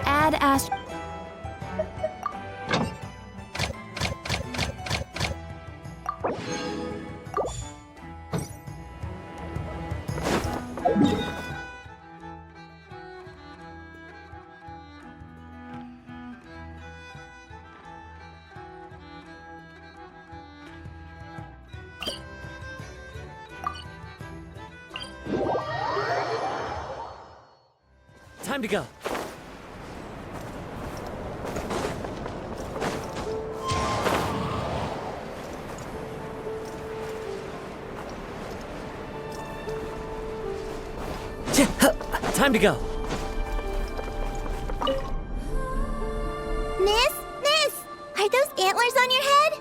Add ast. Time to go. Time to go. Miss, are those antlers on your head?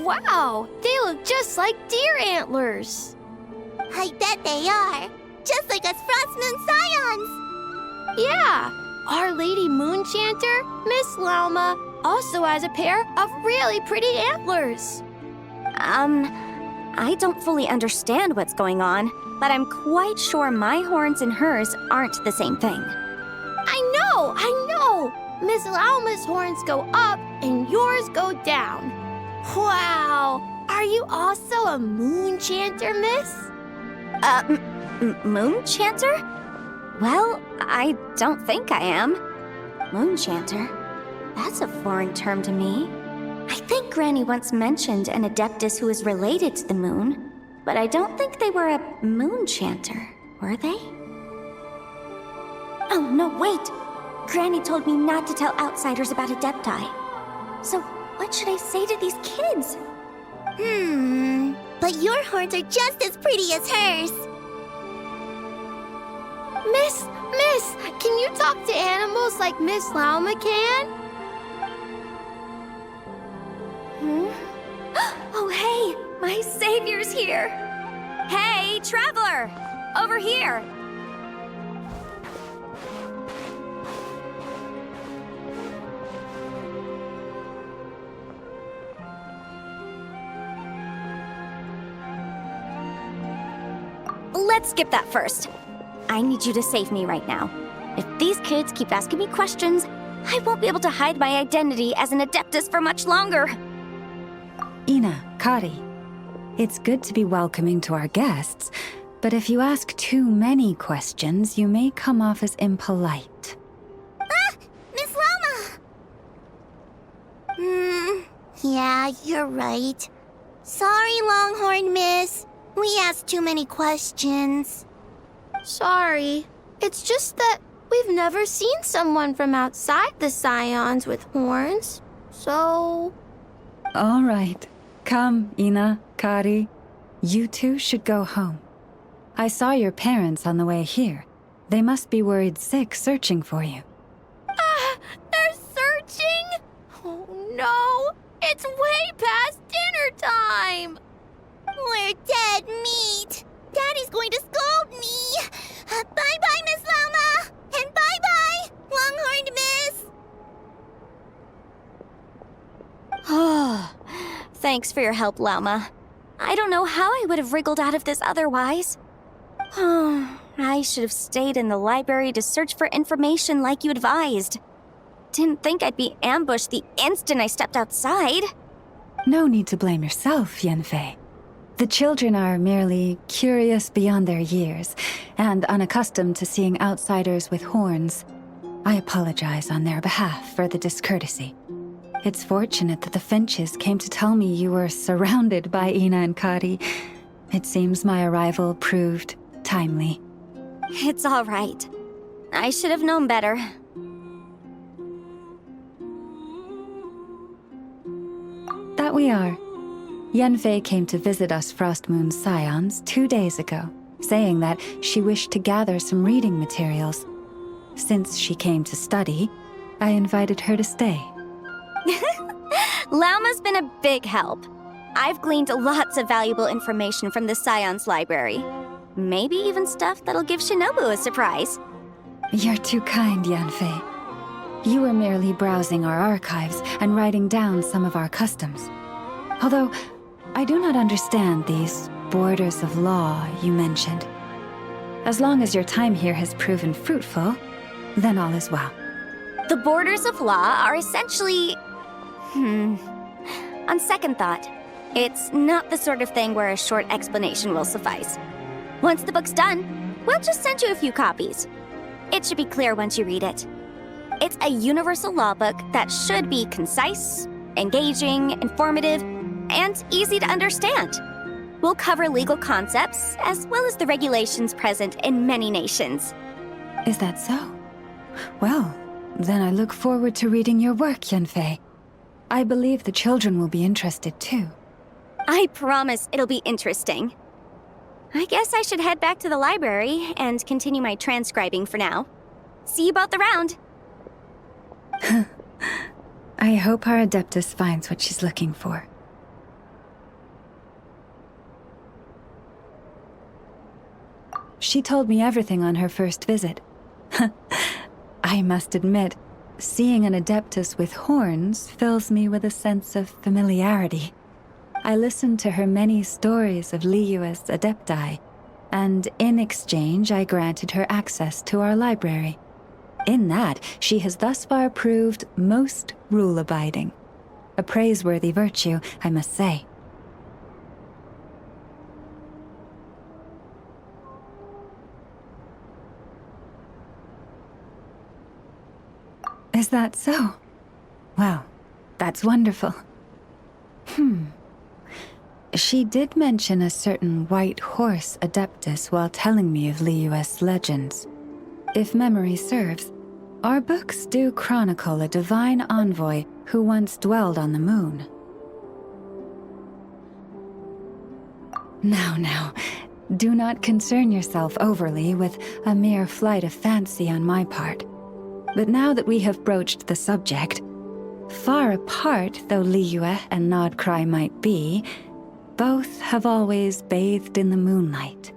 Wow, they look just like deer antlers. I bet they are. Just like us Frost Moon Scions. Yeah, Our Lady Moonchanter, Miss Lauma, also has a pair of really pretty antlers. I don't fully understand what's going on, but I'm quite sure my horns and hers aren't the same thing. I know! Miss Lauma's horns go up and yours go down. Wow! Are you also a Moonchanter, Miss? Moonchanter? Well, I don't think I am. Moonchanter? That's a foreign term to me. I think Granny once mentioned an Adeptus who is related to the moon, but I don't think they were a Moonchanter, were they? Oh, no, wait! Granny told me not to tell outsiders about Adepti. So, what should I say to these kids? But your horns are just as pretty as hers. Miss, can you talk to animals like Miss Lauma can? Oh, hey! My savior's here! Hey, traveler! Over here! Let's skip that first. I need you to save me right now. If these kids keep asking me questions, I won't be able to hide my identity as an Adeptus for much longer. Ina, Kari, it's good to be welcoming to our guests, but if you ask too many questions, you may come off as impolite. Ah! Miss Lauma! Yeah, you're right. Sorry, Longhorn Miss. We asked too many questions. Sorry. It's just that we've never seen someone from outside the Scions with horns, so... All right. Come, Ina, Kari. You two should go home. I saw your parents on the way here. They must be worried sick searching for you. Ah! They're searching? Oh no! It's way past dinner time! We're dead meat. Daddy's going to scold me. Bye-bye, Miss Lauma. And bye-bye, Longhorned Miss. Thanks for your help, Lauma. I don't know how I would have wriggled out of this otherwise. I should have stayed in the library to search for information like you advised. Didn't think I'd be ambushed the instant I stepped outside. No need to blame yourself, Yanfei. The children are merely curious beyond their years and unaccustomed to seeing outsiders with horns. I apologize on their behalf for the discourtesy. It's fortunate that the Finches came to tell me you were surrounded by Ina and Kari. It seems my arrival proved timely. It's all right. I should have known better. that we are. Yenfei came to visit us Frostmoon Scions 2 days ago, saying that she wished to gather some reading materials. Since she came to study, I invited her to stay. Lauma's been a big help. I've gleaned lots of valuable information from the Scion's library. Maybe even stuff that'll give Shinobu a surprise. You're too kind, Yanfei. You were merely browsing our archives and writing down some of our customs. Although, I do not understand these borders of law you mentioned. As long as your time here has proven fruitful, then all is well. The borders of law are essentially... On second thought, it's not the sort of thing where a short explanation will suffice. Once the book's done, we'll just send you a few copies. It should be clear once you read it. It's a universal law book that should be concise, engaging, informative, and easy to understand. We'll cover legal concepts, as well as the regulations present in many nations. Is that so? Well, then I look forward to reading your work, Yanfei. I believe the children will be interested too. I promise it'll be interesting. I guess I should head back to the library and continue my transcribing for now. See you both around. I hope our Adeptus finds what she's looking for. She told me everything on her first visit. I must admit, seeing an Adeptus with horns fills me with a sense of familiarity. I listened to her many stories of Liyue's Adepti, and in exchange I granted her access to our library. In that, she has thus far proved most rule-abiding. A praiseworthy virtue, I must say. Is that so? Well, that's wonderful. She did mention a certain white horse Adeptus while telling me of Liyue's legends. If memory serves, our books do chronicle a divine envoy who once dwelled on the moon. Now, do not concern yourself overly with a mere flight of fancy on my part. But now that we have broached the subject, far apart though Liyue and Nodcry might be, both have always bathed in the moonlight.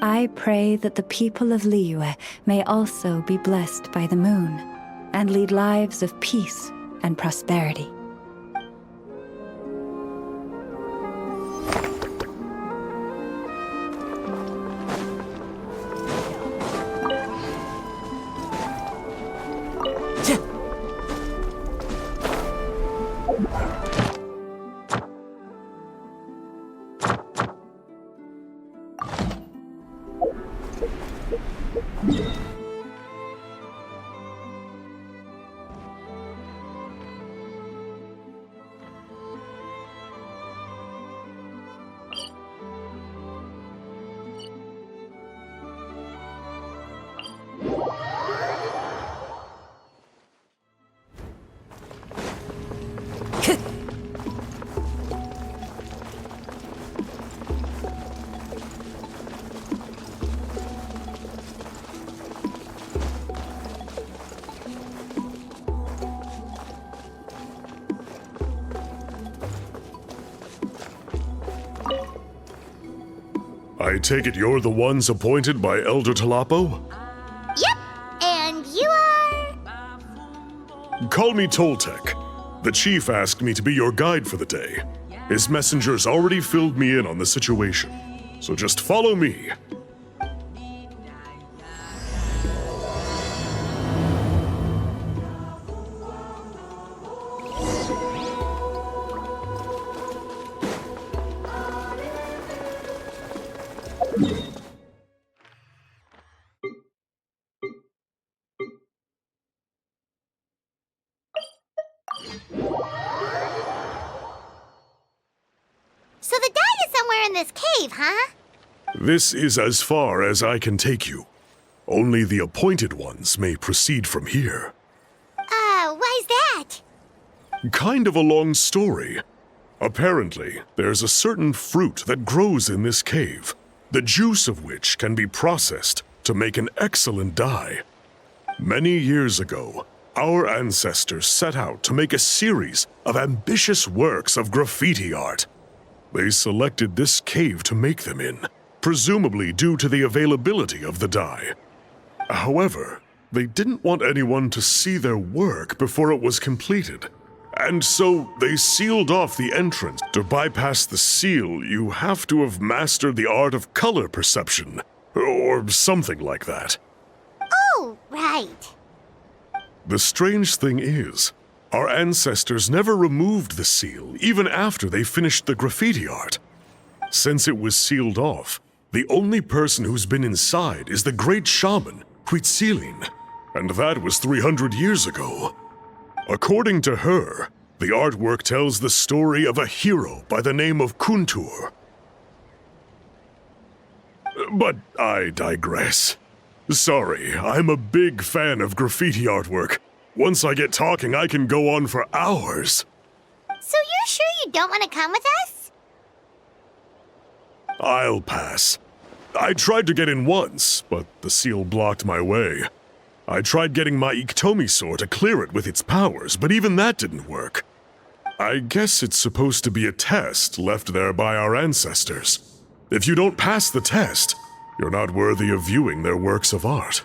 I pray that the people of Liyue may also be blessed by the moon, and lead lives of peace and prosperity. I take it you're the ones appointed by Elder Talapo? Yep, and you are... Call me Toltec. The chief asked me to be your guide for the day. His messengers already filled me in on the situation. So just follow me. So the guide is somewhere in this cave, huh? This is as far as I can take you. Only the appointed ones may proceed from here. Why's that? Kind of a long story. Apparently, there's a certain fruit that grows in this cave, the juice of which can be processed to make an excellent dye. Many years ago, our ancestors set out to make a series of ambitious works of graffiti art. They selected this cave to make them in, presumably due to the availability of the dye. However, they didn't want anyone to see their work before it was completed. And so they sealed off the entrance. To bypass the seal, you have to have mastered the art of color perception, or something like that. Oh, right. The strange thing is, our ancestors never removed the seal, even after they finished the graffiti art. Since it was sealed off, the only person who's been inside is the great shaman, Huitzilin, and that was 300 years ago. According to her, the artwork tells the story of a hero by the name of Kuntur. But I digress. Sorry, I'm a big fan of graffiti artwork. Once I get talking, I can go on for hours. So you're sure you don't want to come with us? I'll pass. I tried to get in once, but the seal blocked my way. I tried getting my Iktomi to clear it with its powers, but even that didn't work. I guess it's supposed to be a test left there by our ancestors. If you don't pass the test, you're not worthy of viewing their works of art.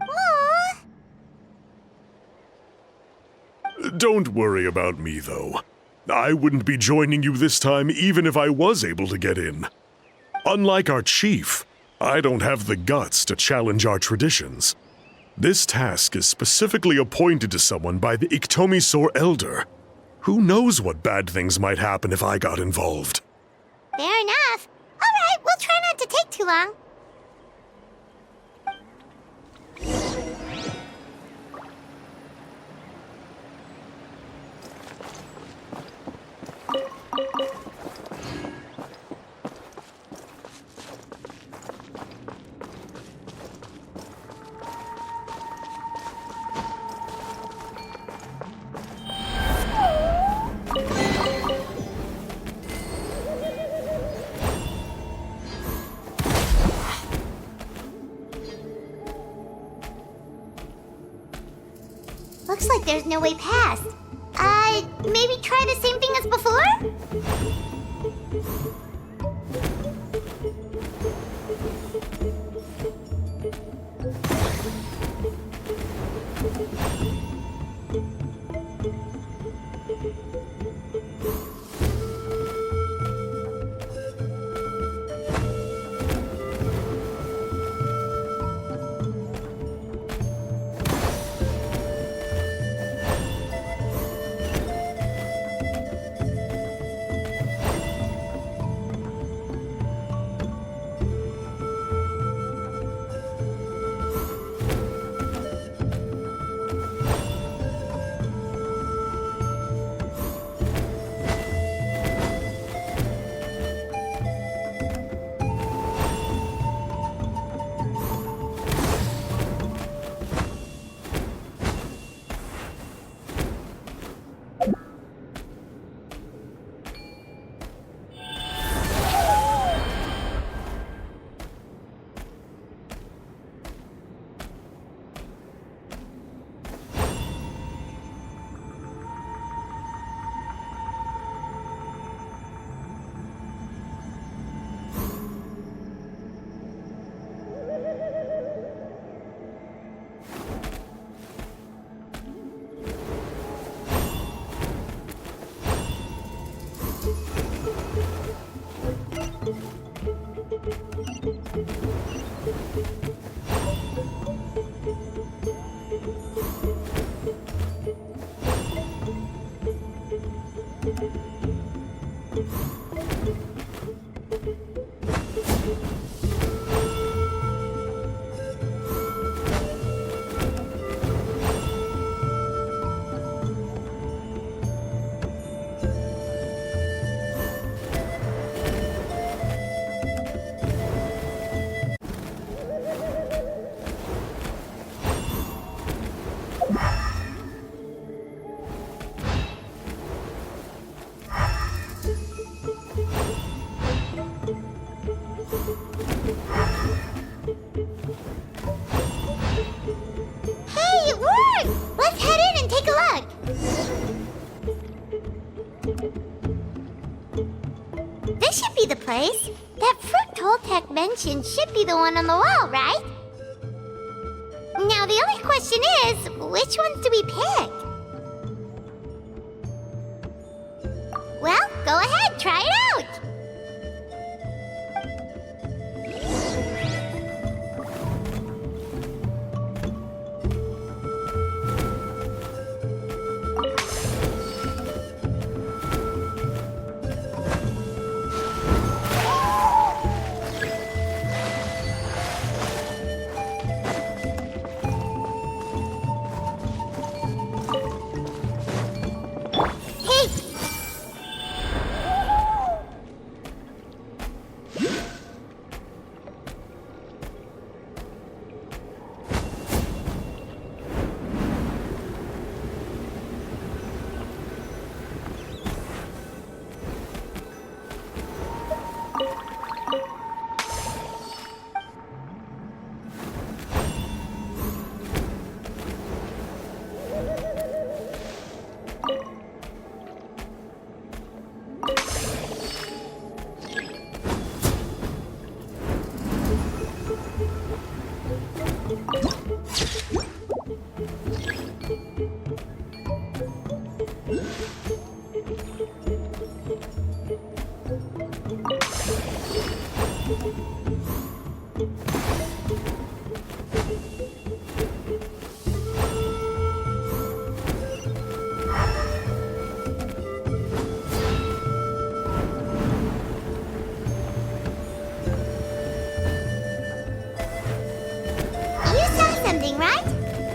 Aww. Don't worry about me, though. I wouldn't be joining you this time even if I was able to get in. Unlike our chief, I don't have the guts to challenge our traditions. This task is specifically appointed to someone by the Iktomi Elder. Who knows what bad things might happen if I got involved? Fair enough. All right, we'll try not to take too long. Looks like there's no way past. Maybe try the same thing as before? This should be the place. That fruit Toltec mentioned should be the one on the wall, right? Now the only question is, which ones do we pick? Well, go ahead, try it out!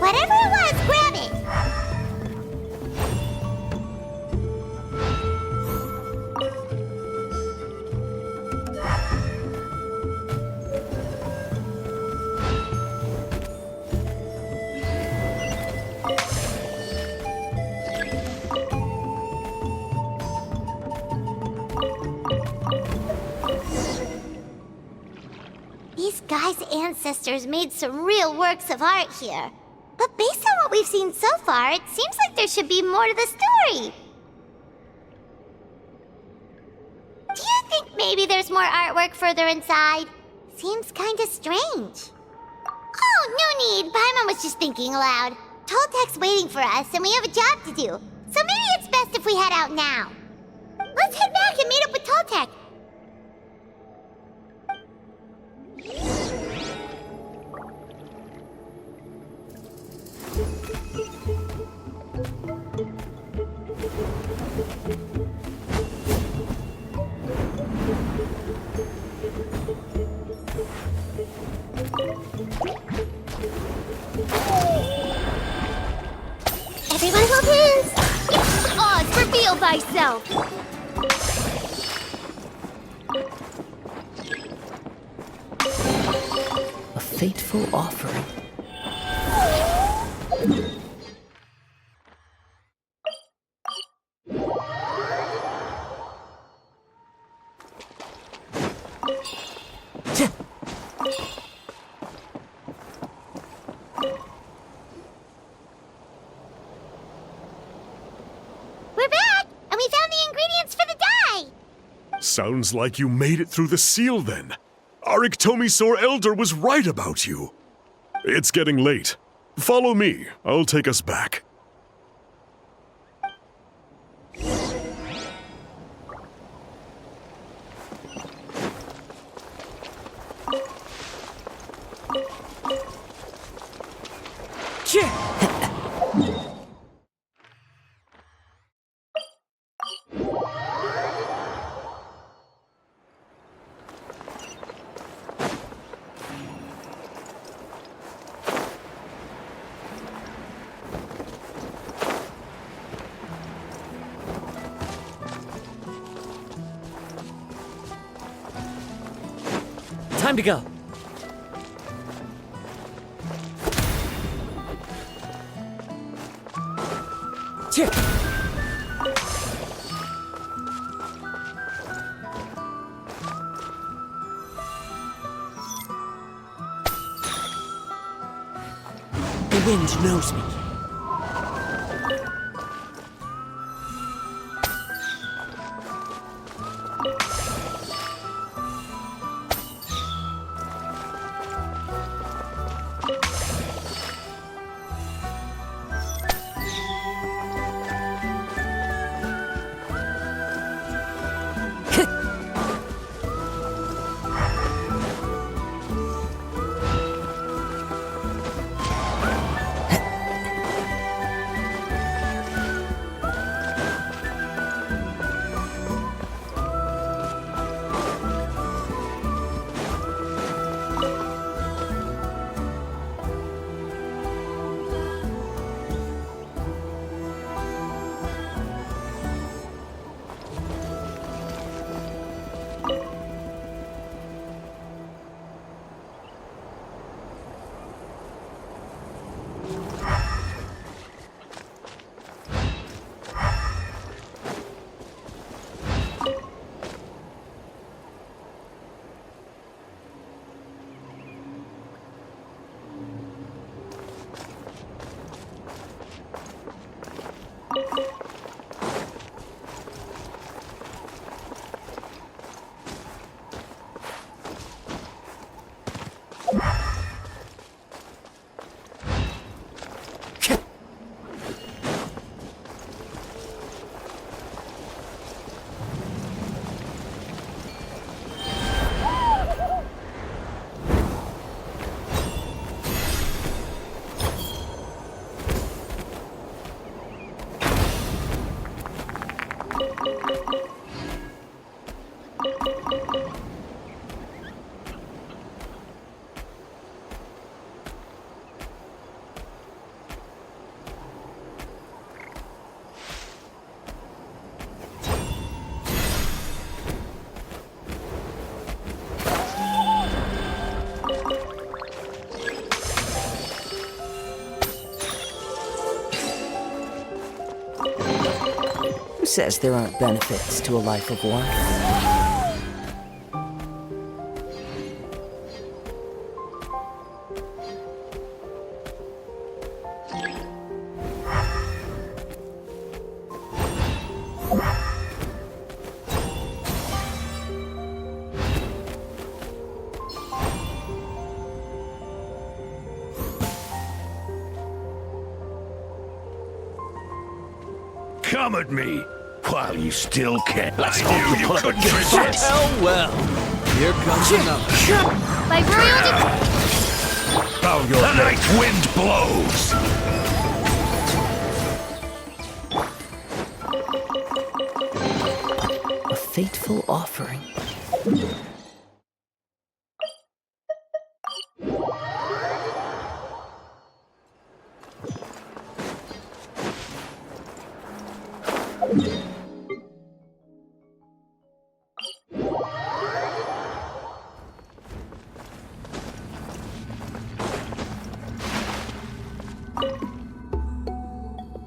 Whatever it was, grab it! These guys' ancestors made some real works of art here. But based on what we've seen so far, it seems like there should be more to the story. Do you think maybe there's more artwork further inside? Seems kinda strange. Oh, no need. Paimon was just thinking aloud. Toltec's waiting for us, and we have a job to do. So maybe it's best if we head out now. Let's head back and meet up with Toltec. Everyone hold hands! Oz, reveal thyself! A fateful offering. We're back, and we found the ingredients for the dye! Sounds like you made it through the seal then. Our Iktomisaur Elder was right about you. It's getting late. Follow me. I'll take us back. Time to go. Cheer. The wind knows me. says there aren't benefits to a life of war? Come at me while you still can. Let's I hope knew you you pull up a couldn't good fight. resist. Oh well. Here comes another. By royal How the night wind blows. A fateful offering.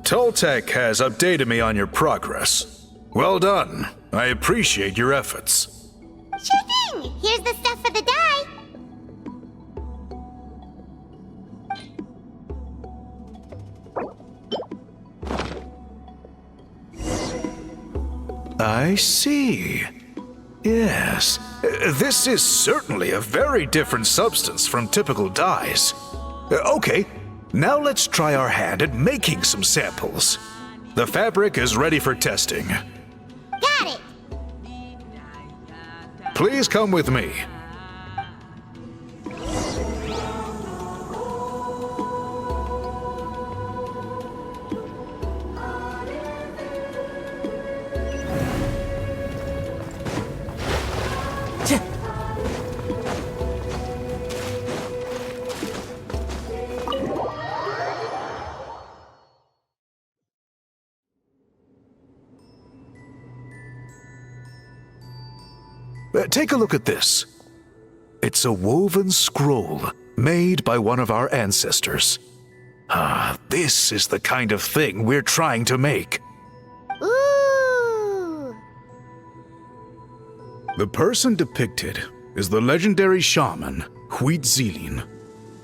Toltec has updated me on your progress. Well done. I appreciate your efforts. Sure thing! Here's the stuff for the dye. I see. Yes. This is certainly a very different substance from typical dyes. Okay, now let's try our hand at making some samples. The fabric is ready for testing. Got it! Please come with me. Take a look at this. It's a woven scroll made by one of our ancestors. This is the kind of thing we're trying to make. Ooh! The person depicted is the legendary shaman, Huitzilin.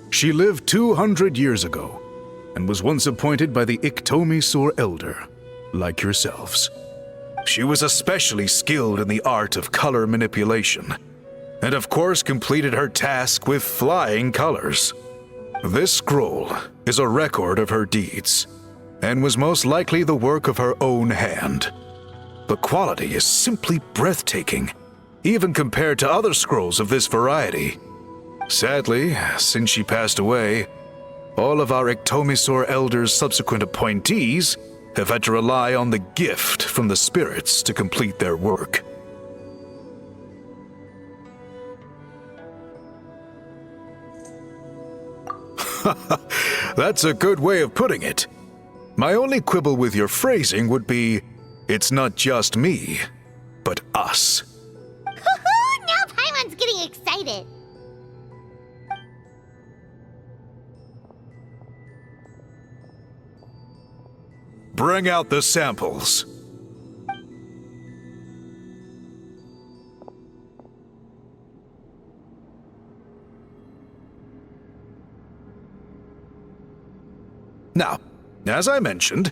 She lived 200 years ago and was once appointed by the Iktomi-Sur Elder, like yourselves. She was especially skilled in the art of color manipulation, and of course completed her task with flying colors. This scroll is a record of her deeds, and was most likely the work of her own hand. The quality is simply breathtaking, even compared to other scrolls of this variety. Sadly, since she passed away, all of our Iktomi-Sur Elder's subsequent appointees have had to rely on the gift from the spirits to complete their work. That's a good way of putting it. My only quibble with your phrasing would be, it's not just me, but us. Now Paimon's getting excited. Bring out the samples. Now, as I mentioned,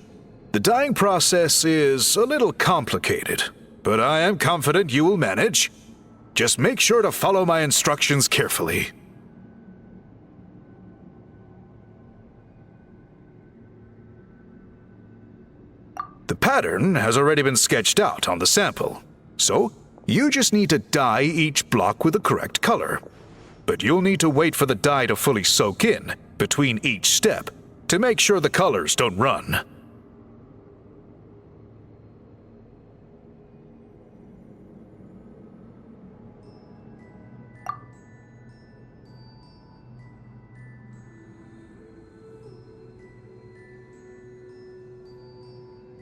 the dyeing process is a little complicated, but I am confident you will manage. Just make sure to follow my instructions carefully. The pattern has already been sketched out on the sample, so you just need to dye each block with the correct color. But you'll need to wait for the dye to fully soak in between each step to make sure the colors don't run.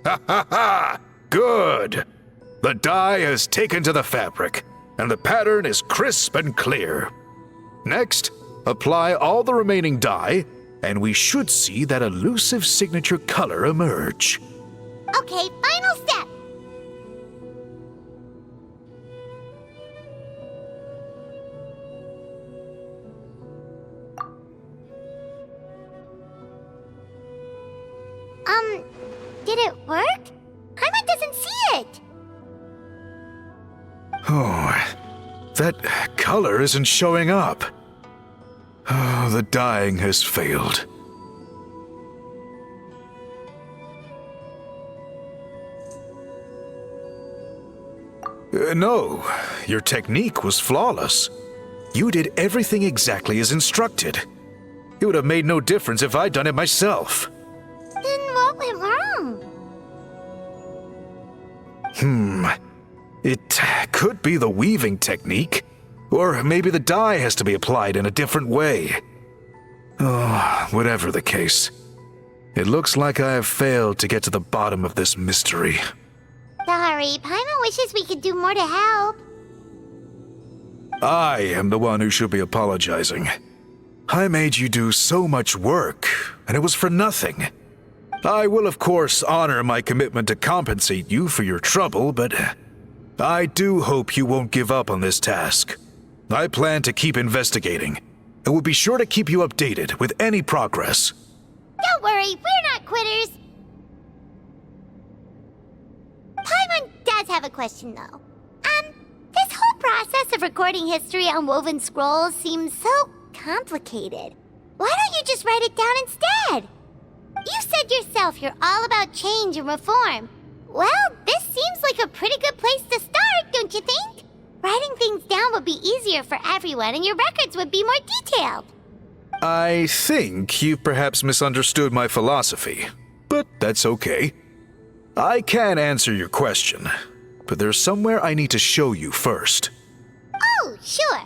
Ha ha ha! Good! The dye has taken to the fabric, and the pattern is crisp and clear. Next, apply all the remaining dye, and we should see that elusive signature color emerge. Okay, final step. Did it work? Paimon doesn't see it. Oh, that color isn't showing up. Oh, the dyeing has failed. No, your technique was flawless. You did everything exactly as instructed. It would have made no difference if I'd done it myself. Then what went wrong? It could be the weaving technique, or maybe the dye has to be applied in a different way. Oh, whatever the case, it looks like I have failed to get to the bottom of this mystery. Sorry, Paimon wishes we could do more to help. I am the one who should be apologizing. I made you do so much work, and it was for nothing. I will, of course, honor my commitment to compensate you for your trouble, but I do hope you won't give up on this task. I plan to keep investigating, and will be sure to keep you updated with any progress. Don't worry, we're not quitters. Paimon does have a question, though. This whole process of recording history on woven scrolls seems so complicated. Why don't you just write it down instead? You said yourself you're all about change and reform. Well, this seems like a pretty good place to start, don't you think? Writing things down would be easier for everyone, and your records would be more detailed. I think you've perhaps misunderstood my philosophy, but that's okay. I can answer your question, but there's somewhere I need to show you first. Oh, sure.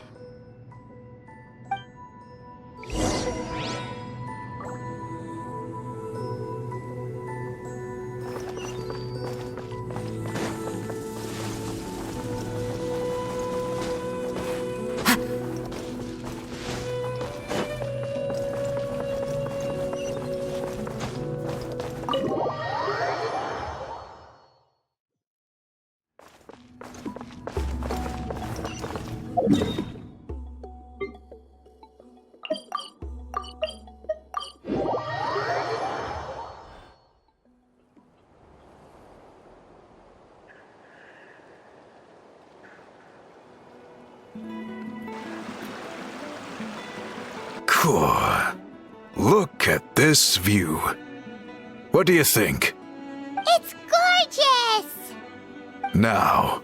Cool. Look at this view. What do you think? It's gorgeous! Now,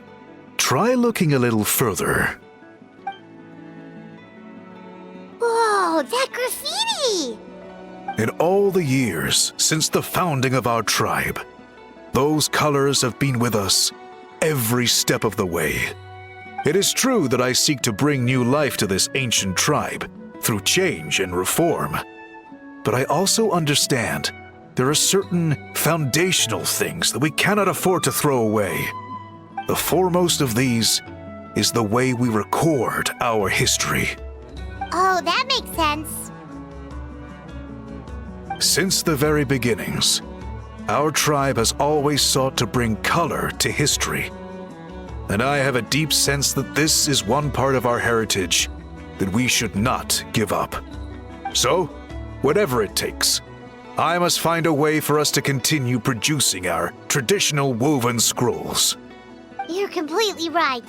try looking a little further. Whoa, that graffiti! In all the years since the founding of our tribe, those colors have been with us every step of the way. It is true that I seek to bring new life to this ancient tribe through change and reform, but I also understand there are certain foundational things that we cannot afford to throw away. The foremost of these is the way we record our history. Oh, that makes sense. Since the very beginnings, our tribe has always sought to bring color to history. And I have a deep sense that this is one part of our heritage that we should not give up. So, whatever it takes, I must find a way for us to continue producing our traditional woven scrolls. You're completely right.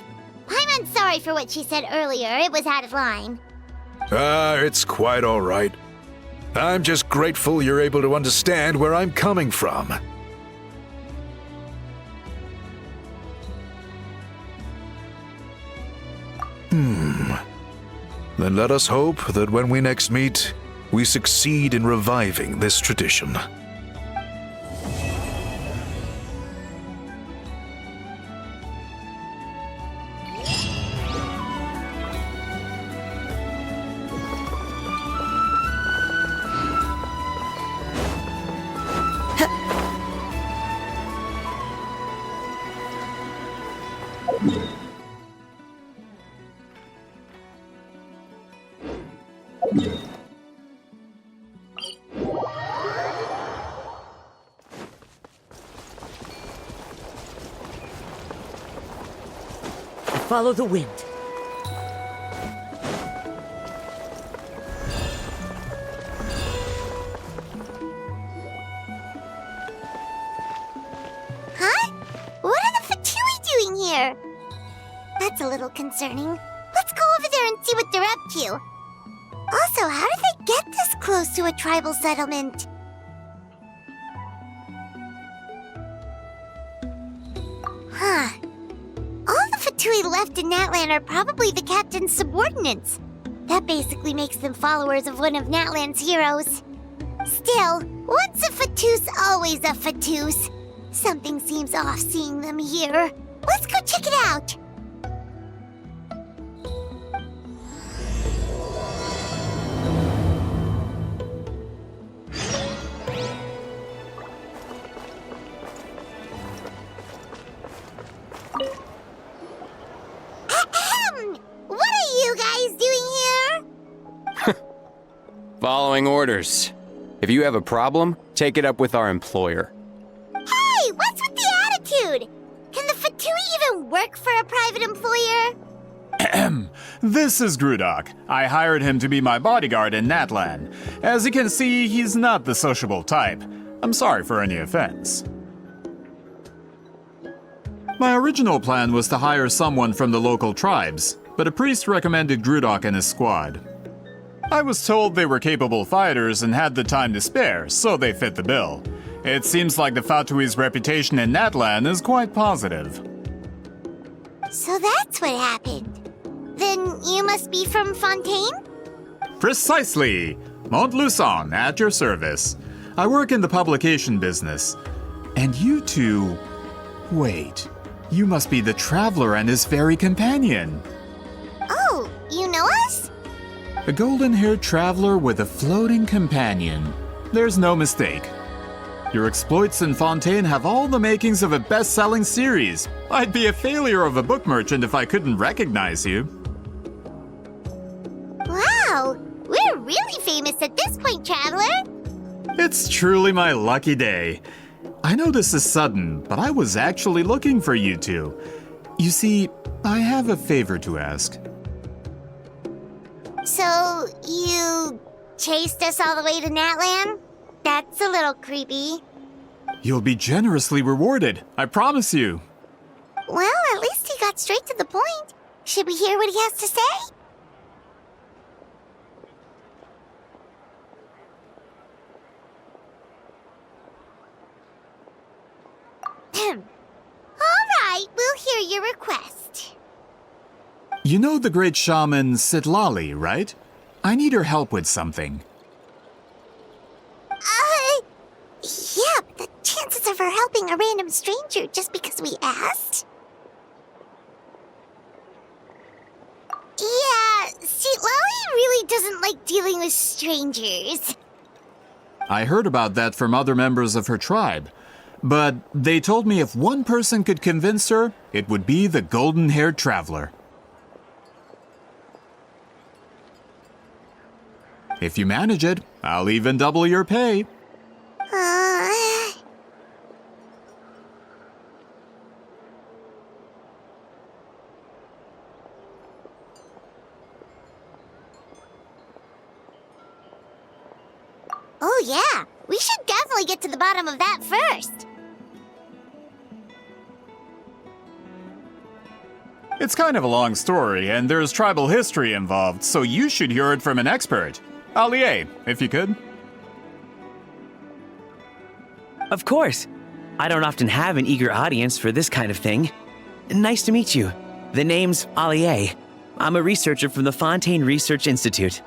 Paimon's sorry for what she said earlier. It was out of line. It's quite all right. I'm just grateful you're able to understand where I'm coming from. Then let us hope that when we next meet, we succeed in reviving this tradition. Follow the wind. that's a little concerning. Let's go over there and see what they're up to. Also, how did they get this close to a tribal settlement? Huh. All the Fatui left in Natlan are probably the captain's subordinates. That basically makes them followers of one of Natlan's heroes. Still, once a Fatus, always a Fatus. Something seems off seeing them here. Let's go check it out. Ahem! What are you guys doing here? Following orders. If you have a problem, take it up with our employer. Hey, what's with the attitude? Can the Fatui even work for a private employer? This is Grudok. I hired him to be my bodyguard in Natlan. As you can see, he's not the sociable type. I'm sorry for any offense. My original plan was to hire someone from the local tribes, but a priest recommended Grudok and his squad. I was told they were capable fighters and had the time to spare, so they fit the bill. It seems like the Fatui's reputation in Natlan is quite positive. So that's what happened. Then you must be from Fontaine? Precisely! Montluçon, at your service. I work in the publication business. And you two... Wait, you must be the traveler and his fairy companion. Oh, you know us? A golden-haired traveler with a floating companion. There's no mistake. Your exploits in Fontaine have all the makings of a best-selling series. I'd be a failure of a book merchant if I couldn't recognize you. Wow, we're really famous at this point, traveler. It's truly my lucky day. I know this is sudden, but I was actually looking for you two. You see, I have a favor to ask. So, you chased us all the way to Natlan? That's a little creepy. You'll be generously rewarded, I promise you. Well, at least he got straight to the point. Should we hear what he has to say? All right, we'll hear your request. You know the great shaman Sitlali, right? I need her help with something. Yeah, but the chances of her helping a random stranger just because we asked? Yeah, Sitlali really doesn't like dealing with strangers. I heard about that from other members of her tribe. But they told me if one person could convince her, it would be the golden-haired traveler. If you manage it, I'll even double your pay. Oh yeah, we should definitely get to the bottom of that first. It's kind of a long story, and there's tribal history involved, so you should hear it from an expert. Allier, if you could. Of course. I don't often have an eager audience for this kind of thing. Nice to meet you. The name's Allier. I'm a researcher from the Fontaine Research Institute.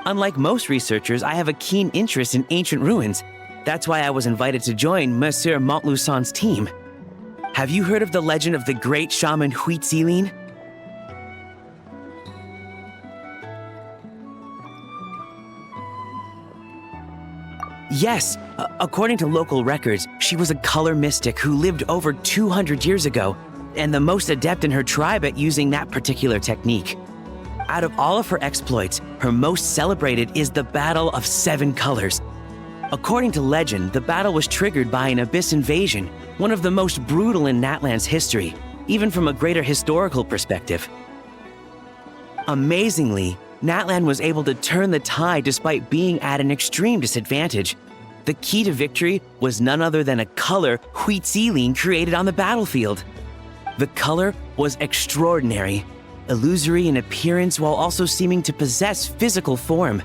Unlike most researchers, I have a keen interest in ancient ruins. That's why I was invited to join Monsieur Montluçon's team. Have you heard of the legend of the great shaman Huitzilin? Yes, according to local records, she was a color mystic who lived over 200 years ago, and the most adept in her tribe at using that particular technique. Out of all of her exploits, her most celebrated is the Battle of Seven Colors. According to legend, the battle was triggered by an abyss invasion, one of the most brutal in Natlan's history, even from a greater historical perspective. Amazingly, Natlan was able to turn the tide despite being at an extreme disadvantage. The key to victory was none other than a color Huitzilin created on the battlefield. The color was extraordinary, illusory in appearance while also seeming to possess physical form.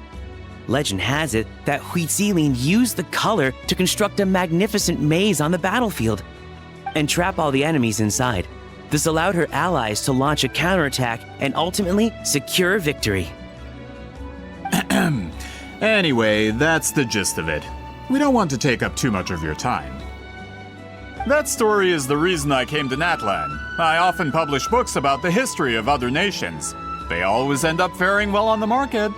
Legend has it that Huitzilin used the color to construct a magnificent maze on the battlefield and trap all the enemies inside. This allowed her allies to launch a counterattack and ultimately secure victory. Anyway, that's the gist of it. We don't want to take up too much of your time. That story is the reason I came to Natlan. I often publish books about the history of other nations. They always end up faring well on the market.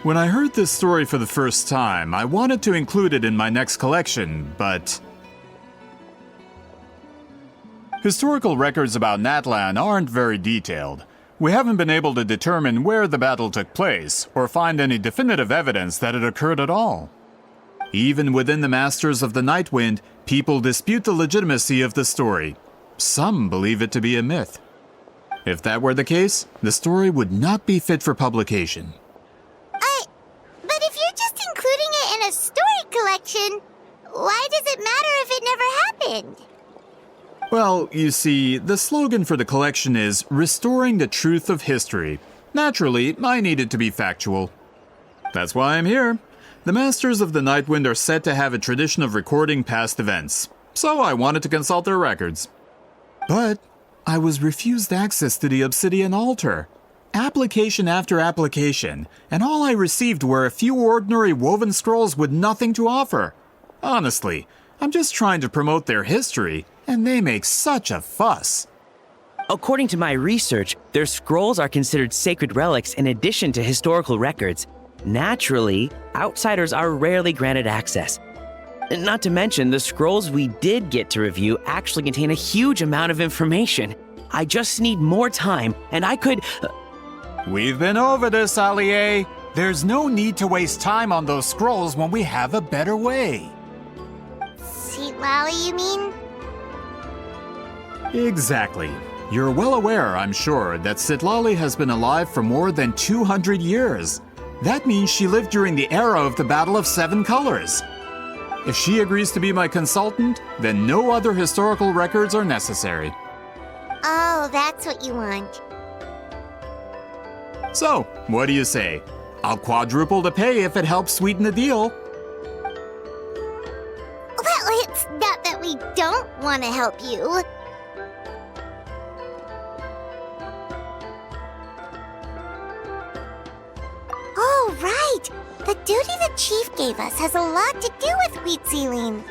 When I heard this story for the first time, I wanted to include it in my next collection, but historical records about Natlan aren't very detailed. We haven't been able to determine where the battle took place, or find any definitive evidence that it occurred at all. Even within the Masters of the Nightwind, people dispute the legitimacy of the story. Some believe it to be a myth. If that were the case, the story would not be fit for publication. But if you're just including it in a story collection, why does it matter if it never happened? Well, you see, the slogan for the collection is Restoring the Truth of History. Naturally, I need it to be factual. That's why I'm here. The Masters of the Nightwind are said to have a tradition of recording past events, so I wanted to consult their records. But I was refused access to the Obsidian Altar. Application after application, and all I received were a few ordinary woven scrolls with nothing to offer. Honestly, I'm just trying to promote their history, and they make such a fuss. According to my research, their scrolls are considered sacred relics in addition to historical records. Naturally, outsiders are rarely granted access. Not to mention, the scrolls we did get to review actually contain a huge amount of information. I just need more time, and I could... We've been over this, Allier. There's no need to waste time on those scrolls when we have a better way. Seat Lally, you mean? Exactly. You're well aware, I'm sure, that Sitlali has been alive for more than 200 years. That means she lived during the era of the Battle of Seven Colors. If she agrees to be my consultant, then no other historical records are necessary. Oh, that's what you want. So, what do you say? I'll quadruple the pay if it helps sweeten the deal. Well, it's not that we don't want to help you. Oh, right! The duty the chief gave us has a lot to do with Huitzilin.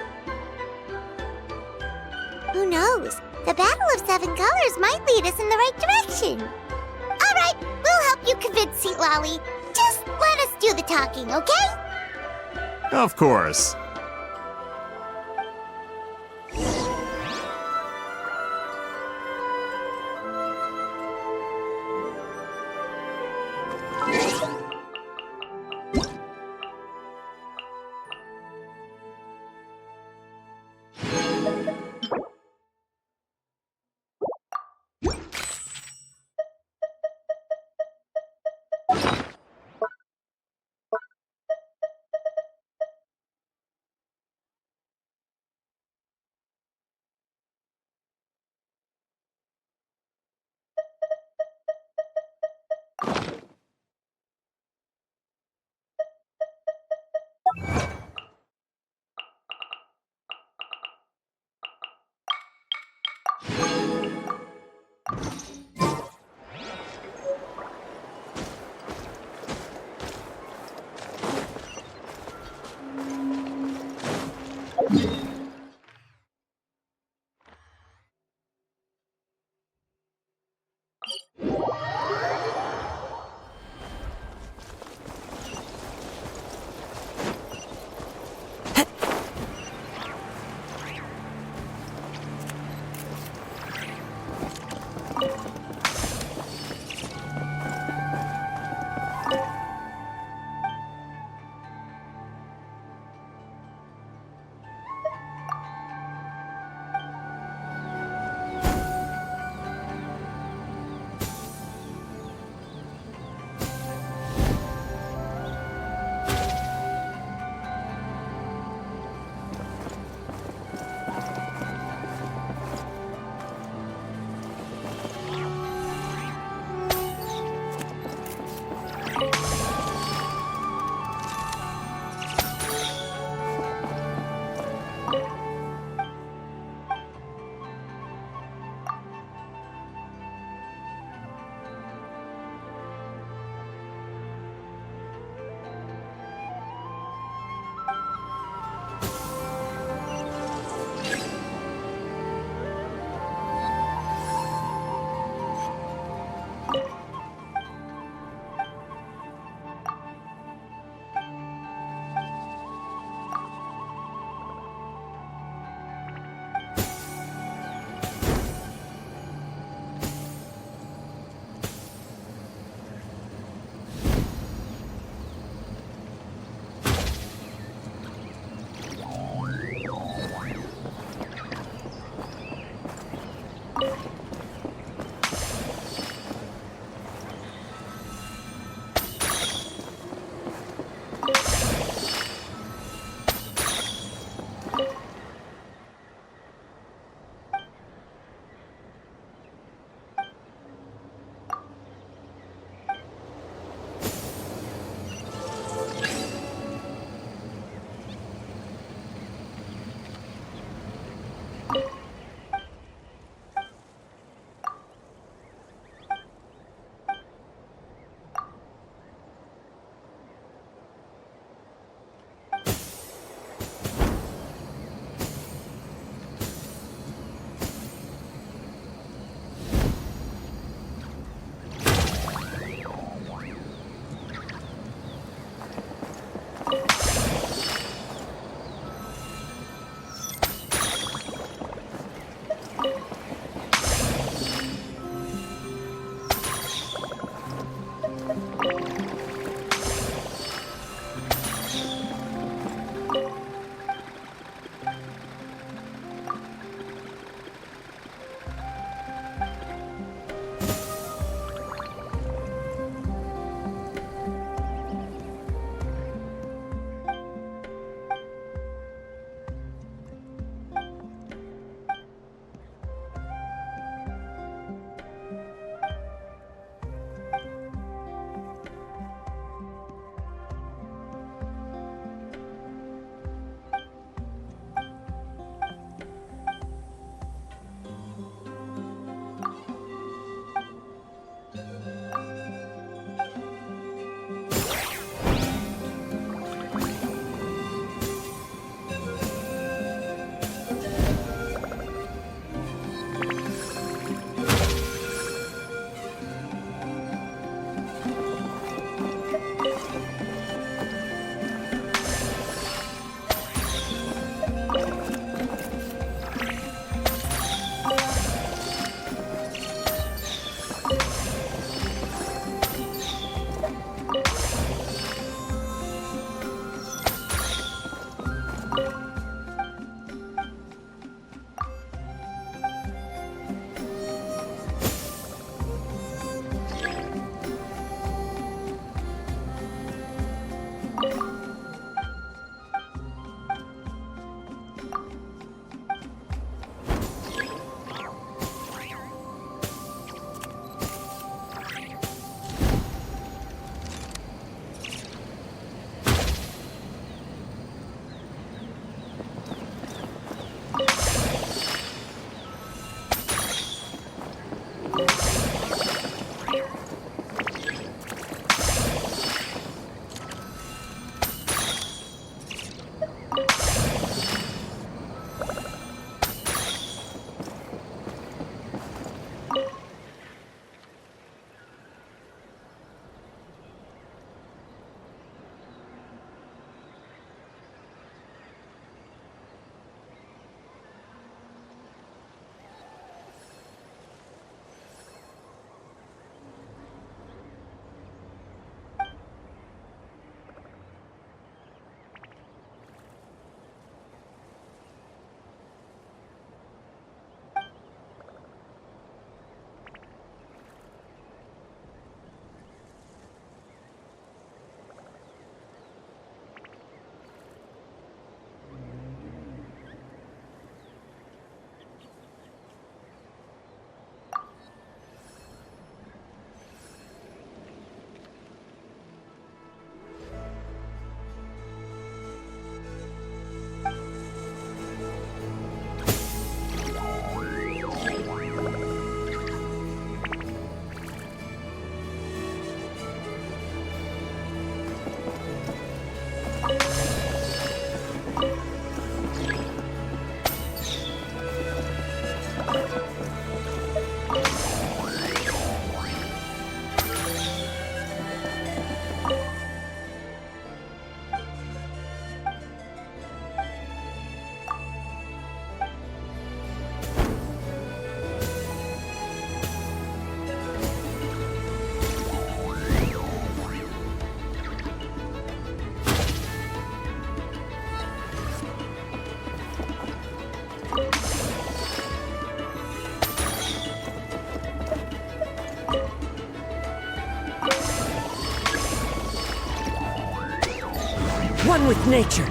Who knows? The Battle of Seven Colors might lead us in the right direction. All right, we'll help you convince Seat Lally. Just let us do the talking, okay? Of course. with nature.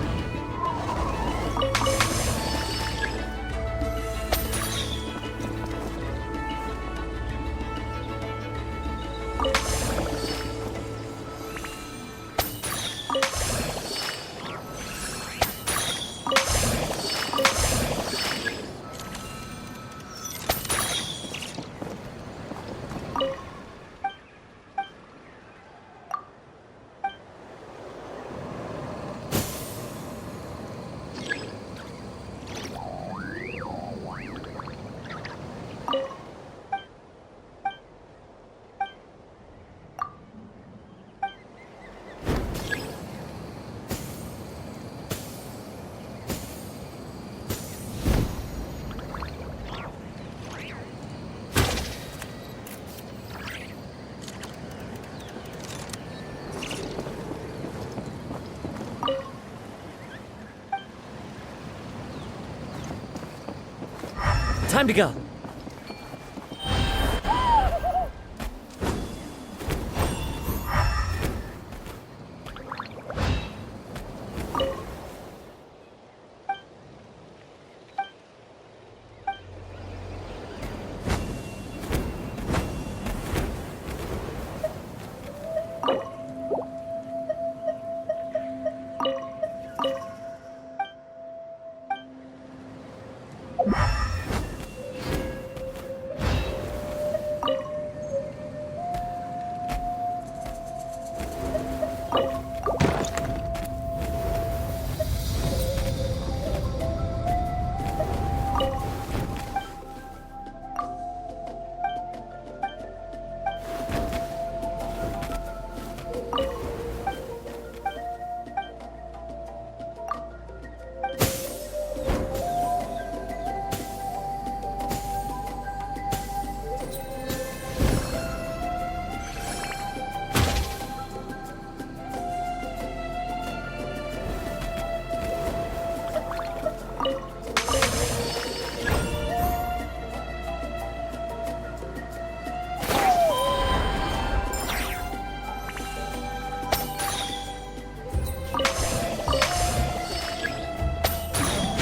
Time to go.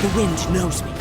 The wind knows me.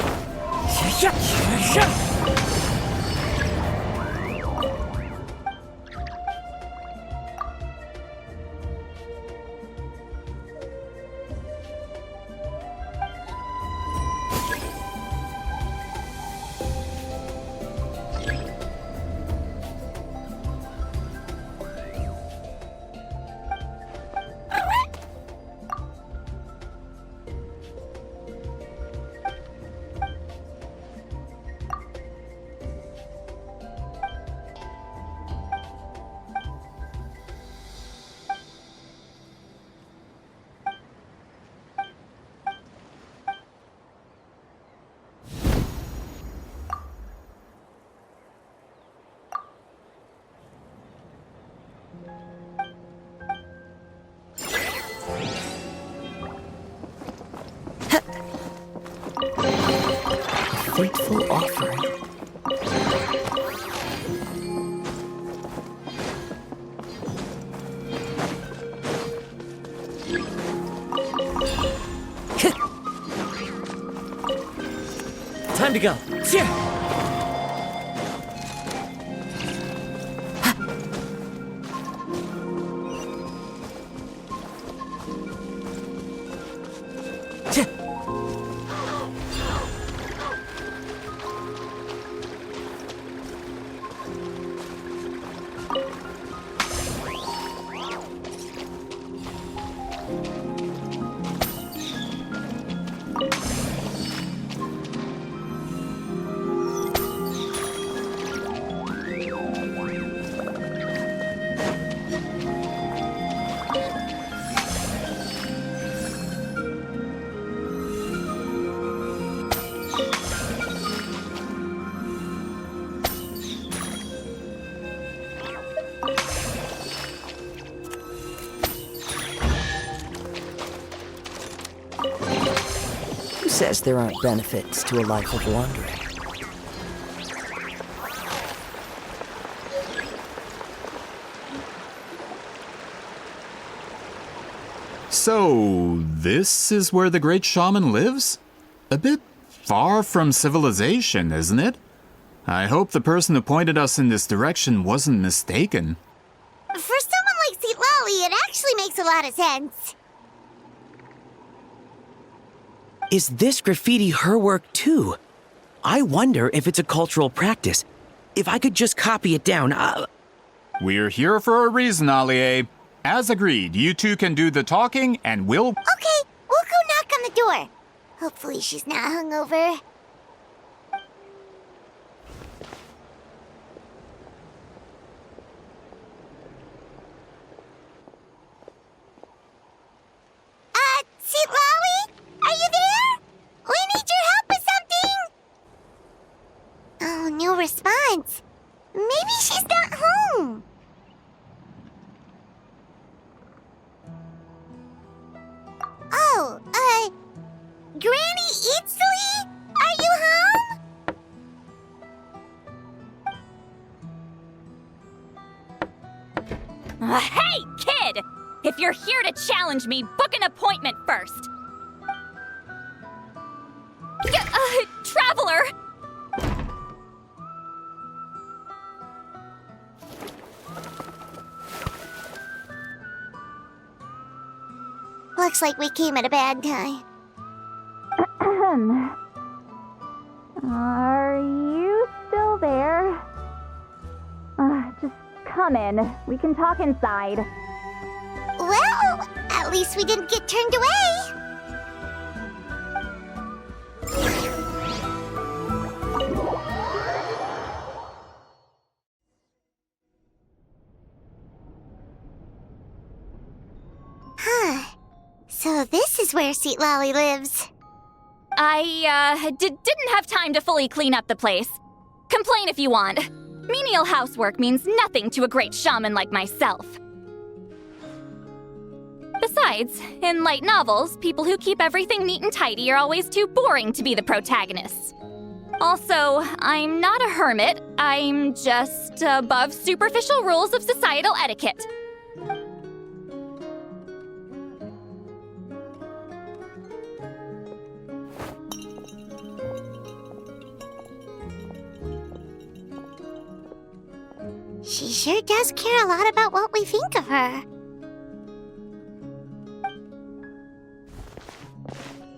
Fateful offering. Time to go. Who says there aren't benefits to a life of wandering? So, this is where the great shaman lives? A bit far from civilization, isn't it? I hope the person who pointed us in this direction wasn't mistaken. For someone like Citlali, it actually makes a lot of sense. Is this graffiti her work too? I wonder if it's a cultural practice. If I could just copy it down, We're here for a reason, Alie. As agreed, you two can do the talking and we'll... Okay, we'll go knock on the door. Hopefully she's not hungover. Citlali? Are you there? We need your help with something! Oh, no response. Maybe she's not home. Oh, Granny Eatsley? Are you home? Hey, kid! If you're here to challenge me, book an appointment first. Traveler! Looks like we came at a bad time. Are you still there? Just come in. We can talk inside. Well, at least we didn't get turned away. So this is where Citlali lives. I, didn't have time to fully clean up the place. Complain if you want. Menial housework means nothing to a great shaman like myself. Besides, in light novels, people who keep everything neat and tidy are always too boring to be the protagonists. Also, I'm not a hermit. I'm just above superficial rules of societal etiquette. She sure does care a lot about what we think of her.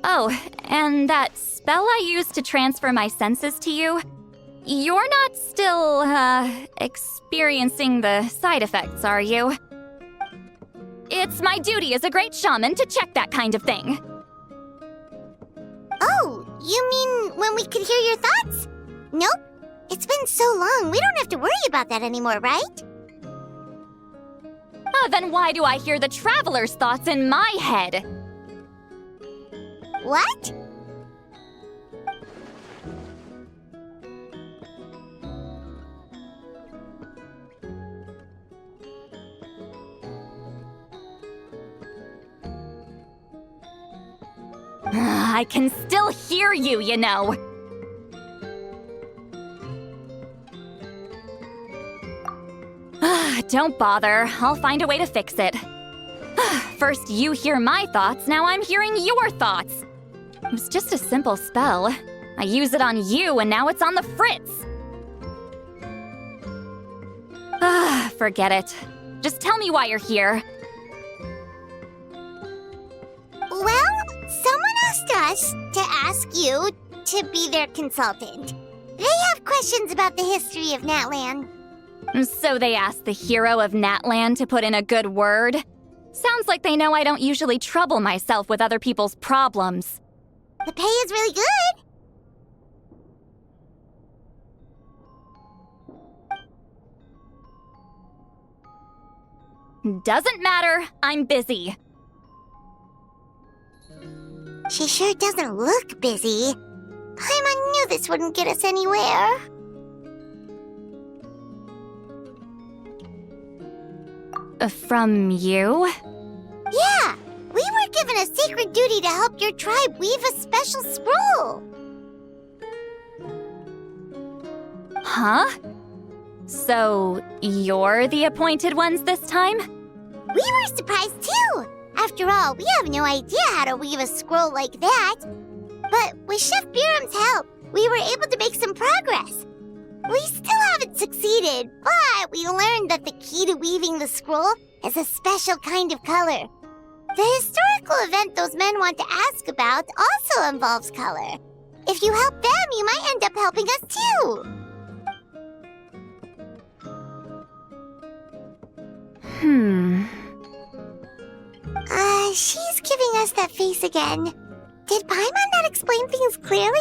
Oh, and that spell I used to transfer my senses to you, you're not still, experiencing the side effects, are you? It's my duty as a great shaman to check that kind of thing. Oh, you mean when we could hear your thoughts? Nope. It's been so long, we don't have to worry about that anymore, right? Then why do I hear the traveler's thoughts in my head? What? I can still hear you, you know. Don't bother. I'll find a way to fix it. First you hear my thoughts, now I'm hearing your thoughts. It was just a simple spell. I use it on you, and now it's on the fritz. Forget it. Just tell me why you're here. Well, someone asked us to ask you to be their consultant. They have questions about the history of Natlan. So they asked the hero of Natlan to put in a good word? Sounds like they know I don't usually trouble myself with other people's problems. The pay is really good. Doesn't matter. I'm busy. She sure doesn't look busy. Paimon knew this wouldn't get us anywhere. From you? Yeah! We were given a sacred duty to help your tribe weave a special scroll. Huh? So, you're the appointed ones this time? We were surprised too! After all, we have no idea how to weave a scroll like that. But with Chef Biram's help, we were able to make some progress. We still haven't succeeded, but we learned that the key to weaving the scroll is a special kind of color. The historical event those men want to ask about also involves color. If you help them, you might end up helping us too. She's giving us that face again. Did Paimon not explain things clearly?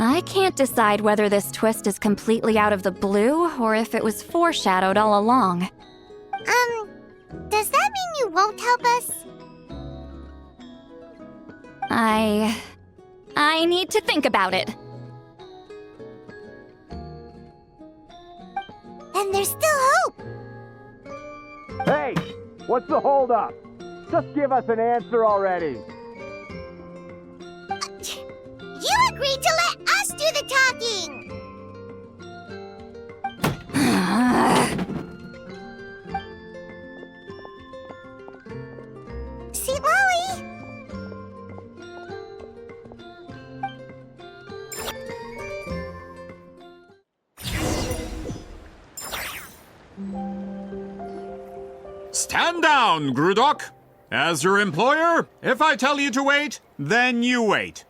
I can't decide whether this twist is completely out of the blue or if it was foreshadowed all along. Does that mean you won't help us? I need to think about it. And there's still hope! Hey! What's the holdup? Just give us an answer already! You agreed to let us do the talking! See, Molly? Stand down, Grudok. As your employer, if I tell you to wait, then you wait.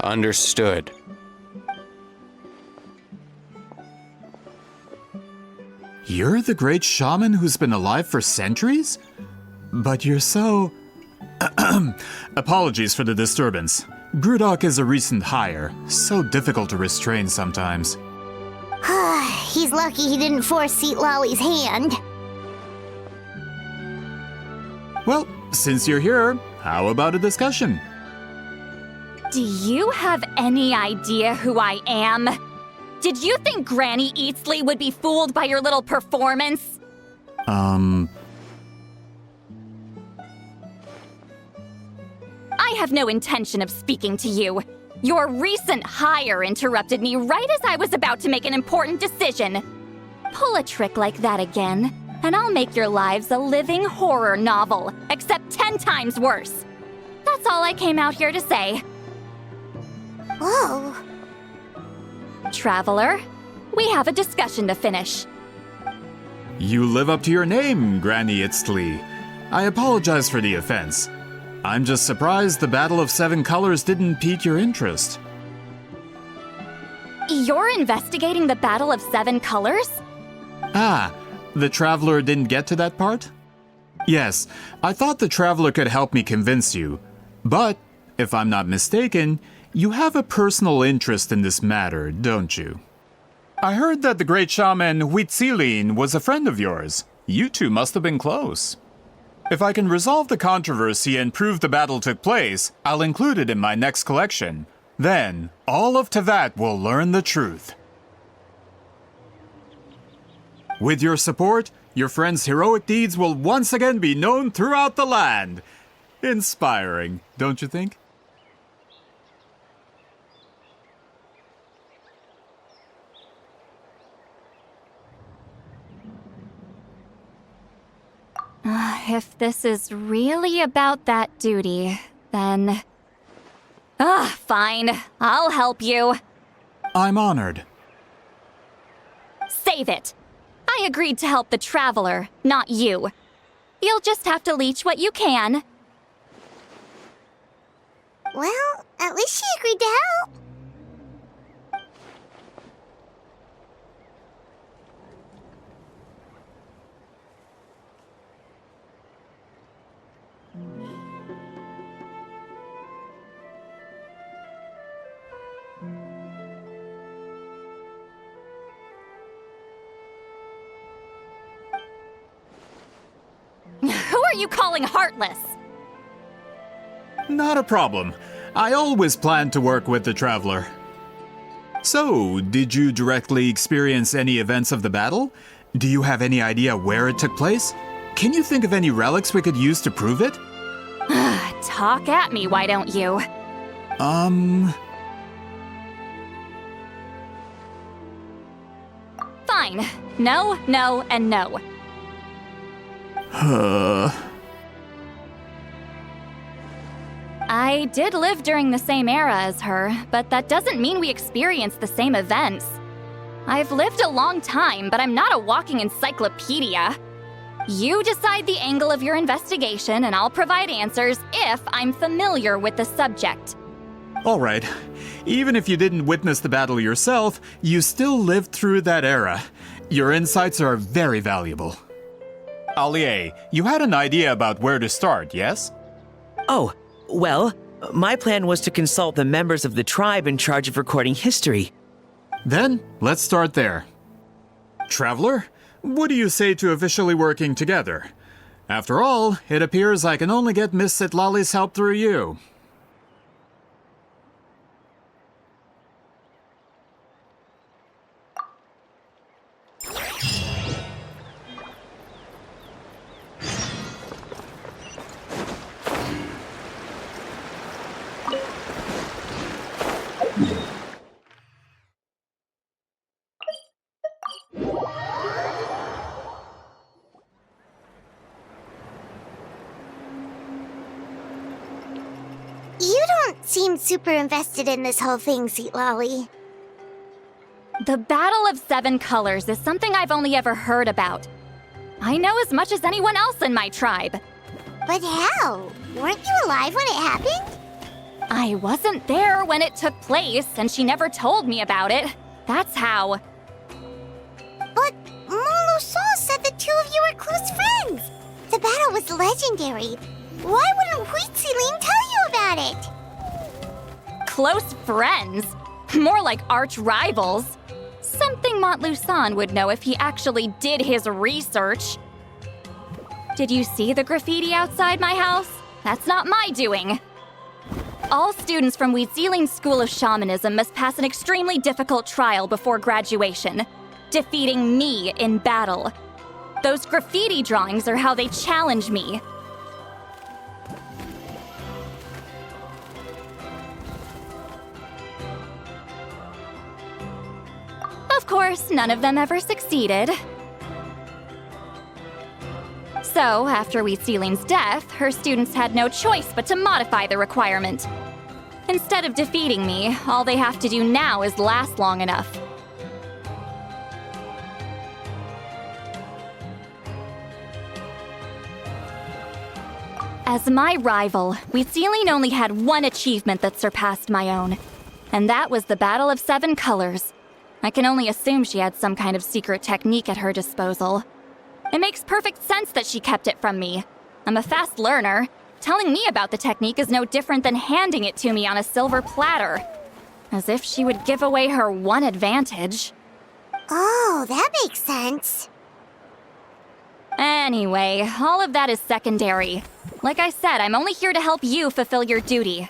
Understood. You're the great shaman who's been alive for centuries? But you're so... Apologies for the disturbance. Grudok is a recent hire, so difficult to restrain sometimes. He's lucky he didn't force Seat Lolly's hand. Well, since you're here, how about a discussion? Do you have any idea who I am? Did you think Granny Eatsley would be fooled by your little performance? I have no intention of speaking to you. Your recent hire interrupted me right as I was about to make an important decision. Pull a trick like that again, and I'll make your lives a living horror novel, except 10 times worse. That's all I came out here to say. Whoa. Traveler, we have a discussion to finish. You live up to your name, Granny Itztli. I apologize for the offense. I'm just surprised the Battle of Seven Colors didn't pique your interest. You're investigating the Battle of Seven Colors? Ah, the Traveler didn't get to that part? Yes, I thought the Traveler could help me convince you. But, if I'm not mistaken, you have a personal interest in this matter, don't you? I heard that the great shaman Huitzilin was a friend of yours. You two must have been close. If I can resolve the controversy and prove the battle took place, I'll include it in my next collection. Then, all of Tevat will learn the truth. With your support, your friend's heroic deeds will once again be known throughout the land. Inspiring, don't you think? If this is really about that duty, then... fine. I'll help you. I'm honored. Save it. I agreed to help the Traveler, not you. You'll just have to leech what you can. Well, at least she agreed to help. Who are you calling heartless? Not a problem. I always planned to work with the Traveler. So, did you directly experience any events of the battle? Do you have any idea where it took place? Can you think of any relics we could use to prove it? Talk at me, why don't you? Fine. No, no, and no. I did live during the same era as her, but that doesn't mean we experienced the same events. I've lived a long time, but I'm not a walking encyclopedia. You decide the angle of your investigation, and I'll provide answers if I'm familiar with the subject. All right. Even if you didn't witness the battle yourself, you still lived through that era. Your insights are very valuable. Allie, you had an idea about where to start, yes? Oh, well, my plan was to consult the members of the tribe in charge of recording history. Then, let's start there. Traveler, what do you say to officially working together? After all, it appears I can only get Miss Citlali's help through you. You don't seem super invested in this whole thing, Citlali. The Battle of Seven Colors is something I've only ever heard about. I know as much as anyone else in my tribe. But how? Weren't you alive when it happened? I wasn't there when it took place, and she never told me about it. That's how. But Molusol said the two of you were close friends. The battle was legendary. Why wouldn't Huitziling tell you about it? Close friends? More like arch rivals. Something Montluçon would know if he actually did his research. Did you see the graffiti outside my house? That's not my doing. All students from Huitziling's School of Shamanism must pass an extremely difficult trial before graduation, defeating me in battle. Those graffiti drawings are how they challenge me. Of course, none of them ever succeeded. So, after Huitziling's death, her students had no choice but to modify the requirement. Instead of defeating me, all they have to do now is last long enough. As my rival, Huitziling only had one achievement that surpassed my own, and that was the Battle of Seven Colors. I can only assume she had some kind of secret technique at her disposal. It makes perfect sense that she kept it from me. I'm a fast learner. Telling me about the technique is no different than handing it to me on a silver platter. As if she would give away her one advantage. Oh, that makes sense. Anyway, all of that is secondary. Like I said, I'm only here to help you fulfill your duty.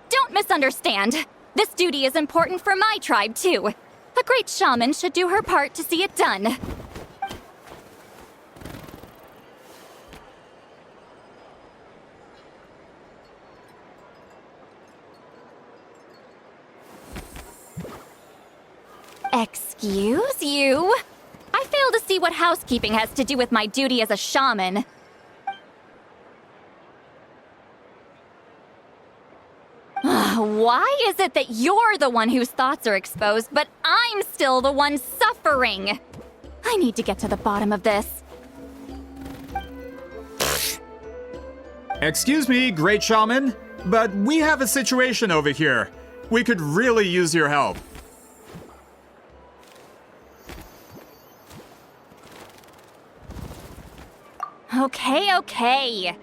Don't misunderstand. This duty is important for my tribe, too. A great shaman should do her part to see it done. Excuse you? I fail to see what housekeeping has to do with my duty as a shaman. Why is it that you're the one whose thoughts are exposed, but I'm still the one suffering? I need to get to the bottom of this. Excuse me, great shaman, but we have a situation over here. We could really use your help. Okay.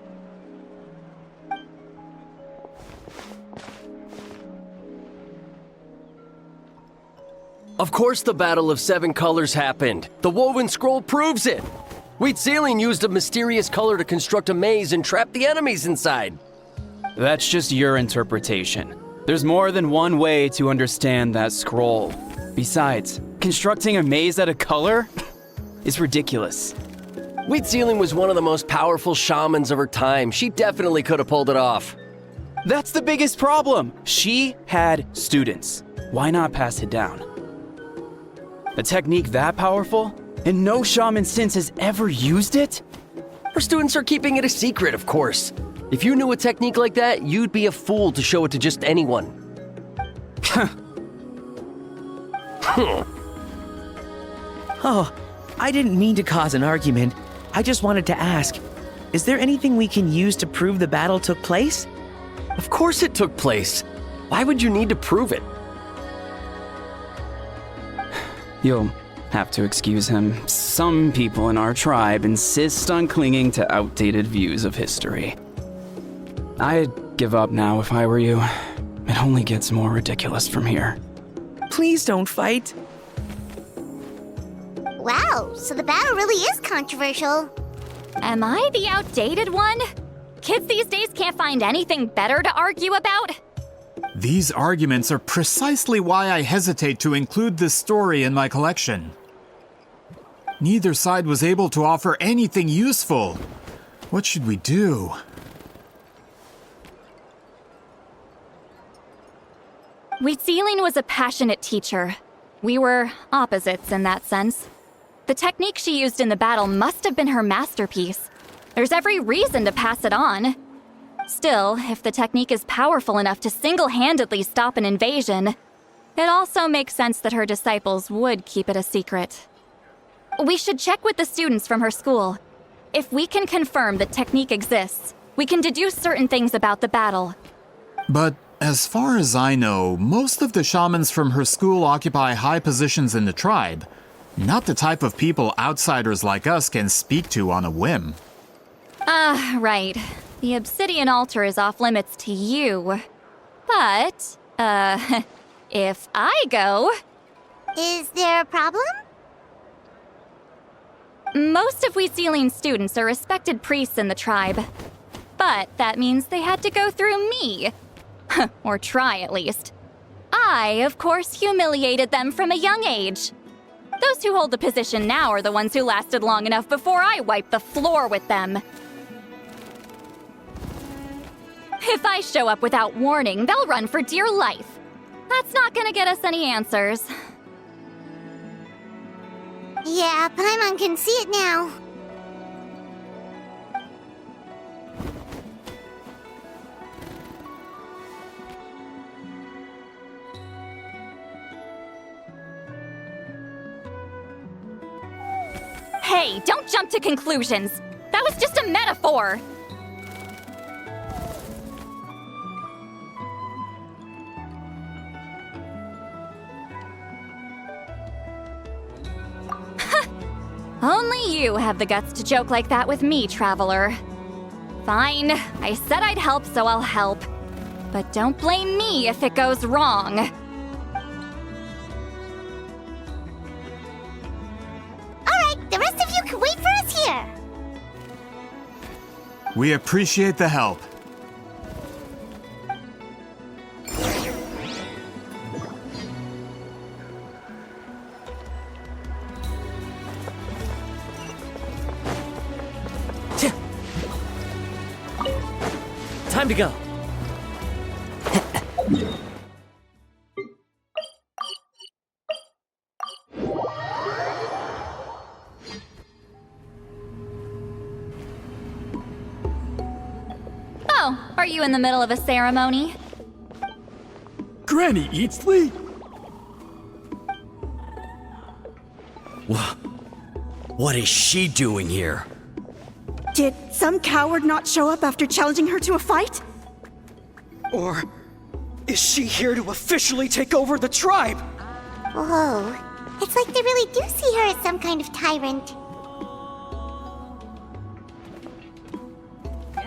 Of course the Battle of Seven Colors happened. The woven scroll proves it. Huitziling used a mysterious color to construct a maze and trap the enemies inside. That's just your interpretation. There's more than one way to understand that scroll. Besides, constructing a maze out of color is ridiculous. Wheat Sealing was one of the most powerful shamans of her time. She definitely could have pulled it off. That's the biggest problem. She had students. Why not pass it down? A technique that powerful, and no shaman since has ever used it? Her students are keeping it a secret, of course. If you knew a technique like that, you'd be a fool to show it to just anyone. Oh, I didn't mean to cause an argument. I just wanted to ask, is there anything we can use to prove the battle took place? Of course it took place. Why would you need to prove it? You'll have to excuse him. Some people in our tribe insist on clinging to outdated views of history. I'd give up now if I were you. It only gets more ridiculous from here. Please don't fight. Wow, so the battle really is controversial. Am I the outdated one? Kids these days can't find anything better to argue about? These arguments are precisely why I hesitate to include this story in my collection. Neither side was able to offer anything useful. What should we do? Wheat Sealing was a passionate teacher. We were opposites in that sense. The technique she used in the battle must have been her masterpiece. There's every reason to pass it on. Still, if the technique is powerful enough to single-handedly stop an invasion, it also makes sense that her disciples would keep it a secret. We should check with the students from her school. If we can confirm the technique exists, we can deduce certain things about the battle. But as far as I know, most of the shamans from her school occupy high positions in the tribe. Not the type of people outsiders like us can speak to on a whim. Right. The obsidian altar is off limits to you. But, if I go... Is there a problem? Most of Wheat Sealing's students are respected priests in the tribe. But that means they had to go through me. Or try, at least. I, of course, humiliated them from a young age. Those who hold the position now are the ones who lasted long enough before I wiped the floor with them. If I show up without warning, they'll run for dear life. That's not gonna get us any answers. Yeah, Paimon can see it now. Hey, don't jump to conclusions. That was just a metaphor. Only you have the guts to joke like that with me, Traveler. Fine, I said I'd help, so I'll help. But don't blame me if it goes wrong. Alright, the rest of you can wait for us here. We appreciate the help. Time to go. Oh, are you in the middle of a ceremony? Granny Eatsley? What is she doing here? Did some coward not show up after challenging her to a fight? Or is she here to officially take over the tribe? Whoa, it's like they really do see her as some kind of tyrant.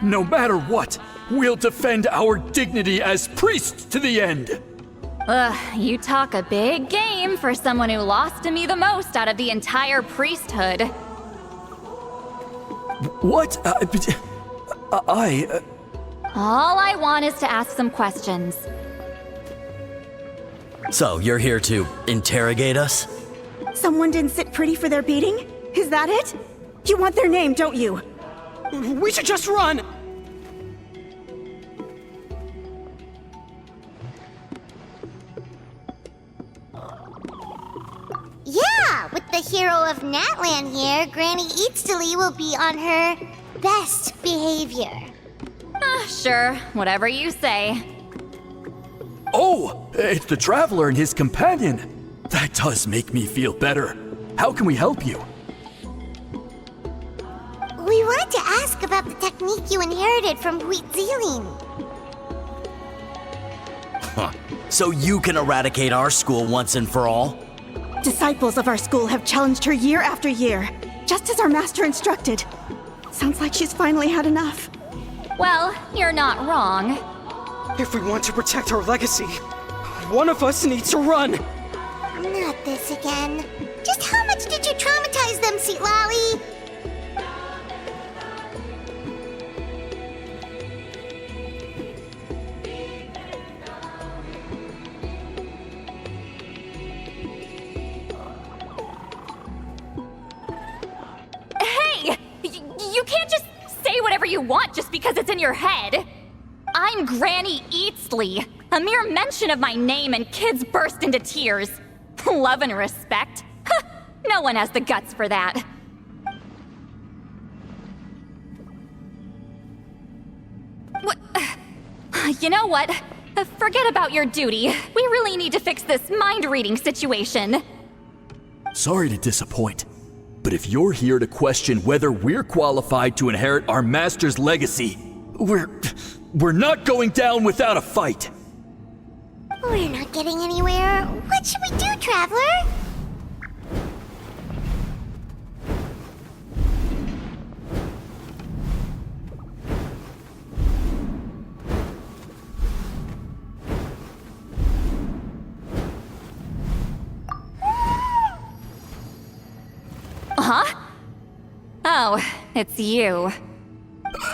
No matter what, we'll defend our dignity as priests to the end. Ugh, you talk a big game for someone who lost to me the most out of the entire priesthood. What? All I want is to ask some questions. So, you're here to interrogate us? Someone didn't sit pretty for their beating? Is that it? You want their name, don't you? We should just run! Yeah, with the hero of Natlan here, Granny Eatstily will be on her best behavior. Sure, whatever you say. Oh, it's the Traveler and his companion. That does make me feel better. How can we help you? We wanted to ask about the technique you inherited from Huitziling. Huh. So you can eradicate our school once and for all? Disciples of our school have challenged her year after year, just as our master instructed. Sounds like she's finally had enough. Well, you're not wrong. If we want to protect our legacy, one of us needs to run! Not this again. Just how much did you traumatize them, Seatlally? Hey! You can't just say whatever you want just because it's in your head. I'm Granny Eatsley. A mere mention of my name and kids burst into tears. Love and respect? No one has the guts for that. You know what? Forget about your duty. We really need to fix this mind-reading situation. Sorry to disappoint, but if you're here to question whether we're qualified to inherit our master's legacy, we're not going down without a fight. We're not getting anywhere. What should we do, Traveler? Huh? Oh, it's you.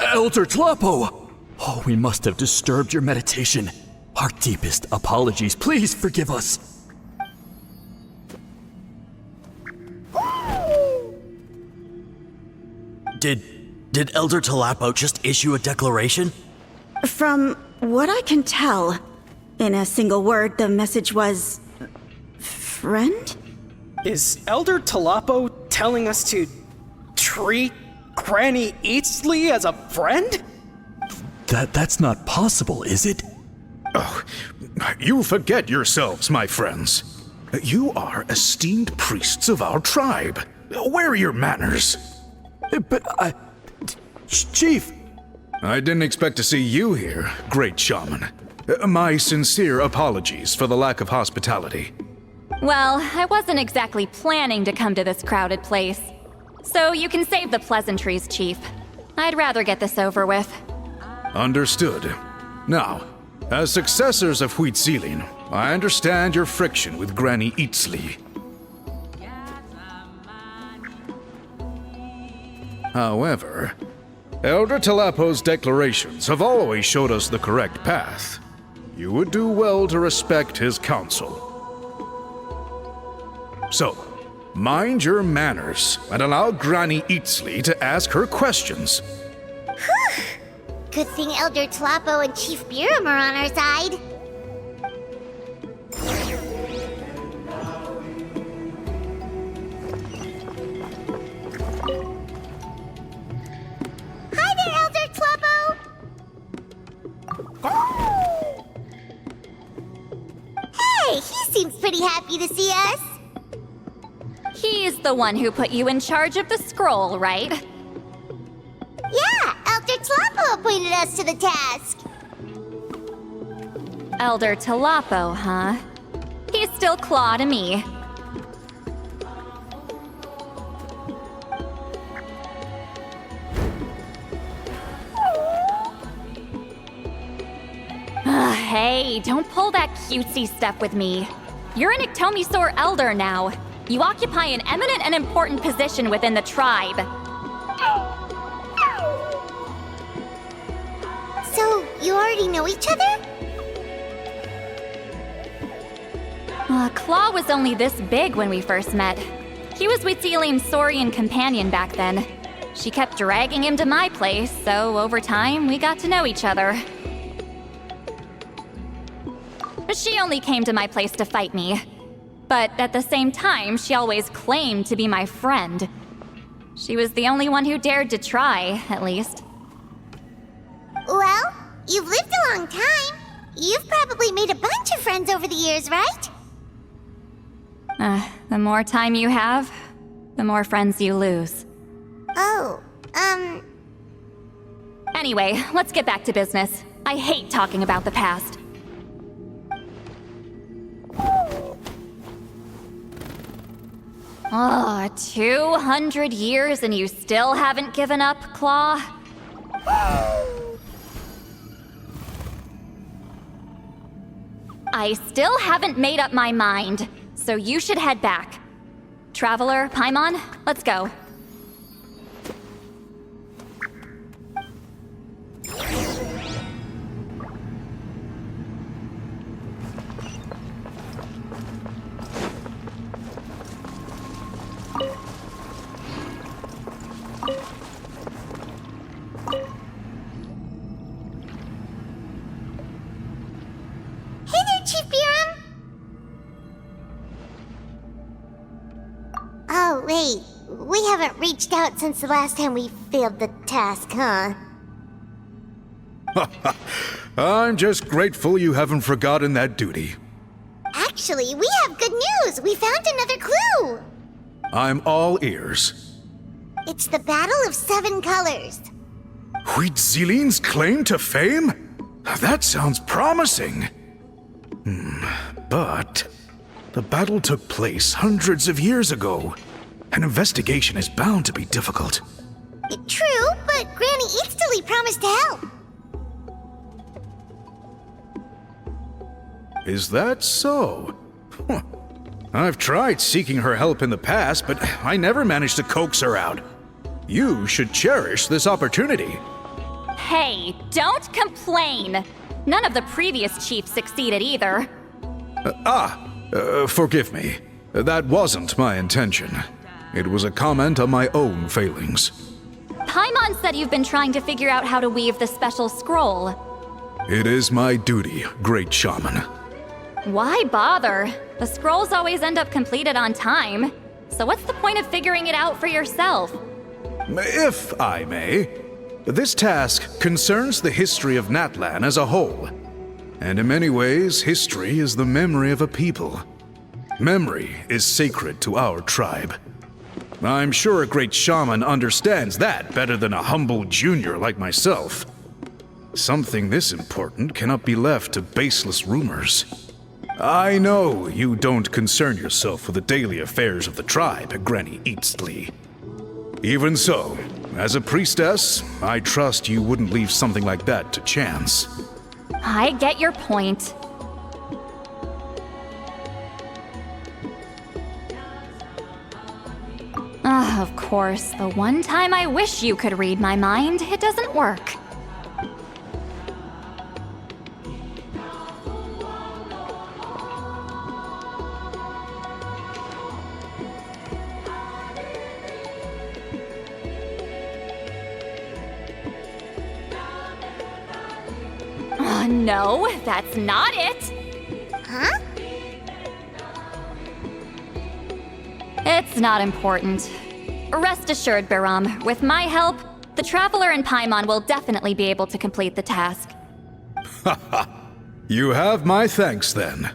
Elder Tlapo! Oh, we must have disturbed your meditation. Our deepest apologies. Please forgive us. Did Elder Tlapo just issue a declaration? From what I can tell, in a single word, the message was... friend? Is Elder Tlapo telling us to treat Granny Eatsley as a friend? That's not possible, is it? Oh, you forget yourselves, my friends. You are esteemed priests of our tribe. Where are your manners? But Chief! I didn't expect to see you here, great shaman. My sincere apologies for the lack of hospitality. Well, I wasn't exactly planning to come to this crowded place. So you can save the pleasantries, Chief. I'd rather get this over with. Understood. Now, as successors of Huitziling, I understand your friction with Granny Eatsley. However, Elder Tlapo's declarations have always showed us the correct path. You would do well to respect his counsel. So, mind your manners and allow Granny Eatsley to ask her questions. Whew! Good thing Elder Tlapo and Chief Biram are on our side. Hi there, Elder Tlapo! Hey, he seems pretty happy to see us. He's the one who put you in charge of the scroll, right? Yeah, Elder Tlapo appointed us to the task. Elder Tlapo, huh? He's still Claw to me. Hey, don't pull that cutesy stuff with me. You're an Iktomi Elder now. You occupy an eminent and important position within the tribe. So, you already know each other? Claw was only this big when we first met. He was Wheatsealim's Saurian companion back then. She kept dragging him to my place, so over time, we got to know each other. She only came to my place to fight me. But at the same time, she always claimed to be my friend. She was the only one who dared to try, at least. Well, you've lived a long time. You've probably made a bunch of friends over the years, right? The more time you have, the more friends you lose. Oh, Anyway, let's get back to business. I hate talking about the past. Oh, 200 years and you still haven't given up, Claw? I still haven't made up my mind, so you should head back. Traveler, Paimon, let's go. Hey there, Chief Biram! Oh, wait. We haven't reached out since the last time we failed the task, huh? I'm just grateful you haven't forgotten that duty. Actually, we have good news! We found another clue! I'm all ears. It's the Battle of 7 Colors. Wheatsealin's claim to fame? That sounds promising. But the battle took place hundreds of years ago. An investigation is bound to be difficult. True, but Granny Eatsterly promised to help. Is that so? Huh. I've tried seeking her help in the past, but I never managed to coax her out. You should cherish this opportunity. Hey, don't complain! None of the previous chiefs succeeded either. Forgive me. That wasn't my intention. It was a comment on my own failings. Paimon said you've been trying to figure out how to weave the special scroll. It is my duty, great shaman. Why bother? The scrolls always end up completed on time. So what's the point of figuring it out for yourself? If I may, this task concerns the history of Natlan as a whole. And in many ways, history is the memory of a people. Memory is sacred to our tribe. I'm sure a great shaman understands that better than a humble junior like myself. Something this important cannot be left to baseless rumors. I know you don't concern yourself with the daily affairs of the tribe, Granny Eatsterly. Even so, as a priestess, I trust you wouldn't leave something like that to chance. I get your point. Of course, the one time I wish you could read my mind, it doesn't work. No, that's not it. Huh? It's not important. Rest assured, Biram, with my help, the Traveler and Paimon will definitely be able to complete the task. You have my thanks, then.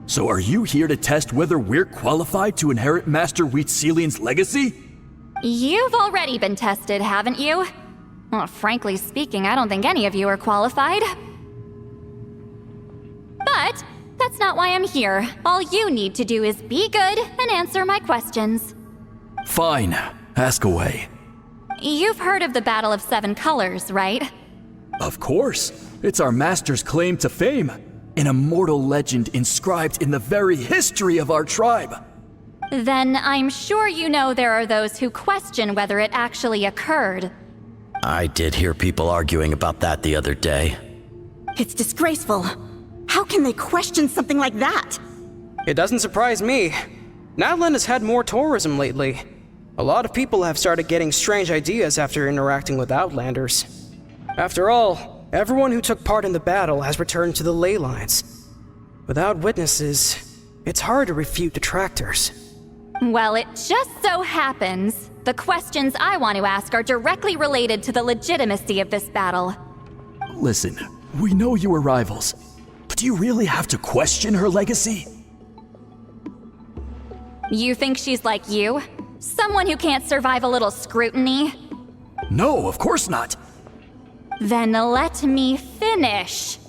So are you here to test whether we're qualified to inherit Master Wheatsealin's legacy? You've already been tested, haven't you? Well, frankly speaking, I don't think any of you are qualified. But that's not why I'm here. All you need to do is be good and answer my questions. Fine. Ask away. You've heard of the Battle of 7 Colors, right? Of course. It's our master's claim to fame. An immortal legend inscribed in the very history of our tribe. Then I'm sure you know there are those who question whether it actually occurred. I did hear people arguing about that the other day. It's disgraceful. How can they question something like that? It doesn't surprise me. Natlan has had more tourism lately. A lot of people have started getting strange ideas after interacting with Outlanders. After all, everyone who took part in the battle has returned to the ley lines. Without witnesses, it's hard to refute detractors. Well, it just so happens the questions I want to ask are directly related to the legitimacy of this battle. Listen, we know you were rivals, but do you really have to question her legacy? You think she's like you? Someone who can't survive a little scrutiny? No, of course not. Then let me finish.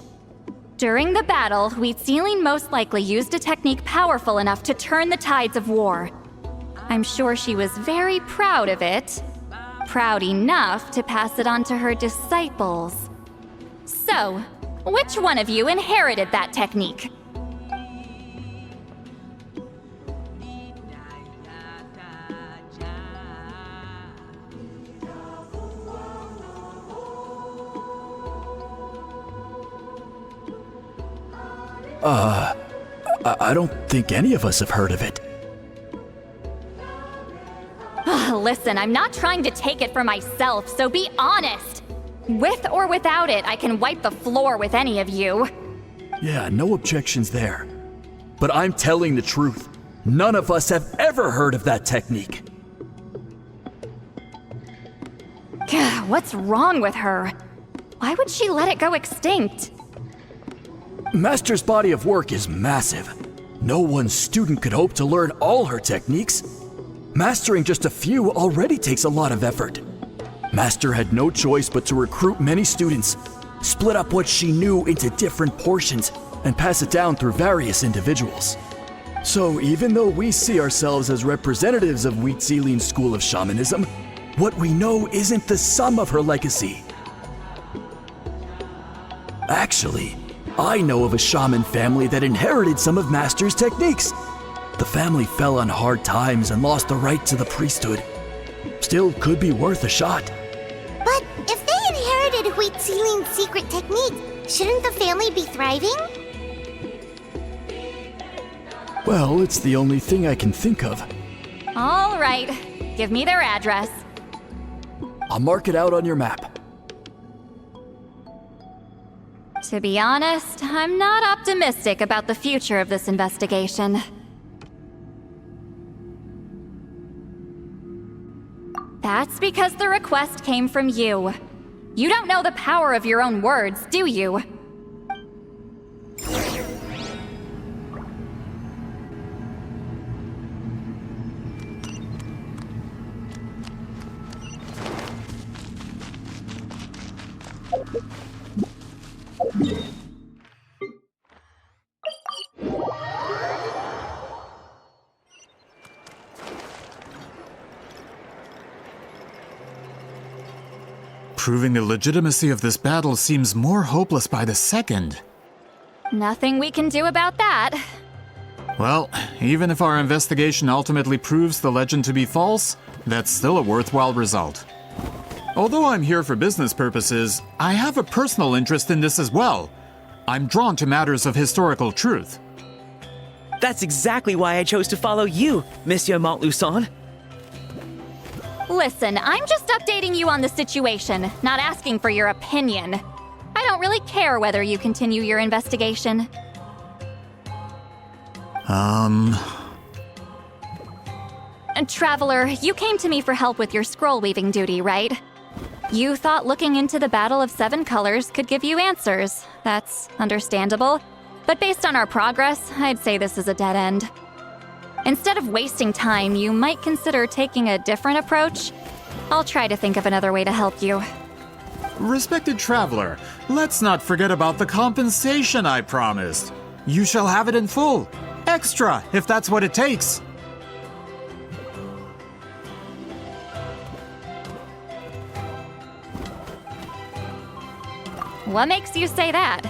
During the battle, Wheatsealing most likely used a technique powerful enough to turn the tides of war. I'm sure she was very proud of it. Proud enough to pass it on to her disciples. So, which one of you inherited that technique? I don't think any of us have heard of it. Listen, I'm not trying to take it for myself, so be honest. With or without it, I can wipe the floor with any of you. Yeah, no objections there. But I'm telling the truth. None of us have ever heard of that technique. What's wrong with her? Why would she let it go extinct? Master's body of work is massive. No one student could hope to learn all her techniques. Mastering just a few already takes a lot of effort. Master had no choice but to recruit many students, split up what she knew into different portions, and pass it down through various individuals. So even though we see ourselves as representatives of Wheatsealing's school of shamanism, what we know isn't the sum of her legacy. Actually, I know of a shaman family that inherited some of Master's techniques. The family fell on hard times and lost the right to the priesthood. Still could be worth a shot. But if they inherited Wheatsealing's secret technique, shouldn't the family be thriving? Well, it's the only thing I can think of. All right, give me their address. I'll mark it out on your map. To be honest, I'm not optimistic about the future of this investigation. That's because the request came from you. You don't know the power of your own words, do you? Proving the legitimacy of this battle seems more hopeless by the second. Nothing we can do about that. Well, even if our investigation ultimately proves the legend to be false, that's still a worthwhile result. Although I'm here for business purposes, I have a personal interest in this as well. I'm drawn to matters of historical truth. That's exactly why I chose to follow you, Monsieur Montluçon. Listen, I'm just updating you on the situation, not asking for your opinion. I don't really care whether you continue your investigation. And Traveler, you came to me for help with your scroll weaving duty, right? You thought looking into the Battle of Seven Colors could give you answers. That's understandable. But based on our progress, I'd say this is a dead end. Instead of wasting time, you might consider taking a different approach. I'll try to think of another way to help you. respected traveler, let's not forget about the compensation I promised. You shall have it in full. Extra, if that's what it takes. What makes you say that?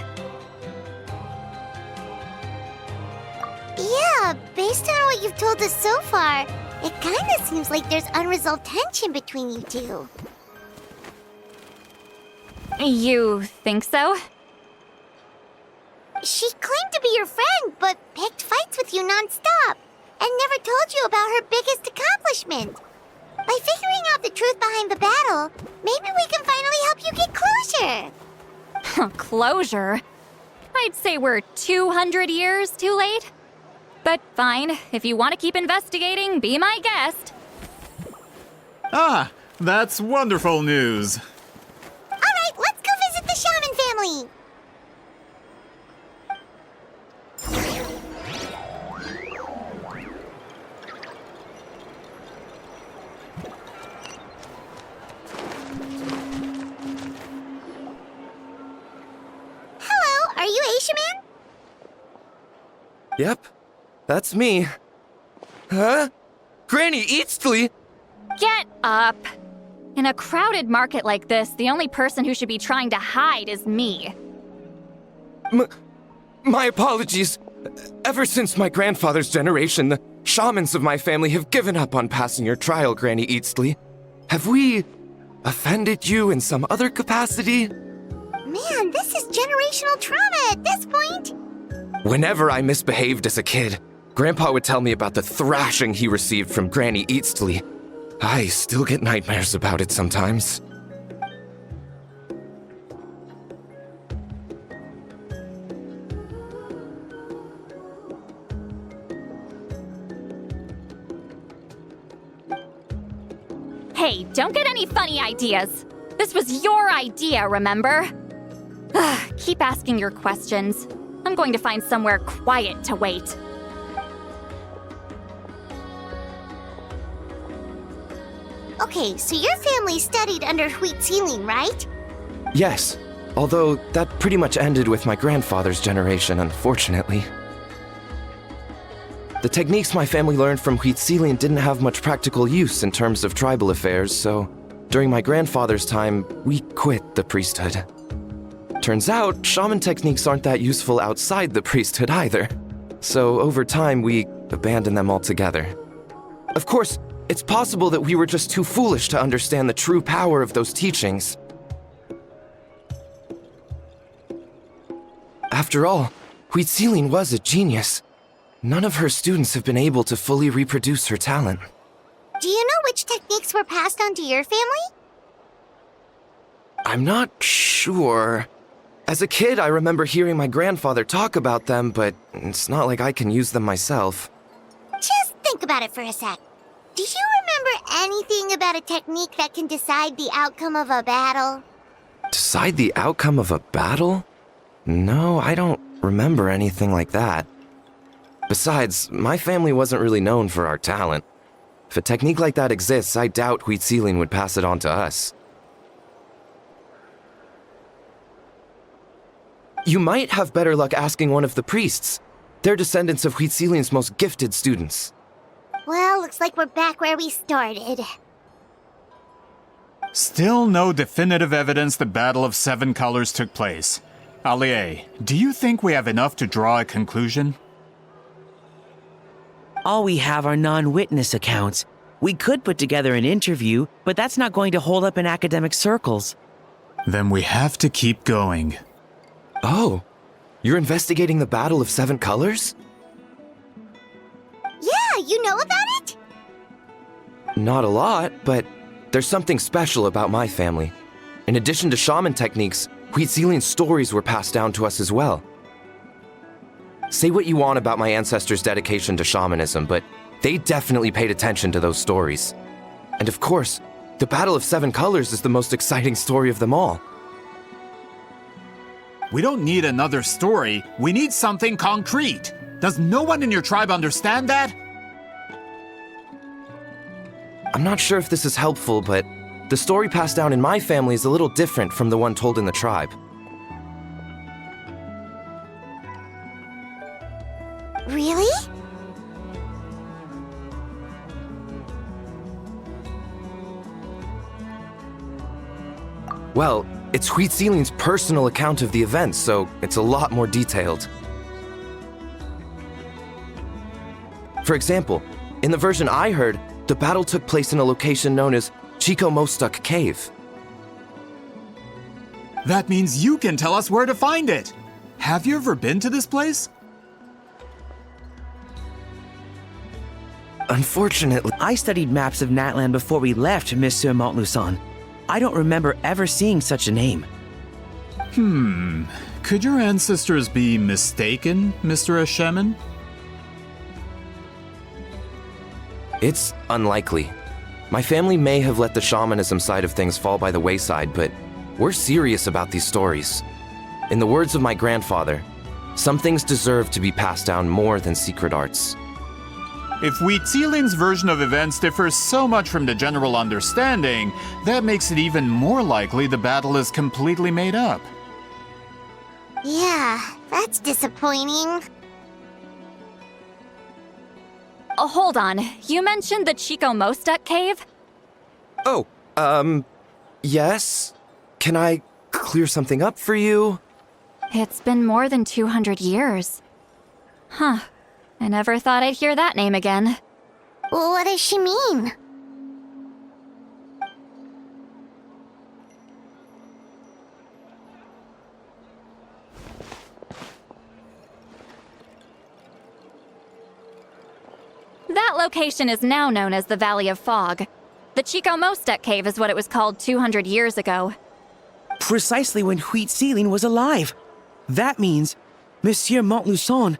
Yeah, based on what you've told us so far, it kinda seems like there's unresolved tension between you two. You think so? She claimed to be your friend, but picked fights with you non-stop, and never told you about her biggest accomplishment. By figuring out the truth behind the battle, maybe we can finally help you get closure. Closure? I'd say we're 200 years too late. But fine, if you want to keep investigating, be my guest. Ah, that's wonderful news. Alright, let's go visit the Shaman family! Hello, are you Aishaman? Yep, that's me. Huh? Granny Eastly? Get up! In a crowded market like this, the only person who should be trying to hide is me. My apologies. Ever since my grandfather's generation, the shamans of my family have given up on passing your trial, Granny Eastly. Have we offended you in some other capacity? Man, this is generational trauma at this point. Whenever I misbehaved as a kid, Grandpa would tell me about the thrashing he received from Granny Eastly. I still get nightmares about it sometimes. Hey, don't get any funny ideas. This was your idea, remember? Keep asking your questions. I'm going to find somewhere quiet to wait. Okay, so your family studied under Wheat Ceiling, right? Yes, although that pretty much ended with my grandfather's generation, unfortunately. The techniques my family learned from Wheat Ceiling didn't have much practical use in terms of tribal affairs, so during my grandfather's time, we quit the priesthood. Turns out, shaman techniques aren't that useful outside the priesthood either. So over time, we abandoned them altogether. Of course, it's possible that we were just too foolish to understand the true power of those teachings. After all, Wheat Ceiling was a genius. None of her students have been able to fully reproduce her talent. Do you know which techniques were passed on to your family? I'm not sure. As a kid, I remember hearing my grandfather talk about them, but it's not like I can use them myself. Just think about it for a sec. Do you remember anything about a technique that can decide the outcome of a battle? Decide the outcome of a battle? No, I don't remember anything like that. Besides, my family wasn't really known for our talent. If a technique like that exists, I doubt Wheat Ceiling would pass it on to us. You might have better luck asking one of the priests. They're descendants of Wheat Ceiling's most gifted students. Well, looks like we're back where we started. Still no definitive evidence the Battle of Seven Colors took place. Alie, do you think we have enough to draw a conclusion? All we have are non-witness accounts. We could put together an interview, but that's not going to hold up in academic circles. Then we have to keep going. Oh, you're investigating the Battle of Seven Colors? Yeah, you know about it? Not a lot, but there's something special about my family. In addition to shaman techniques, Wheat Ceiling's stories were passed down to us as well. Say what you want about my ancestors' dedication to shamanism, but they definitely paid attention to those stories. And of course, the Battle of Seven Colors is the most exciting story of them all. We don't need another story. We need something concrete. Does no one in your tribe understand that? I'm not sure if this is helpful, but the story passed down in my family is a little different from the one told in the tribe. Really? Well, It's Huitzilien's personal account of the event, so it's a lot more detailed. For example, in the version I heard, the battle took place in a location known as Chico Mostuk Cave. That means you can tell us where to find it. Have you ever been to this place? Unfortunately, I studied maps of Natland before we left, Monsieur Montluçon. I don't remember ever seeing such a name. Could your ancestors be mistaken, Mr. Ashemin? It's unlikely. My family may have let the shamanism side of things fall by the wayside, but we're serious about these stories. In the words of my grandfather, some things deserve to be passed down more than secret arts. If Huitzilien's version of events differs so much from the general understanding, that makes it even more likely the battle is completely made up. Yeah, that's disappointing. Oh, hold on. You mentioned the Chico Mostuk cave? Oh, yes? Can I clear something up for you? It's been more than 200 years. Huh. I never thought I'd hear that name again. What does she mean? That location is now known as the Valley of Fog. The Chico Mostuk cave is what it was called 200 years ago. Precisely when Huitzilien was alive. That means, Monsieur Montluçon,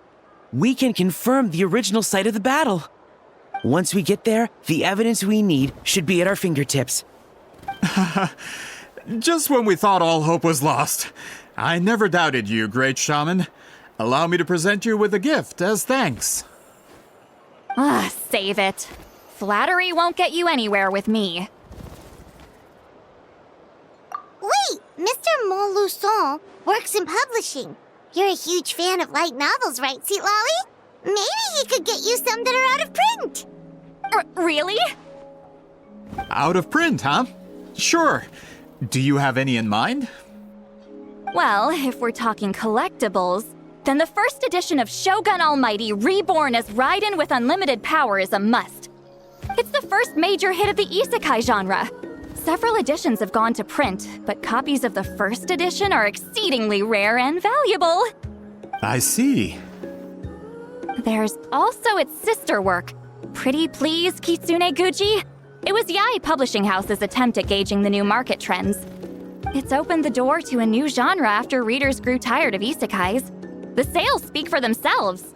we can confirm the original site of the battle. Once we get there, the evidence we need should be at our fingertips. Just when we thought all hope was lost. I never doubted you, great shaman. Allow me to present you with a gift as thanks. Save it. Flattery won't get you anywhere with me. Wait, Mr. Montluçon works in publishing. You're a huge fan of light novels, right, Seatlolly? Maybe he could get you some that are out of print. Really? Out of print, huh? Sure. Do you have any in mind? Well, if we're talking collectibles, then the first edition of Shogun Almighty Reborn as Raiden with Unlimited Power is a must. It's the first major hit of the isekai genre. Several editions have gone to print, but copies of the first edition are exceedingly rare and valuable. I see. There's also its sister work, Pretty Please Kitsune Guji. It was Yae Publishing House's attempt at gauging the new market trends. It's opened the door to a new genre after readers grew tired of isekais. The sales speak for themselves.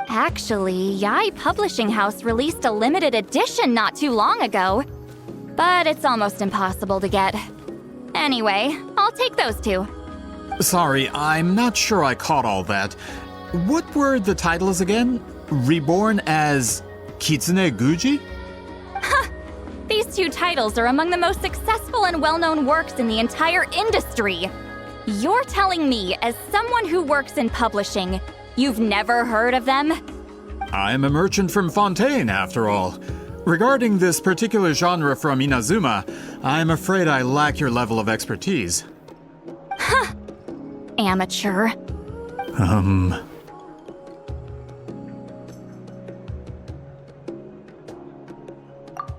Actually, Yae Publishing House released a limited edition not too long ago. But it's almost impossible to get. Anyway, I'll take those two. Sorry, I'm not sure I caught all that. What were the titles again? Reborn as Kitsune Guji? These two titles are among the most successful and well-known works in the entire industry. You're telling me, as someone who works in publishing, you've never heard of them? I'm a merchant from Fontaine, after all. Regarding this particular genre from Inazuma, I'm afraid I lack your level of expertise. Amateur.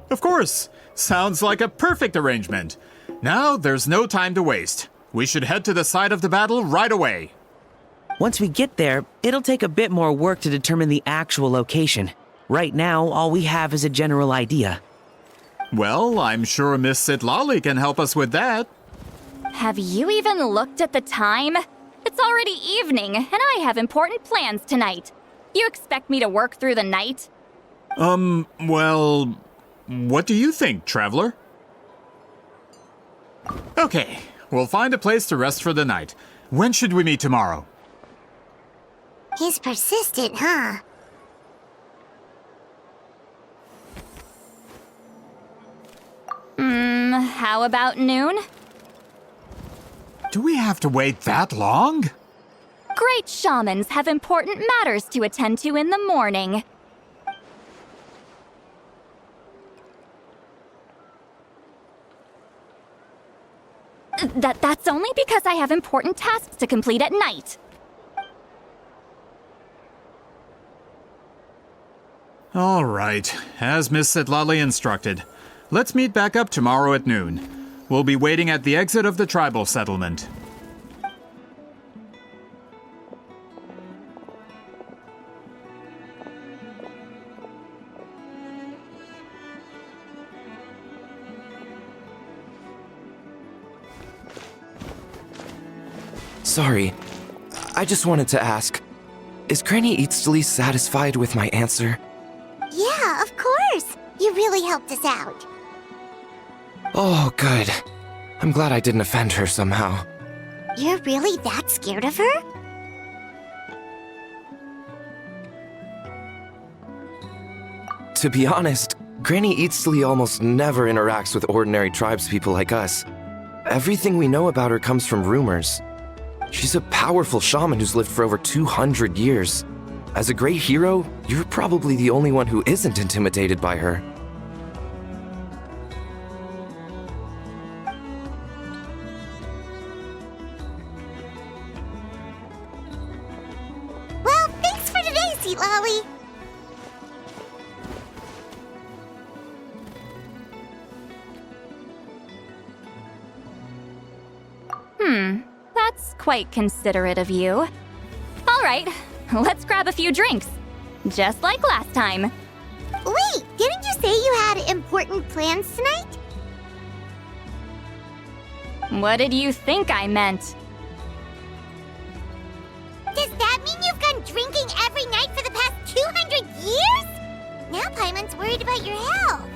Of course! Sounds like a perfect arrangement. Now, there's no time to waste. We should head to the site of the battle right away. Once we get there, it'll take a bit more work to determine the actual location. Right now, all we have is a general idea. Well, I'm sure Miss Sitlali can help us with that. Have you even looked at the time? It's already evening, and I have important plans tonight. You expect me to work through the night? Well, what do you think, traveler? Okay, we'll find a place to rest for the night. When should we meet tomorrow? He's persistent, huh? How about noon? Do we have to wait that long? Great shamans have important matters to attend to in the morning. That's only because I have important tasks to complete at night. All right, as Miss Sitlali instructed. Let's meet back up tomorrow at noon. We'll be waiting at the exit of the tribal settlement. Sorry, I just wanted to ask, is Granny Eatsley satisfied with my answer? Yeah, of course. You really helped us out. Oh, good. I'm glad I didn't offend her somehow. You're really that scared of her? To be honest, Granny Eatsley almost never interacts with ordinary tribespeople like us. Everything we know about her comes from rumors. She's a powerful shaman who's lived for over 200 years. As a great hero, you're probably the only one who isn't intimidated by her. Well, thanks for today, Seatlolly. That's quite considerate of you. All right, let's grab a few drinks. Just like last time. Wait, didn't you say you had important plans tonight? What did you think I meant? Does that mean you've gone drinking every night for the past 200 years? Now Paimon's worried about your health.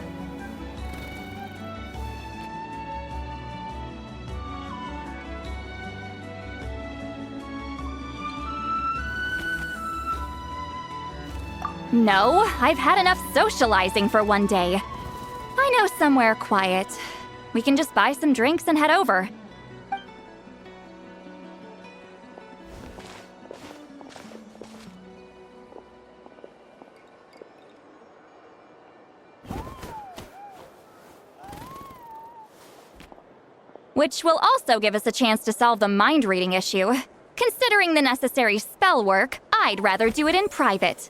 No, I've had enough socializing for one day. I know somewhere quiet. We can just buy some drinks and head over. Which will also give us a chance to solve the mind reading issue. Considering the necessary spell work, I'd rather do it in private.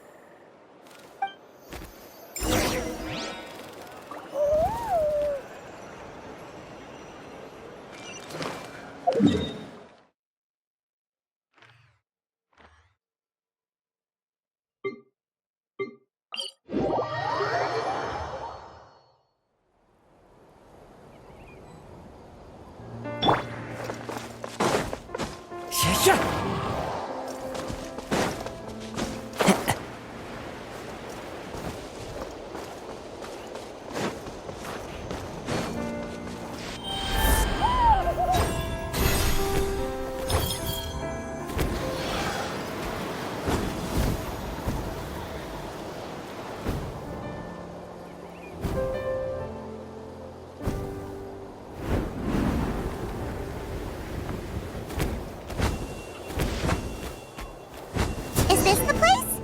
Is this the place?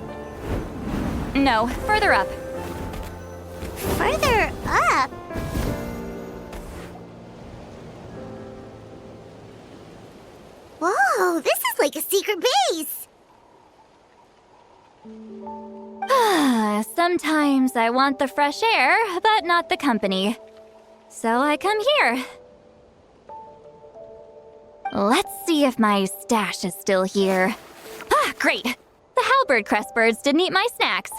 No, further up. Further up? Whoa, this is like a secret base! Sometimes I want the fresh air, but not the company. So I come here. Let's see if my stash is still here. Ah, great! The halberd crest birds didn't eat my snacks.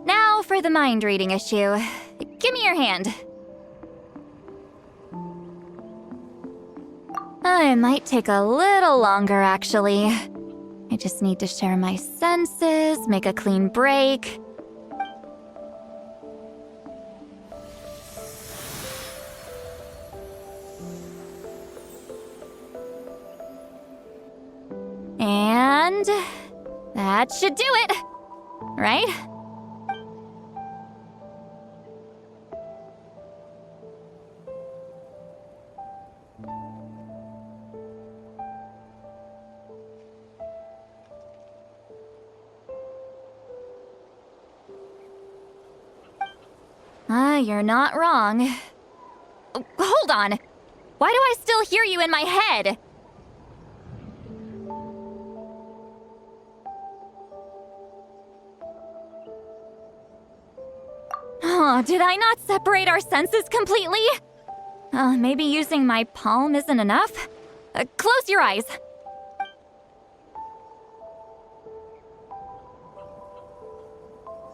Now for the mind reading issue. Give me your hand. It might take a little longer, actually. I just need to share my senses, make a clean break. And that should do it, right? You're not wrong. Hold on! Why do I still hear you in my head? Oh, did I not separate our senses completely? Maybe using my palm isn't enough? Close your eyes.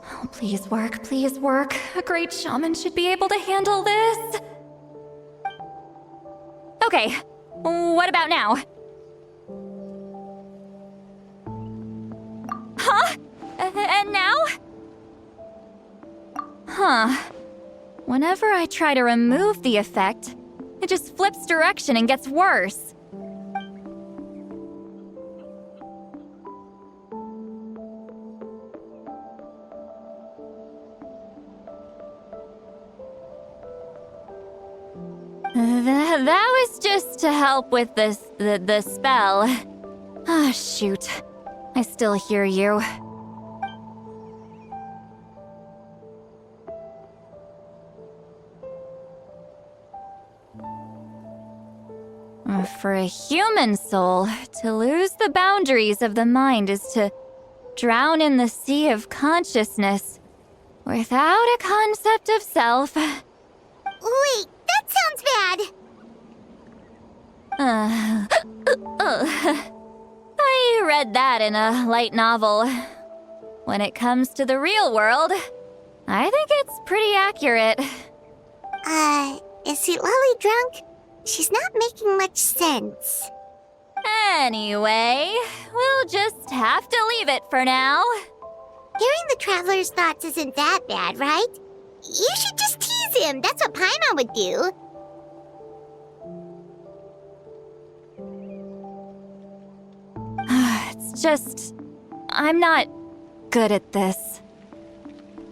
Oh, please work, please work. A great shaman should be able to handle this. Okay, what about now? Huh? And now? Huh. Whenever I try to remove the effect, it just flips direction and gets worse. That was just to help with the spell. Ah, shoot. I still hear you. For a human soul, to lose the boundaries of the mind is to drown in the sea of consciousness without a concept of self. Wait, that sounds bad! I read that in a light novel. When it comes to the real world, I think it's pretty accurate. Is Lolly drunk? She's not making much sense. Anyway, we'll just have to leave it for now. Hearing the Traveler's thoughts isn't that bad, right? You should just tease him. That's what Paimon would do. It's just... I'm not good at this.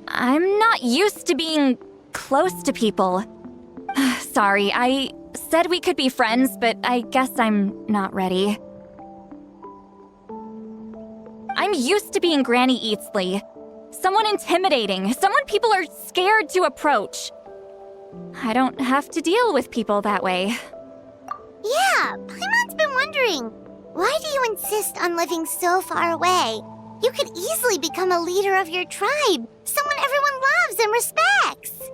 I'm not used to being close to people. Sorry, I said we could be friends, but I guess I'm not ready. I'm used to being Granny Eatsley. Someone intimidating, someone people are scared to approach. I don't have to deal with people that way. Yeah, Paimon's been wondering. Why do you insist on living so far away? You could easily become a leader of your tribe, someone everyone loves and respects.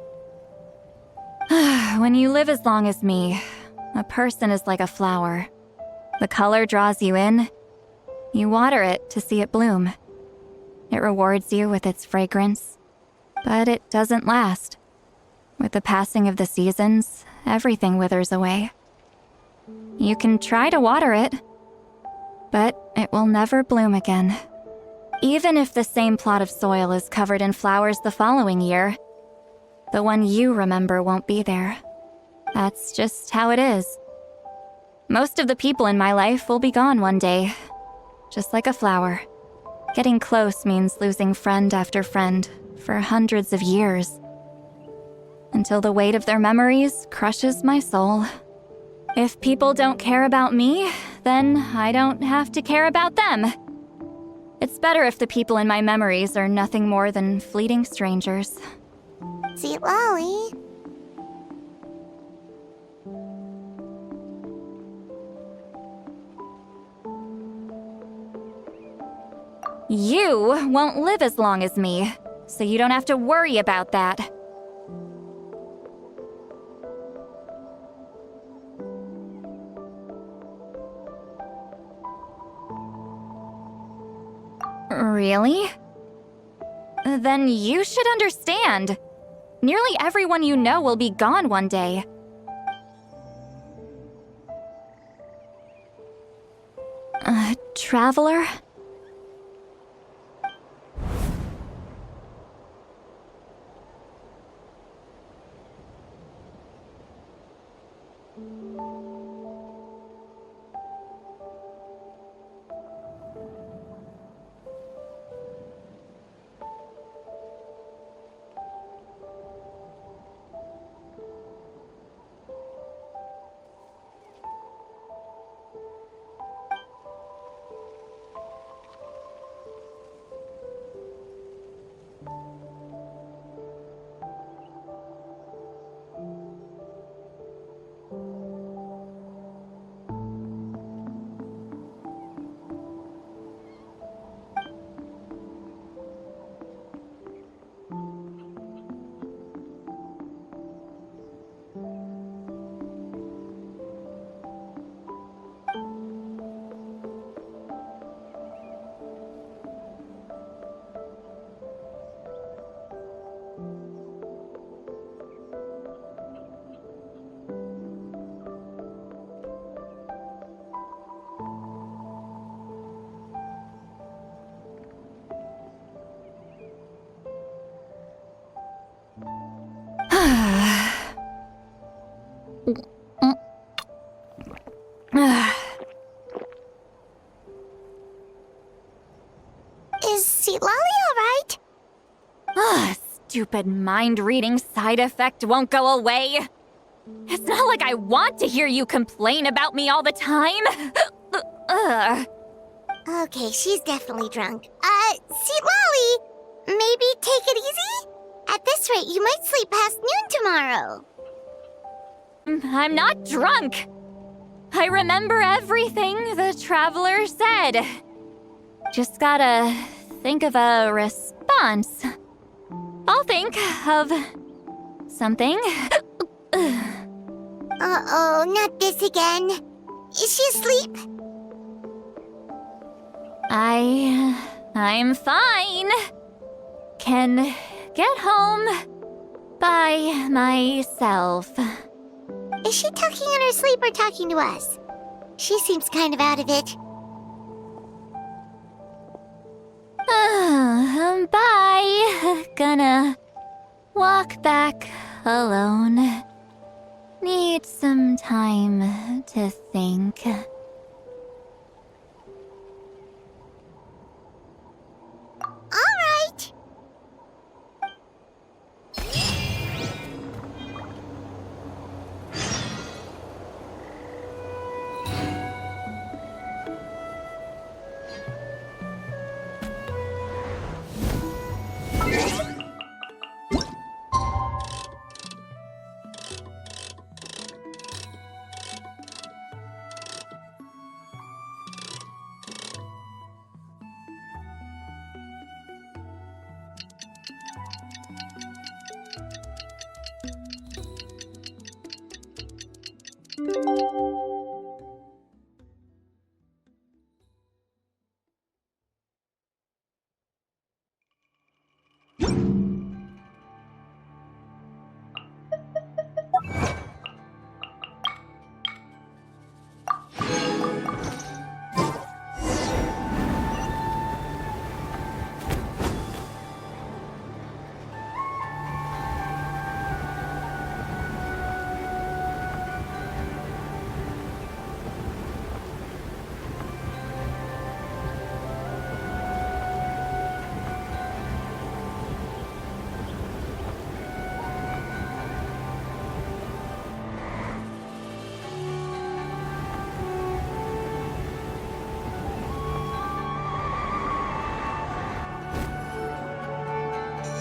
When you live as long as me, a person is like a flower. The color draws you in. You water it to see it bloom. It rewards you with its fragrance, but it doesn't last. With the passing of the seasons, everything withers away. You can try to water it, but it will never bloom again. Even if the same plot of soil is covered in flowers the following year, the one you remember won't be there. That's just how it is. Most of the people in my life will be gone one day, just like a flower. Getting close means losing friend after friend for hundreds of years, until the weight of their memories crushes my soul. If people don't care about me, then I don't have to care about them. It's better if the people in my memories are nothing more than fleeting strangers. Sweet Lolly. You won't live as long as me, so you don't have to worry about that. Really? Then you should understand. Nearly everyone you know will be gone one day. Traveler? Seat Lolly all right. Ugh, stupid mind-reading side effect won't go away. It's not like I want to hear you complain about me all the time. Ugh. Okay, she's definitely drunk. Seat Lolly, maybe take it easy? At this rate, you might sleep past noon tomorrow. I'm not drunk. I remember everything the traveler said. Just gotta think of a response. I'll think of something. Uh-oh, not this again. Is she asleep? I'm fine. Can get home by myself. Is she talking in her sleep or talking to us? She seems kind of out of it. Bye. Gonna walk back alone. Need some time to think. All right.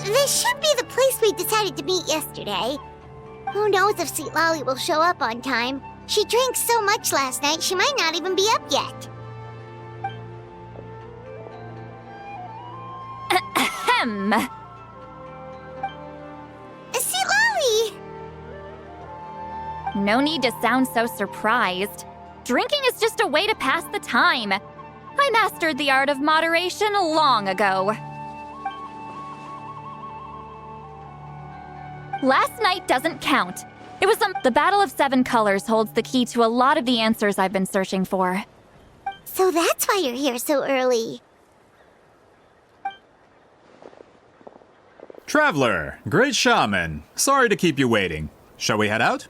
This should be the place we decided to meet yesterday. Who knows if Seat Lolly will show up on time? She drank so much last night, she might not even be up yet. Ahem. Seat Lolly! No need to sound so surprised. Drinking is just a way to pass the time. I mastered the art of moderation long ago. Last night doesn't count. It was the Battle of Seven Colors holds the key to a lot of the answers I've been searching for. So that's why you're here so early. Traveler, great shaman. Sorry to keep you waiting. Shall we head out?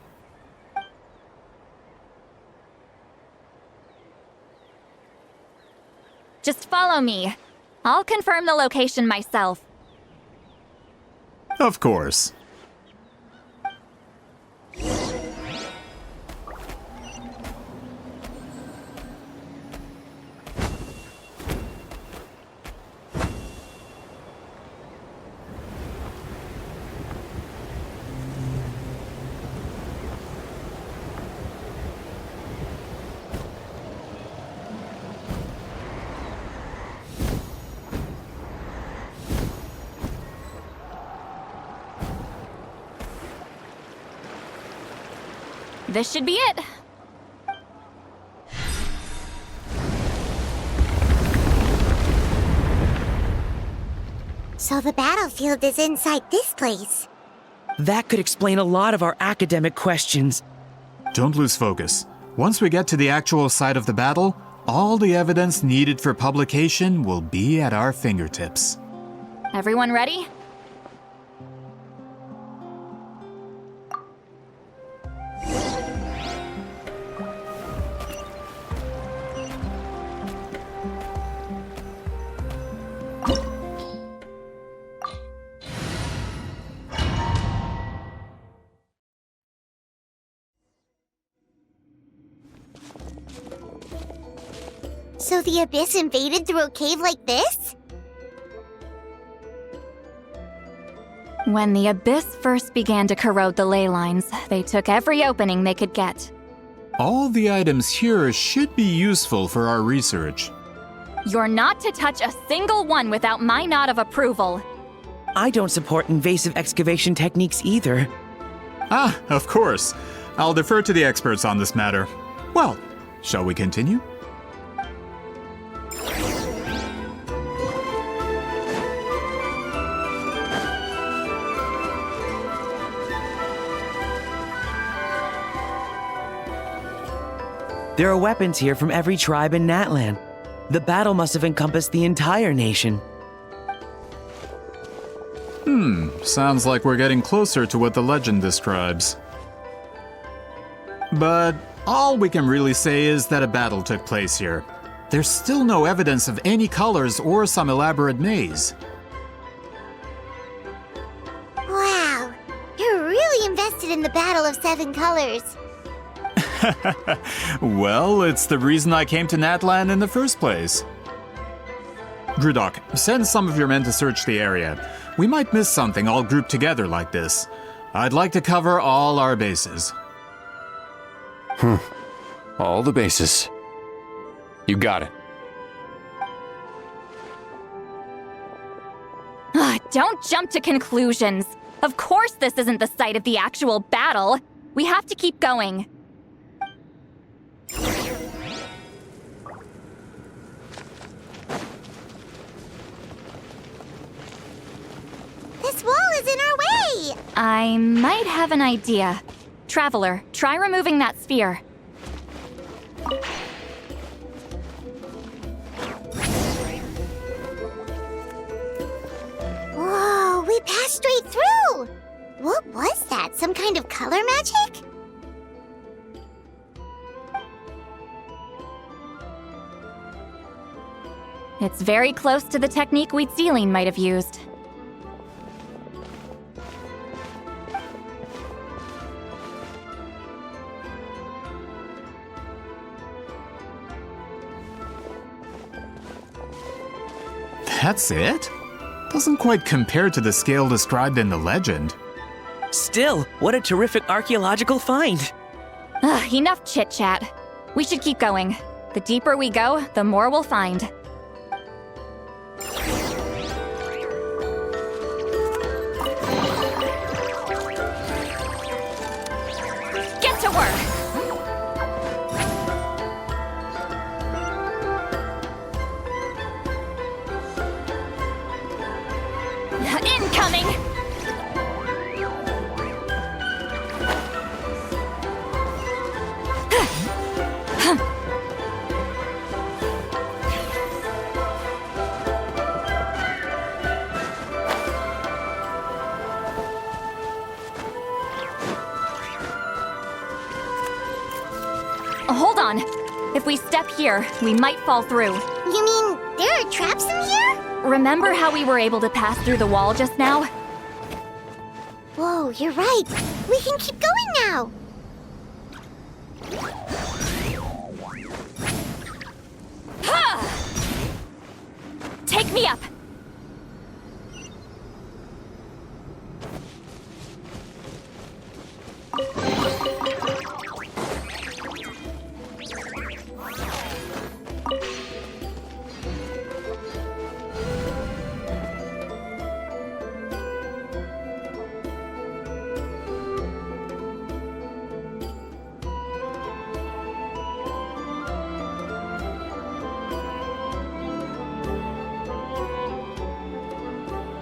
Just follow me. I'll confirm the location myself. Of course. This should be it. So the battlefield is inside this place. That could explain a lot of our academic questions. Don't lose focus. Once we get to the actual site of the battle, all the evidence needed for publication will be at our fingertips. Everyone ready? So the Abyss invaded through a cave like this? When the Abyss first began to corrode the ley lines, they took every opening they could get. All the items here should be useful for our research. You're not to touch a single one without my nod of approval. I don't support invasive excavation techniques either. Ah, of course. I'll defer to the experts on this matter. Well, shall we continue? There are weapons here from every tribe in Natlan. The battle must have encompassed the entire nation. Sounds like we're getting closer to what the legend describes. But all we can really say is that a battle took place here. There's still no evidence of any colors or some elaborate maze. Wow, you're really invested in the Battle of Seven Colors. Well, it's the reason I came to Natlan in the first place. Grudok, send some of your men to search the area. We might miss something all grouped together like this. I'd like to cover all our bases. All the bases. You got it. Don't jump to conclusions. Of course this isn't the site of the actual battle. We have to keep going. This wall is in our way! I might have an idea. Traveler, try removing that sphere. Whoa, we passed straight through! What was that? Some kind of color magic? It's very close to the technique Wheatzealing might have used. That's it? Doesn't quite compare to the scale described in the legend. Still, what a terrific archaeological find! Enough chit-chat. We should keep going. The deeper we go, the more we'll find. Get to work! Incoming! Hold on. If we step here, we might fall through. You mean there are traps in here? Remember how we were able to pass through the wall just now? Whoa, you're right. We can keep going now. Take me up!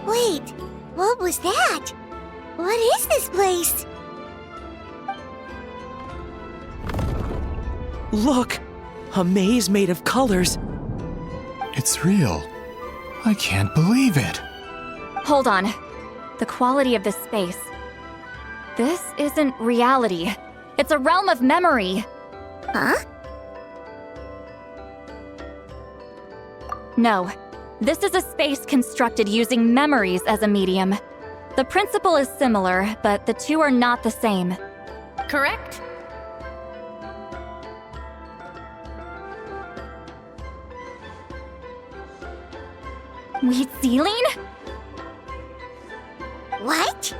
Wait, what was that? What is this place? Look! A maze made of colors. It's real. I can't believe it. Hold on. The quality of this space. This isn't reality. It's a realm of memory. Huh? No. This is a space constructed using memories as a medium. The principle is similar, but the two are not the same. Correct? Wheat ceiling? What?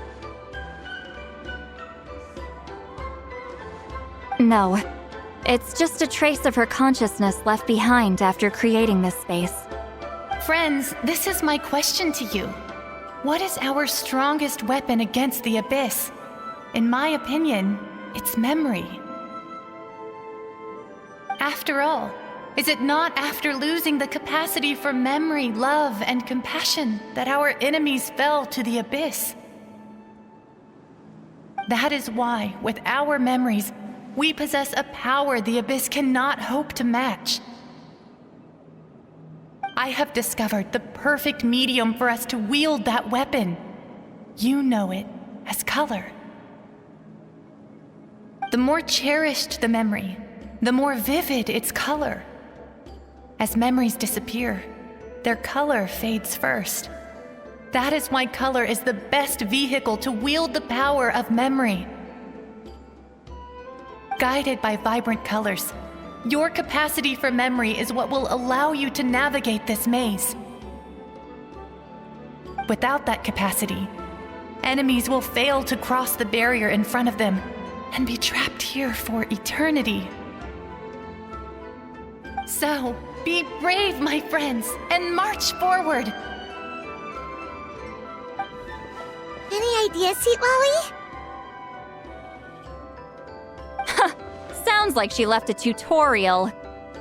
No. It's just a trace of her consciousness left behind after creating this space. Friends, this is my question to you. What is our strongest weapon against the Abyss? In my opinion, it's memory. After all, is it not after losing the capacity for memory, love, and compassion that our enemies fell to the Abyss? That is why, with our memories, we possess a power the Abyss cannot hope to match. I have discovered the perfect medium for us to wield that weapon. You know it as color. The more cherished the memory, the more vivid its color. As memories disappear, their color fades first. That is why color is the best vehicle to wield the power of memory. Guided by vibrant colors, your capacity for memory is what will allow you to navigate this maze. Without that capacity, enemies will fail to cross the barrier in front of them and be trapped here for eternity. So, be brave, my friends, and march forward! Any ideas, Sweet Lolly? Sounds like she left a tutorial.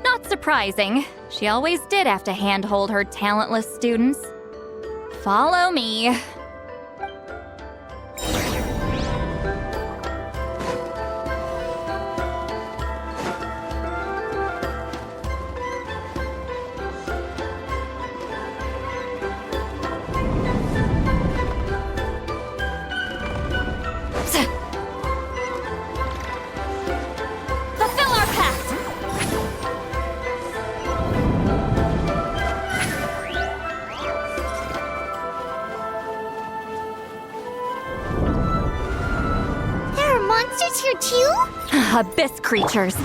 Not surprising. She always did have to handhold her talentless students. Follow me. Here too? Abyss creatures.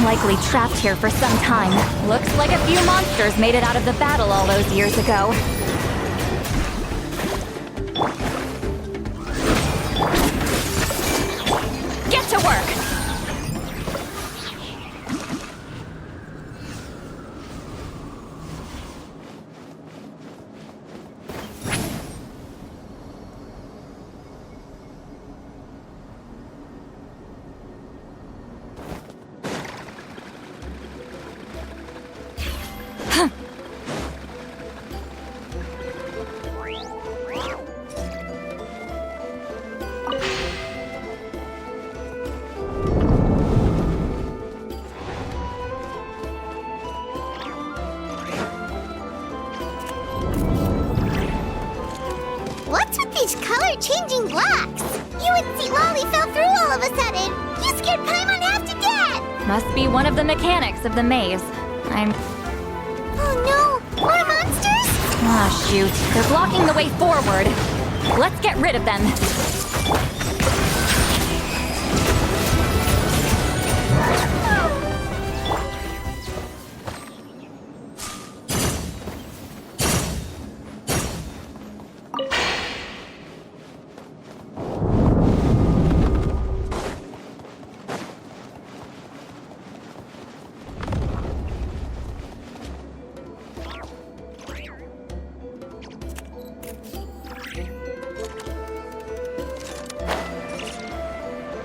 Likely trapped here for some time. Looks like a few monsters made it out of the battle all those years ago. Get to work! What's with these color-changing blocks? You and Sweet Lolly fell through all of a sudden. You scared Paimon half to death. Must be one of the mechanics of the maze. Oh no! More monsters? Ah, shoot. They're blocking the way forward. Let's get rid of them.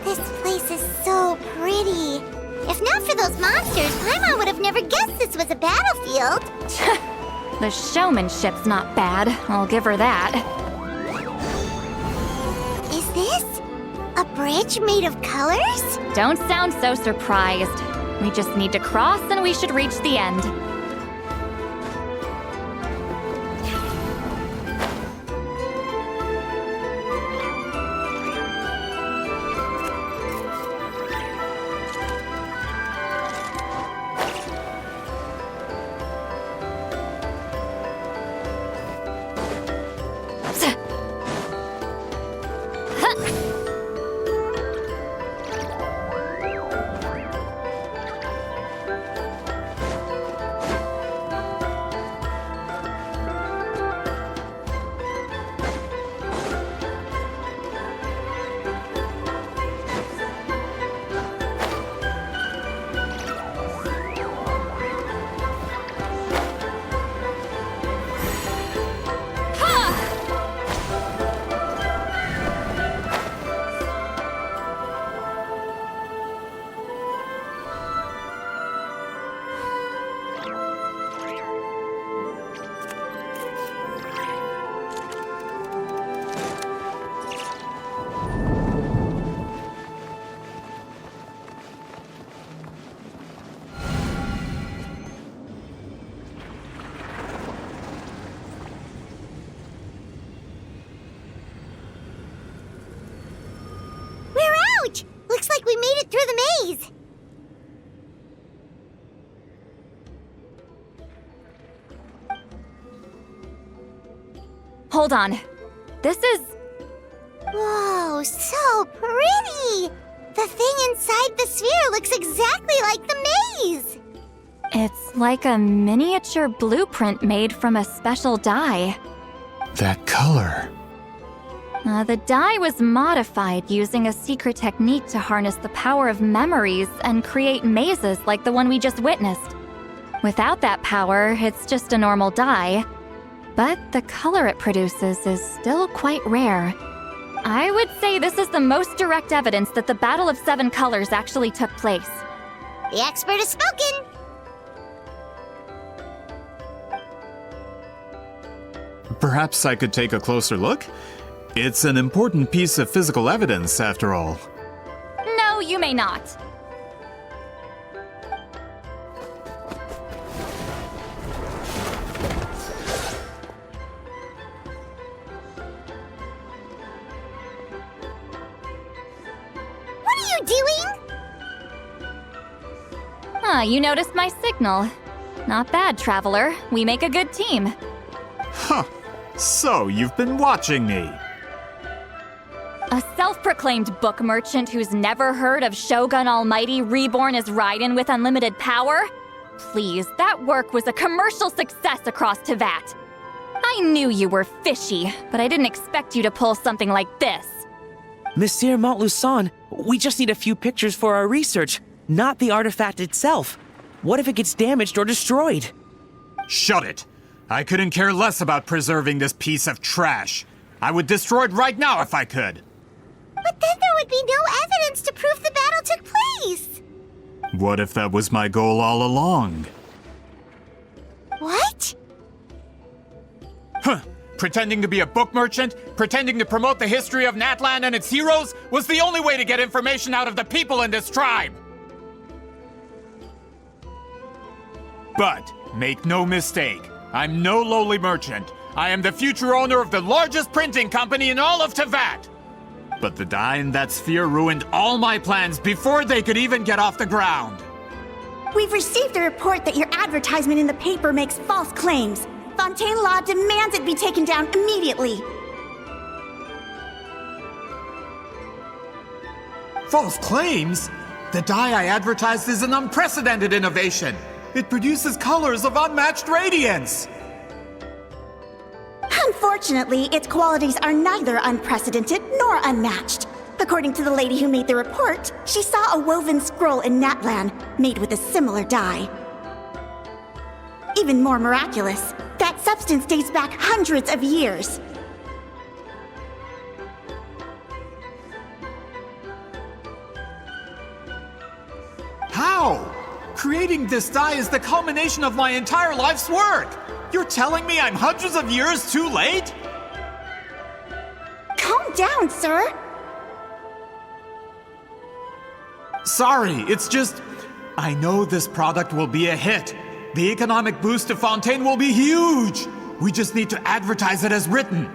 This place is so pretty. If not for those monsters, Paimon would have never guessed this was a battlefield. The showmanship's not bad, I'll give her that. Is this a bridge made of colors? Don't sound so surprised. We just need to cross and we should reach the end. looks like we made it through the maze. Hold on. This is... Whoa, so pretty! The thing inside the sphere looks exactly like the maze! It's like a miniature blueprint made from a special dye. That color. The dye was modified using a secret technique to harness the power of memories and create mazes like the one we just witnessed. Without that power, it's just a normal dye. But the color it produces is still quite rare. I would say this is the most direct evidence that the Battle of Seven Colors actually took place. The expert has spoken! Perhaps I could take a closer look? It's an important piece of physical evidence, after all. No, you may not. What are you doing? You noticed my signal. Not bad, Traveler. We make a good team. Huh. So, you've been watching me. A self-proclaimed book merchant who's never heard of Shogun Almighty reborn as Raiden with unlimited power? Please, that work was a commercial success across Tevat. I knew you were fishy, but I didn't expect you to pull something like this. Monsieur Montluçon, we just need a few pictures for our research, not the artifact itself. What if it gets damaged or destroyed? Shut it! I couldn't care less about preserving this piece of trash. I would destroy it right now if I could. But then there would be no evidence to prove the battle took place. What if that was my goal all along? What? Huh. Pretending to be a book merchant, pretending to promote the history of Natlan and its heroes, was the only way to get information out of the people in this tribe. But, make no mistake, I'm no lowly merchant. I am the future owner of the largest printing company in all of Tevat. But the dye in that sphere ruined all my plans before they could even get off the ground. We've received a report that your advertisement in the paper makes false claims. Fontaine Law demands it be taken down immediately. False claims? The dye I advertised is an unprecedented innovation. It produces colors of unmatched radiance. Unfortunately, its qualities are neither unprecedented nor unmatched. According to the lady who made the report, she saw a woven scroll in Natlan made with a similar dye. Even more miraculous, that substance dates back hundreds of years. How? Creating this dye is the culmination of my entire life's work. You're telling me I'm hundreds of years too late? Calm down, sir. Sorry, it's just... I know this product will be a hit. The economic boost to Fontaine will be huge. We just need to advertise it as written.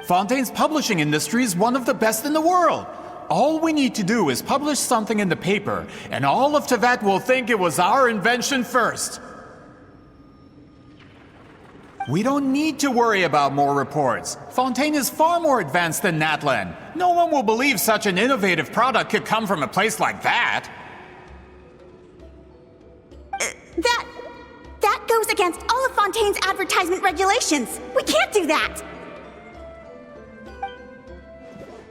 Fontaine's publishing industry is one of the best in the world. All we need to do is publish something in the paper, and all of Tevat will think it was our invention first. We don't need to worry about more reports. Fontaine is far more advanced than Natlan. No one will believe such an innovative product could come from a place like that. That goes against all of Fontaine's advertisement regulations. We can't do that.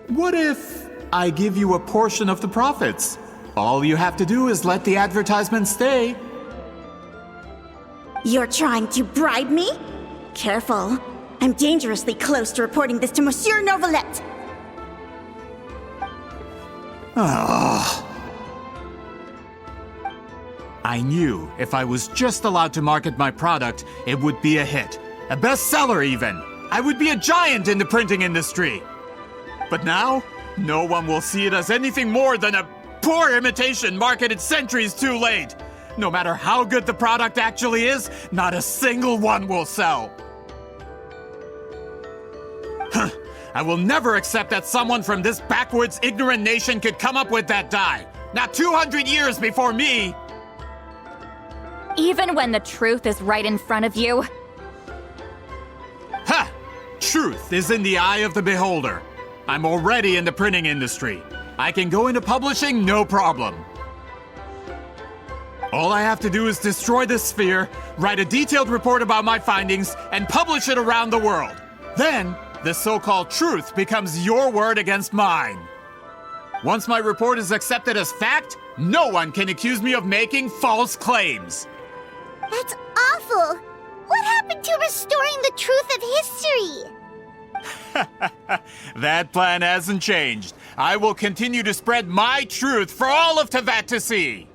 What if I give you a portion of the profits? All you have to do is let the advertisement stay. You're trying to bribe me? Careful. I'm dangerously close to reporting this to Monsieur Novelette. I knew if I was just allowed to market my product, it would be a hit. A bestseller, even. I would be a giant in the printing industry. But now, no one will see it as anything more than a poor imitation marketed centuries too late. No matter how good the product actually is, not a single one will sell. I will never accept that someone from this backwoods, ignorant nation could come up with that dye. Not 200 years before me! Even when the truth is right in front of you? Ha! Truth is in the eye of the beholder. I'm already in the printing industry. I can go into publishing, no problem. All I have to do is destroy this sphere, write a detailed report about my findings, and publish it around the world. Then, the so-called truth becomes your word against mine. Once my report is accepted as fact, no one can accuse me of making false claims. That's awful! What happened to restoring the truth of history? That plan hasn't changed. I will continue to spread my truth for all of Teyvat to see.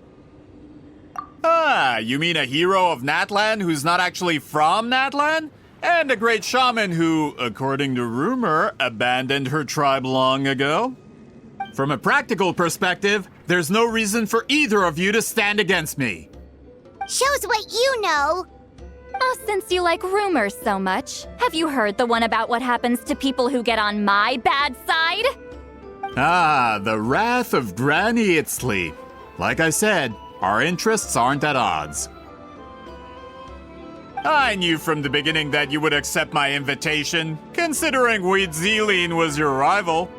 Ah, you mean a hero of Natlan who's not actually from Natlan? And a great shaman who, according to rumor, abandoned her tribe long ago? From a practical perspective, there's no reason for either of you to stand against me. Shows what you know. Oh, since you like rumors so much, have you heard the one about what happens to people who get on my bad side? Ah, the wrath of Granny Itzli. Like I said, our interests aren't at odds. I knew from the beginning that you would accept my invitation, considering Huitzilin was your rival.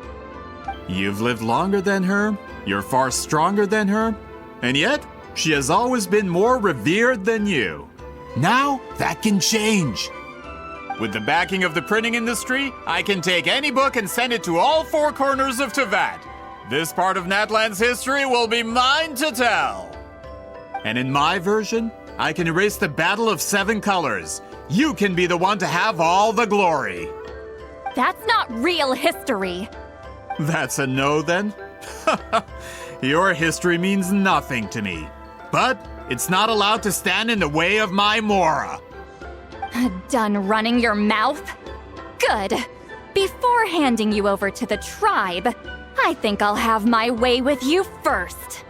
You've lived longer than her, you're far stronger than her, and yet, she has always been more revered than you. Now, that can change. With the backing of the printing industry, I can take any book and send it to all four corners of Teyvat. This part of Natlan's history will be mine to tell. And in my version, I can erase the Battle of Seven Colors. You can be the one to have all the glory. That's not real history. That's a no, then? Your history means nothing to me. But it's not allowed to stand in the way of my Mora. Done running your mouth? Good. Before handing you over to the tribe, I think I'll have my way with you first.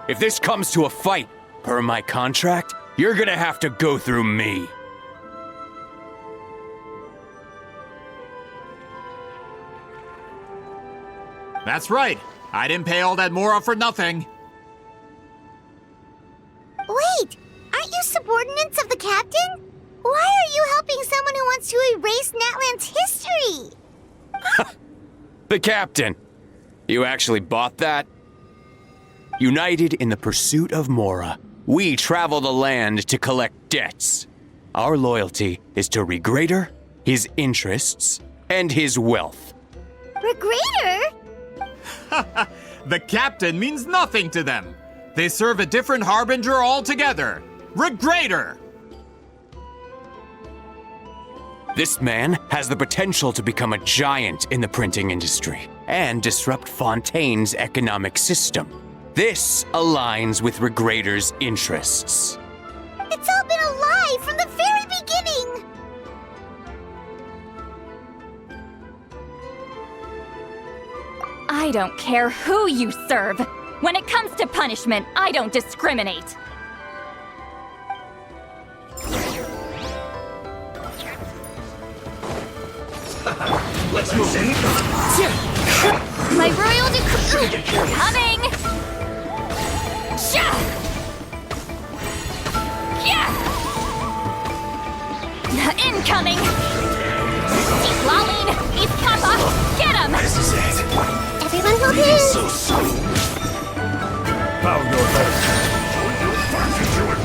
If this comes to a fight, per my contract, you're gonna have to go through me. That's right. I didn't pay all that Mora for nothing. Wait, aren't you subordinates of the captain? Why are you helping someone who wants to erase Natlan's history? The captain. You actually bought that? United in the pursuit of Mora, we travel the land to collect debts. Our loyalty is to Regrader, his interests, and his wealth. Regrader? The captain means nothing to them. They serve a different harbinger altogether. Regrader! This man has the potential to become a giant in the printing industry and disrupt Fontaine's economic system. This aligns with Regrader's interests. It's all been a lie from the very beginning! I don't care who you serve. When it comes to punishment, I don't discriminate. Let's move in. My royal decree coming! Sha! Yeah! Incoming! Deep Laline! East Kappa! Get him! This is it. Everyone hold Leave hands! so soon. Bow your head. Join your back into it.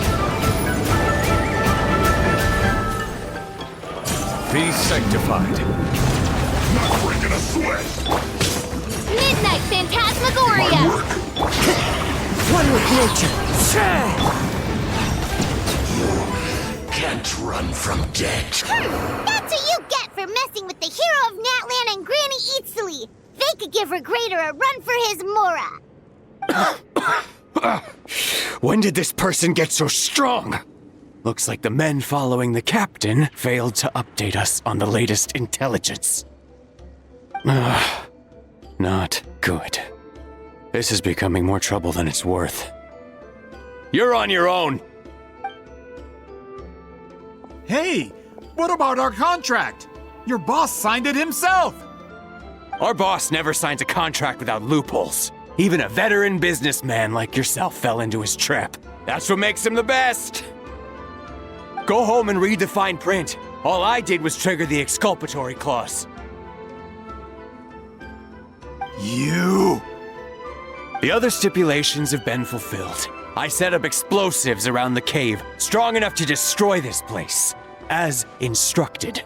Be sanctified. Not breaking a sweat. Midnight Phantasmagoria! One with nature. You can't run from death. That's what you get for messing with the hero of Natlan and Granny Itzli! They could give Regrader a run for his Mora! When did this person get so strong? Looks like the men following the captain failed to update us on the latest intelligence. Not good. This is becoming more trouble than it's worth. You're on your own. Hey, what about our contract? Your boss signed it himself. Our boss never signs a contract without loopholes. Even a veteran businessman like yourself fell into his trap. That's what makes him the best. Go home and read the fine print. All I did was trigger the exculpatory clause. You! The other stipulations have been fulfilled. I set up explosives around the cave, strong enough to destroy this place, as instructed.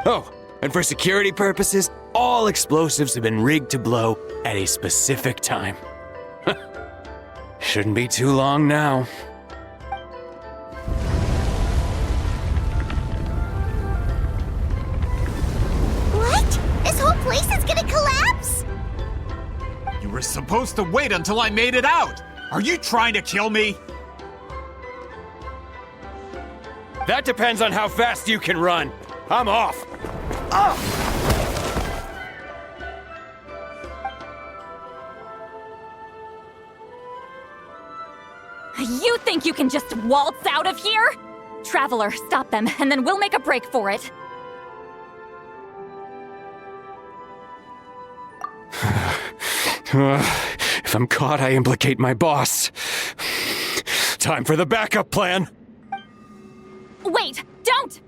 Oh, and for security purposes, all explosives have been rigged to blow at a specific time. Shouldn't be too long now. What? This whole place is gonna collapse? You were supposed to wait until I made it out. Are you trying to kill me? That depends on how fast you can run. I'm off. Oh! You think you can just waltz out of here? Traveler, stop them, and then we'll make a break for it. If I'm caught, I implicate my boss. Time for the backup plan. Wait, don't!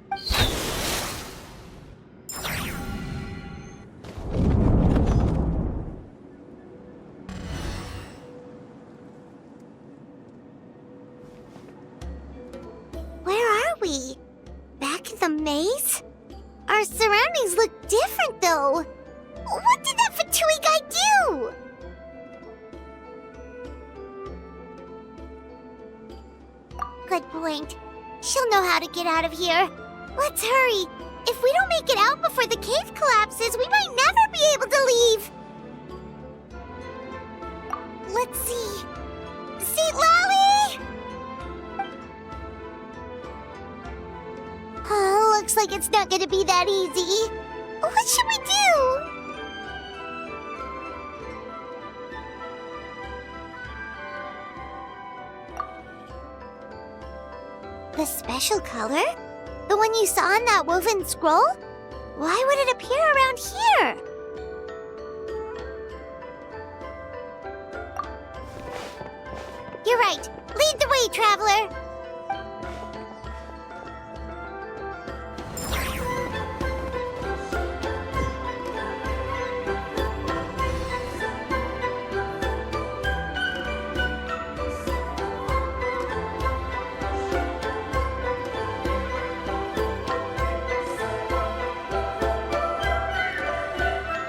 Where are we? Back in the maze? Our surroundings look different, though. What did that Fatui guy do? Good point. She'll know how to get out of here. Let's hurry. If we don't make it out before the cave collapses, we might never be able to leave. Let's see. Seat Lolly! Oh, looks like it's not gonna be that easy. What should we do? The special color? The one you saw in that woven scroll? Why would it appear around here? You're right. Lead the way, traveler.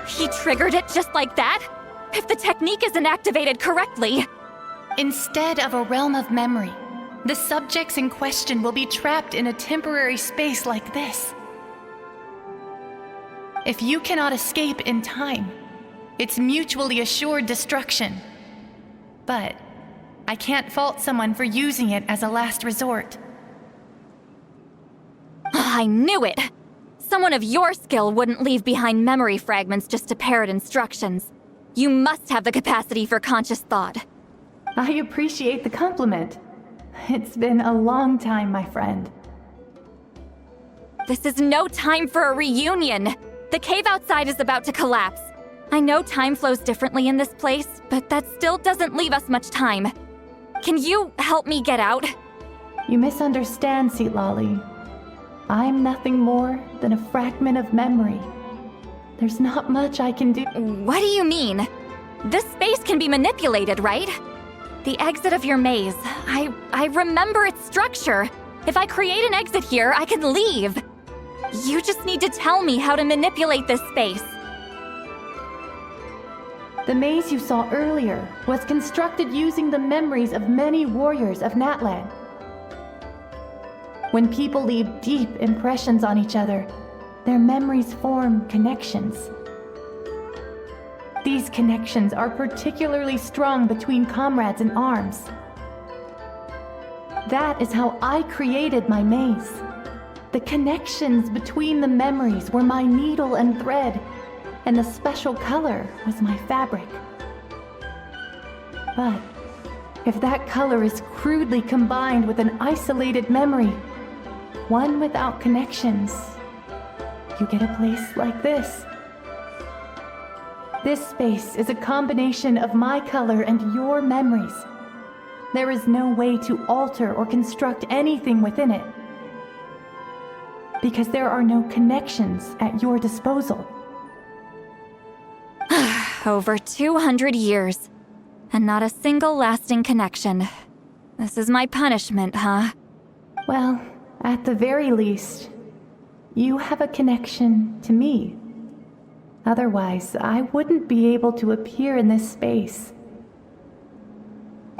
He triggered it just like that? If the technique isn't activated correctly... Instead of a realm of memory, the subjects in question will be trapped in a temporary space like this. If you cannot escape in time, it's mutually assured destruction. But I can't fault someone for using it as a last resort. I knew it! Someone of your skill wouldn't leave behind memory fragments just to parrot instructions. You must have the capacity for conscious thought. I appreciate the compliment. It's been a long time, my friend. This is no time for a reunion. The cave outside is about to collapse. I know time flows differently in this place, but that still doesn't leave us much time. Can you help me get out? You misunderstand, Seat Lolly. I'm nothing more than a fragment of memory. There's not much I can do. What do you mean? This space can be manipulated, right? The exit of your maze. I remember its structure. If I create an exit here, I can leave. You just need to tell me how to manipulate this space. The maze you saw earlier was constructed using the memories of many warriors of Natlan. When people leave deep impressions on each other, their memories form connections. These connections are particularly strong between comrades in arms. That is how I created my maze. The connections between the memories were my needle and thread, and the special color was my fabric. But if that color is crudely combined with an isolated memory, one without connections, you get a place like this. This space is a combination of my color and your memories. There is no way to alter or construct anything within it, because there are no connections at your disposal. Over 200 years, and not a single lasting connection. This is my punishment, huh? Well, at the very least, you have a connection to me. Otherwise, I wouldn't be able to appear in this space.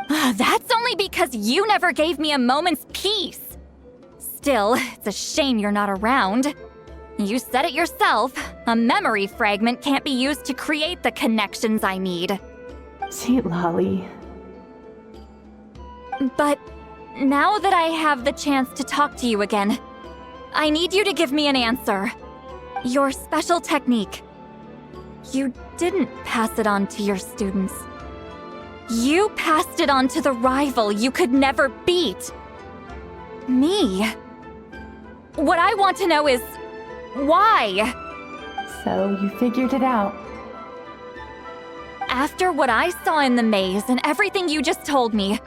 That's only because you never gave me a moment's peace. Still, it's a shame you're not around. You said it yourself. A memory fragment can't be used to create the connections I need. Sweet Lolly. But now that I have the chance to talk to you again, I need you to give me an answer. Your special technique. You didn't pass it on to your students. You passed it on to the rival you could never beat. Me. What I want to know is, why? So you figured it out. After what I saw in the maze and everything you just told me,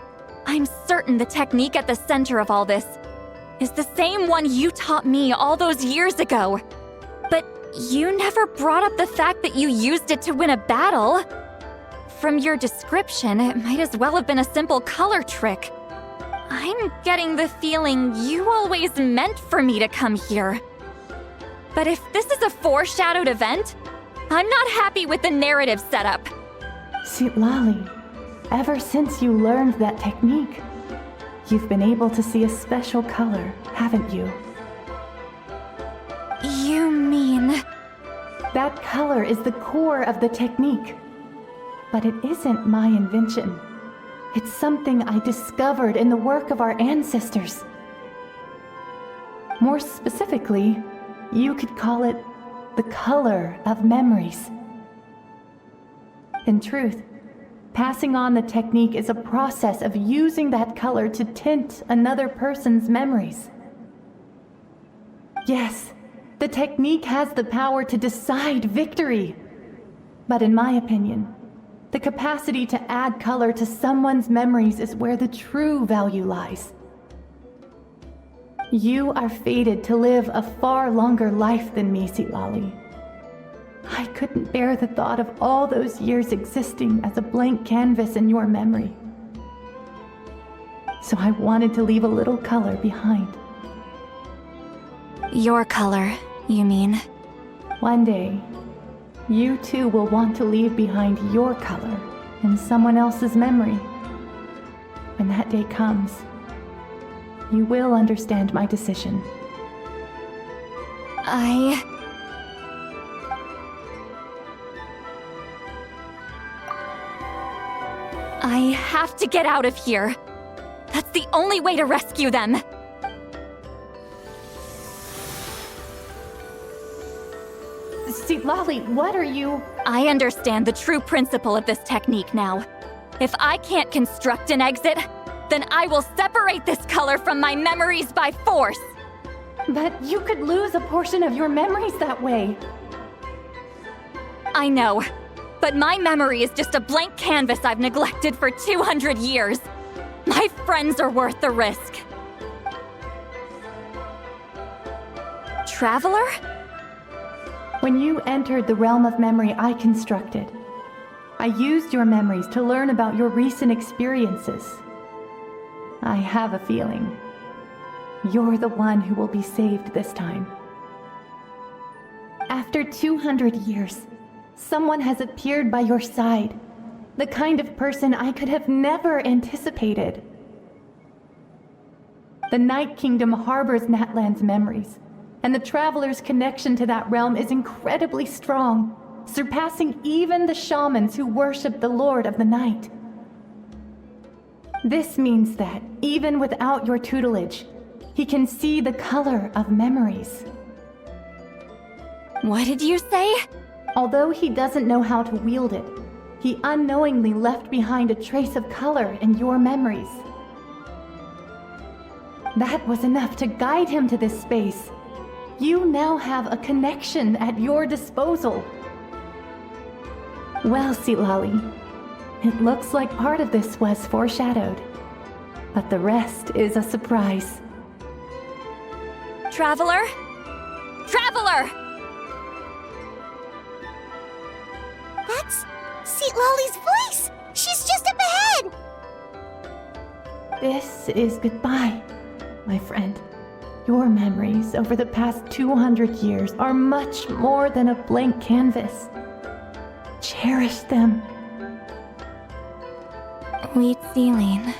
I'm certain the technique at the center of all this is the same one you taught me all those years ago. But you never brought up the fact that you used it to win a battle. From your description, it might as well have been a simple color trick. I'm getting the feeling you always meant for me to come here. But if this is a foreshadowed event, I'm not happy with the narrative setup. Sweet Lolly, ever since you learned that technique, you've been able to see a special color, haven't you? You mean... That color is the core of the technique. But it isn't my invention. It's something I discovered in the work of our ancestors. More specifically, you could call it the color of memories. In truth, passing on the technique is a process of using that color to tint another person's memories. Yes, the technique has the power to decide victory. But in my opinion, the capacity to add color to someone's memories is where the true value lies. You are fated to live a far longer life than me, Lolly. I couldn't bear the thought of all those years existing as a blank canvas in your memory. So I wanted to leave a little color behind. Your color, you mean? One day, you too will want to leave behind your color in someone else's memory. When that day comes, you will understand my decision. I have to get out of here. That's the only way to rescue them. See, Lolly, what are you... I understand the true principle of this technique now. If I can't construct an exit, then I will separate this color from my memories by force. But you could lose a portion of your memories that way. I know, but my memory is just a blank canvas I've neglected for 200 years. My friends are worth the risk. Traveler? When you entered the realm of memory I constructed, I used your memories to learn about your recent experiences. I have a feeling you're the one who will be saved this time. After 200 years, someone has appeared by your side, the kind of person I could have never anticipated. The Night Kingdom harbors Natlan's memories, and the Traveler's connection to that realm is incredibly strong, surpassing even the shamans who worship the Lord of the Night. This means that, even without your tutelage, he can see the color of memories. What did you say? Although he doesn't know how to wield it, he unknowingly left behind a trace of color in your memories. That was enough to guide him to this space. You now have a connection at your disposal. Well, Sitlali, it looks like part of this was foreshadowed, but the rest is a surprise. Traveler? Traveler! That's Sitlali's voice! She's just up ahead! This is goodbye, my friend. Your memories over the past 200 years are much more than a blank canvas. Cherish them. Wheat ceiling.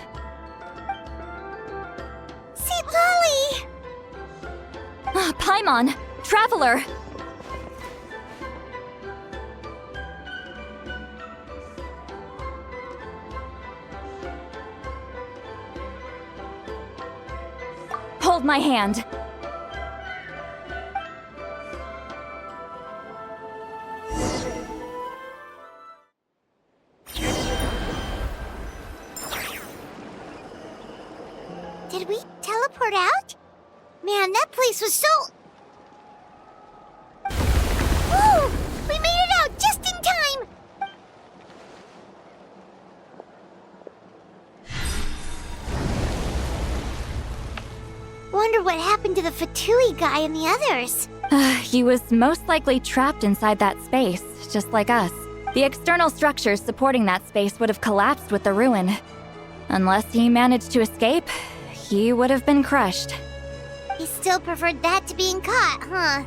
Sitlali! Paimon! Traveler! Hold my hand. Did we teleport out? Man, that place was so... Woo! We made it out just in time! Wonder what happened to the Fatui guy and the others. He was most likely trapped inside that space, just like us. The external structures supporting that space would have collapsed with the ruin. Unless he managed to escape, he would have been crushed. He still preferred that to being caught, huh?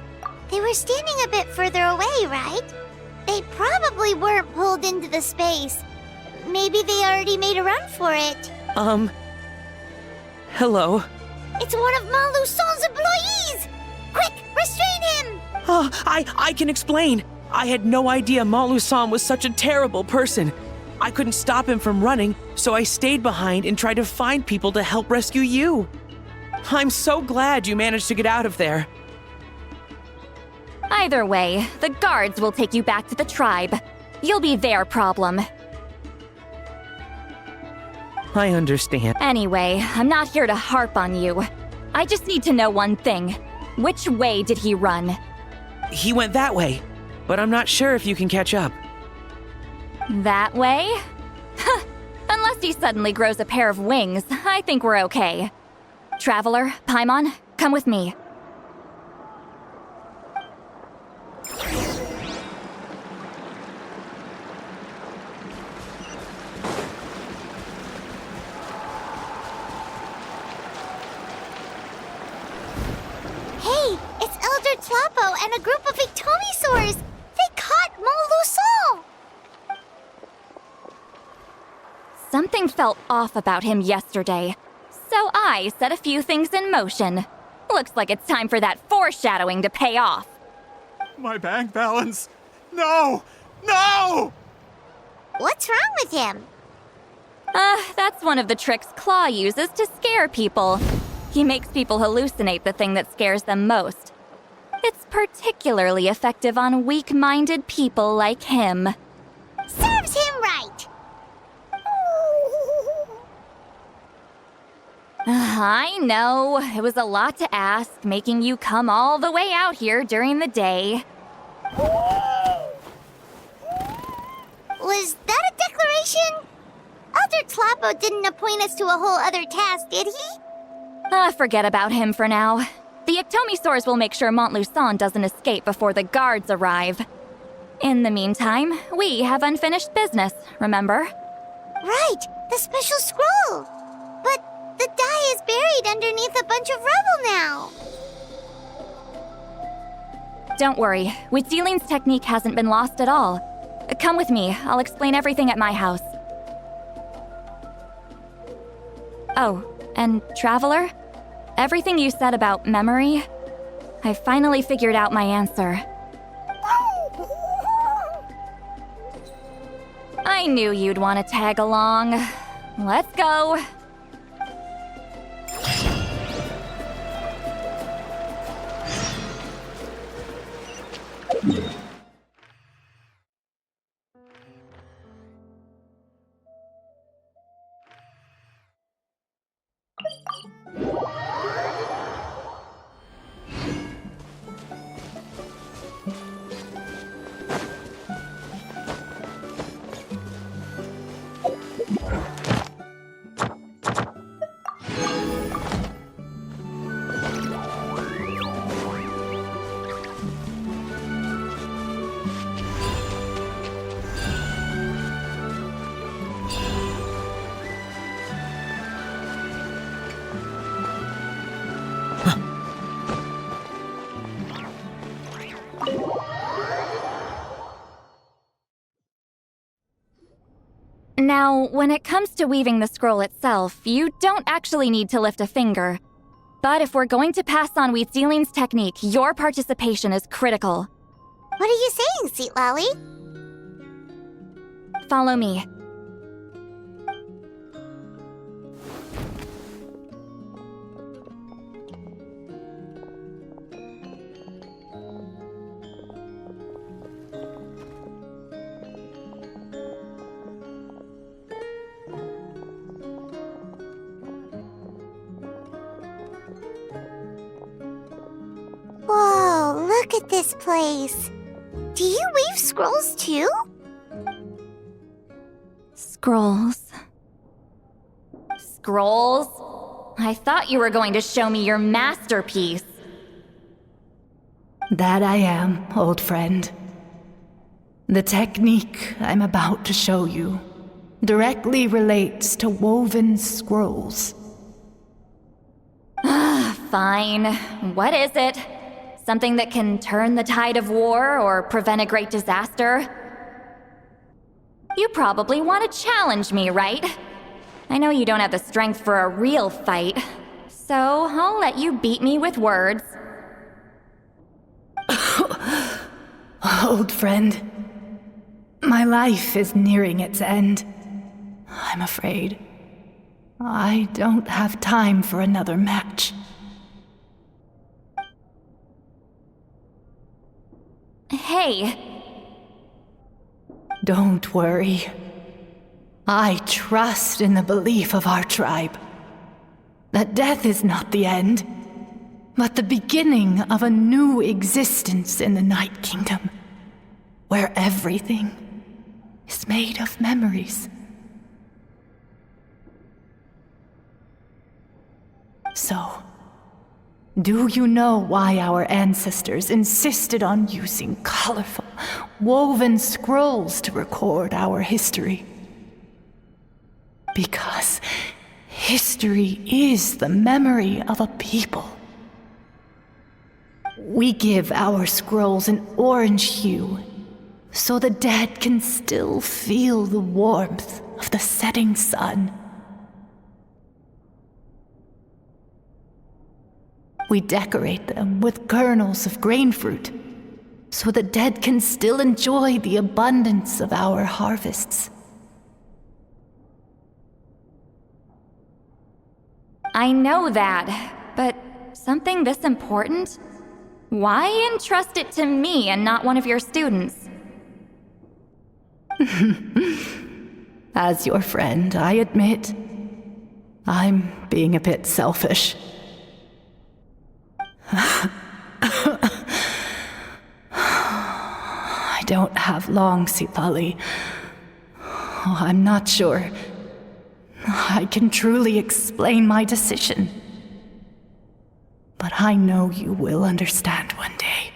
They were standing a bit further away, right? They probably weren't pulled into the space. Maybe they already made a run for it. Hello? It's one of Malu Son's employees! Quick, restrain him! Oh, I can explain. I had no idea Malu-san was such a terrible person. I couldn't stop him from running, so I stayed behind and tried to find people to help rescue you. I'm so glad you managed to get out of there. Either way, the guards will take you back to the tribe. You'll be their problem. I understand. Anyway, I'm not here to harp on you. I just need to know one thing. Which way did he run? He went that way, but I'm not sure if you can catch up. That way? Unless he suddenly grows a pair of wings, I think we're okay. Traveler, Paimon, come with me. Hey, it's Elder Tlapo and a group of Ictomisaurs! They caught Molusol! Something felt off about him yesterday, so I set a few things in motion. Looks like it's time for that foreshadowing to pay off. My bank balance! No! No! What's wrong with him? That's one of the tricks Claw uses to scare people. He makes people hallucinate the thing that scares them most. It's particularly effective on weak-minded people like him. Serves him right! I know, it was a lot to ask, making you come all the way out here during the day. Was that a declaration? Elder Tlapo didn't appoint us to a whole other task, did he? Forget about him for now. The Ictomisaurs will make sure Montluçon doesn't escape before the guards arrive. In the meantime, we have unfinished business, remember? Right, the special scroll! But the die is buried underneath a bunch of rubble now. Don't worry, Witzeline's technique hasn't been lost at all. Come with me, I'll explain everything at my house. Oh, and Traveler? Everything you said about memory, I finally figured out my answer. I knew you'd want to tag along. Let's go. Now, when it comes to weaving the scroll itself, you don't actually need to lift a finger. But if we're going to pass on Wheatzealing's technique, your participation is critical. What are you saying, Sweet Lolly? Follow me. Whoa, look at this place. Do you weave scrolls too? Scrolls. Scrolls? I thought you were going to show me your masterpiece. That I am, old friend. The technique I'm about to show you directly relates to woven scrolls. Fine. What is it? Something that can turn the tide of war or prevent a great disaster? You probably want to challenge me, right? I know you don't have the strength for a real fight, so I'll let you beat me with words. Old friend, my life is nearing its end. I'm afraid I don't have time for another match. Hey. Don't worry. I trust in the belief of our tribe that death is not the end, but the beginning of a new existence in the Night Kingdom, where everything is made of memories. So, do you know why our ancestors insisted on using colorful, woven scrolls to record our history? Because history is the memory of a people. We give our scrolls an orange hue, so the dead can still feel the warmth of the setting sun. We decorate them with kernels of grain fruit, so the dead can still enjoy the abundance of our harvests. I know that, but something this important? Why entrust it to me and not one of your students? As your friend, I admit, I'm being a bit selfish. I don't have long, Sipali. I'm not sure I can truly explain my decision. But I know you will understand one day.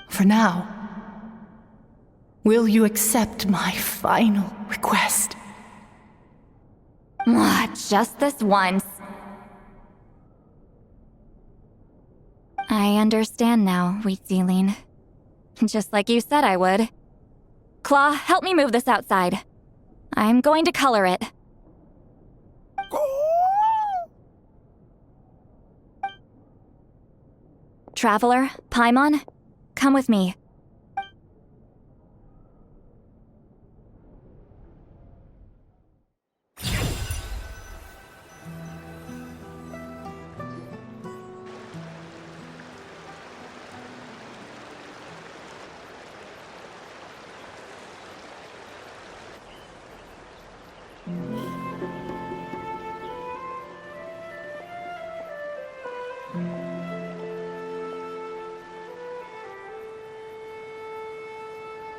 For now, will you accept my final request? Just this once. I understand now, Wheatzealing. Just like you said I would. Claw, help me move this outside. I'm going to color it. Traveler, Paimon, come with me.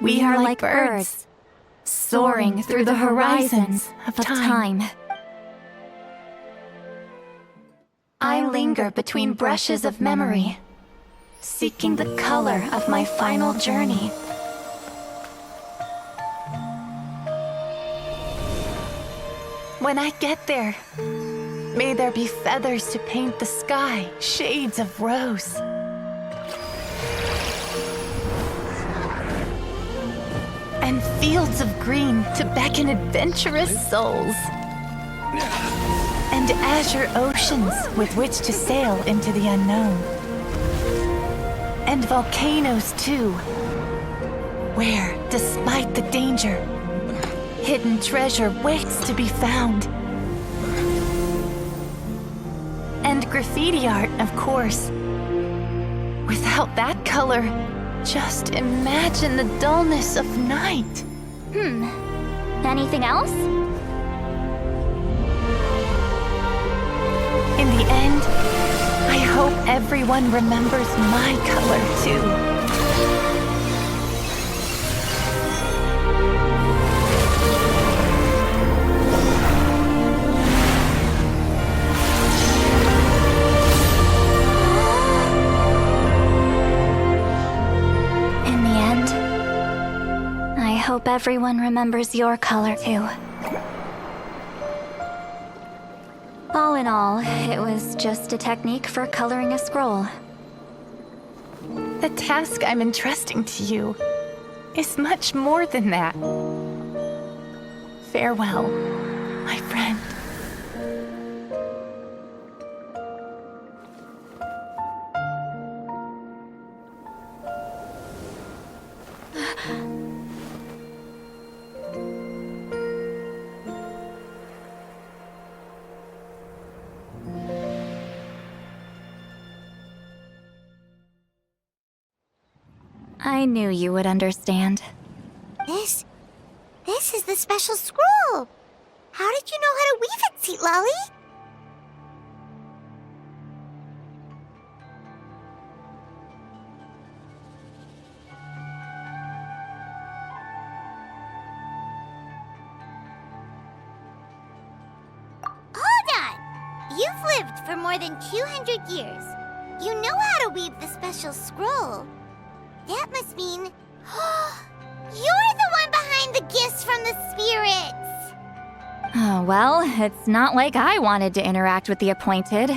We are like birds, soaring through the horizons of time. I linger between brushes of memory, seeking the color of my final journey. When I get there, may there be feathers to paint the sky, shades of rose. fields of green to beckon adventurous souls. And azure oceans with which to sail into the unknown. And volcanoes too, where, despite the danger, hidden treasure waits to be found. And graffiti art, of course. Without that color, just imagine the dullness of night. Anything else? In the end, I hope everyone remembers my color too. In the end, I hope everyone remembers your color too. All in all, it was just a technique for coloring a scroll. The task I'm entrusting to you is much more than that. Farewell, my friend. I knew you would understand. This is the special scroll. How did you know how to weave it, Seat Lolly? Hold on! You've lived for more than 200 years. You know how to weave the special scroll. That must mean... you're the one behind the gifts from the spirits! Oh, well, it's not like I wanted to interact with the appointed.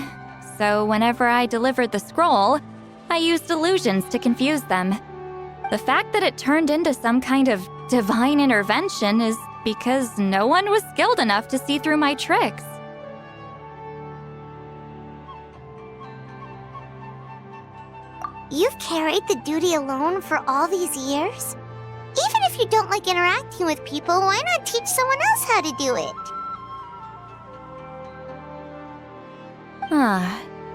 So whenever I delivered the scroll, I used illusions to confuse them. The fact that it turned into some kind of divine intervention is because no one was skilled enough to see through my tricks. You've carried the duty alone for all these years? Even if you don't like interacting with people, why not teach someone else how to do it?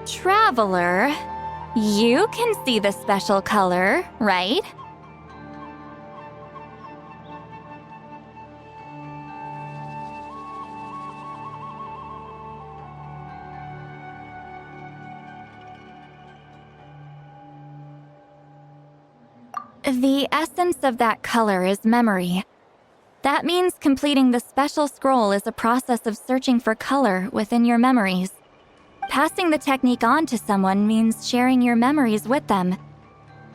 Traveler, you can see the special color, right? The essence of that color is memory. That means completing the special scroll is a process of searching for color within your memories. Passing the technique on to someone means sharing your memories with them.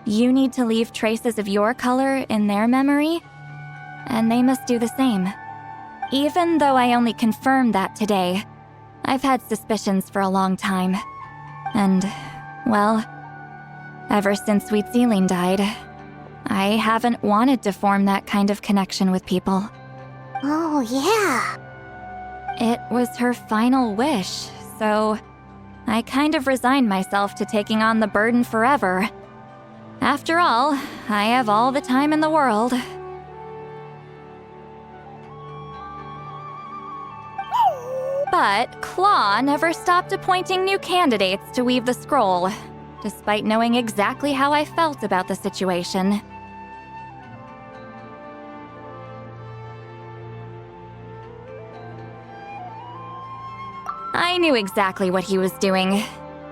You need to leave traces of your color in their memory, and they must do the same. Even though I only confirmed that today, I've had suspicions for a long time. And, well, ever since Sweet Celine died, I haven't wanted to form that kind of connection with people. Oh, yeah. It was her final wish, so I kind of resigned myself to taking on the burden forever. After all, I have all the time in the world. But Claw never stopped appointing new candidates to weave the scroll, despite knowing exactly how I felt about the situation. I knew exactly what he was doing.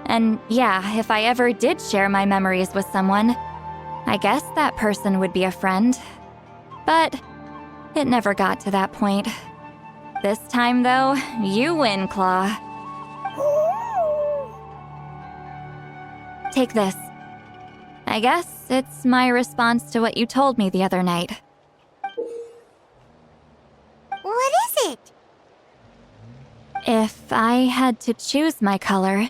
And yeah, if I ever did share my memories with someone, I guess that person would be a friend. But it never got to that point. This time, though, you win, Claw. Take this. I guess it's my response to what you told me the other night. What is it? If I had to choose my color,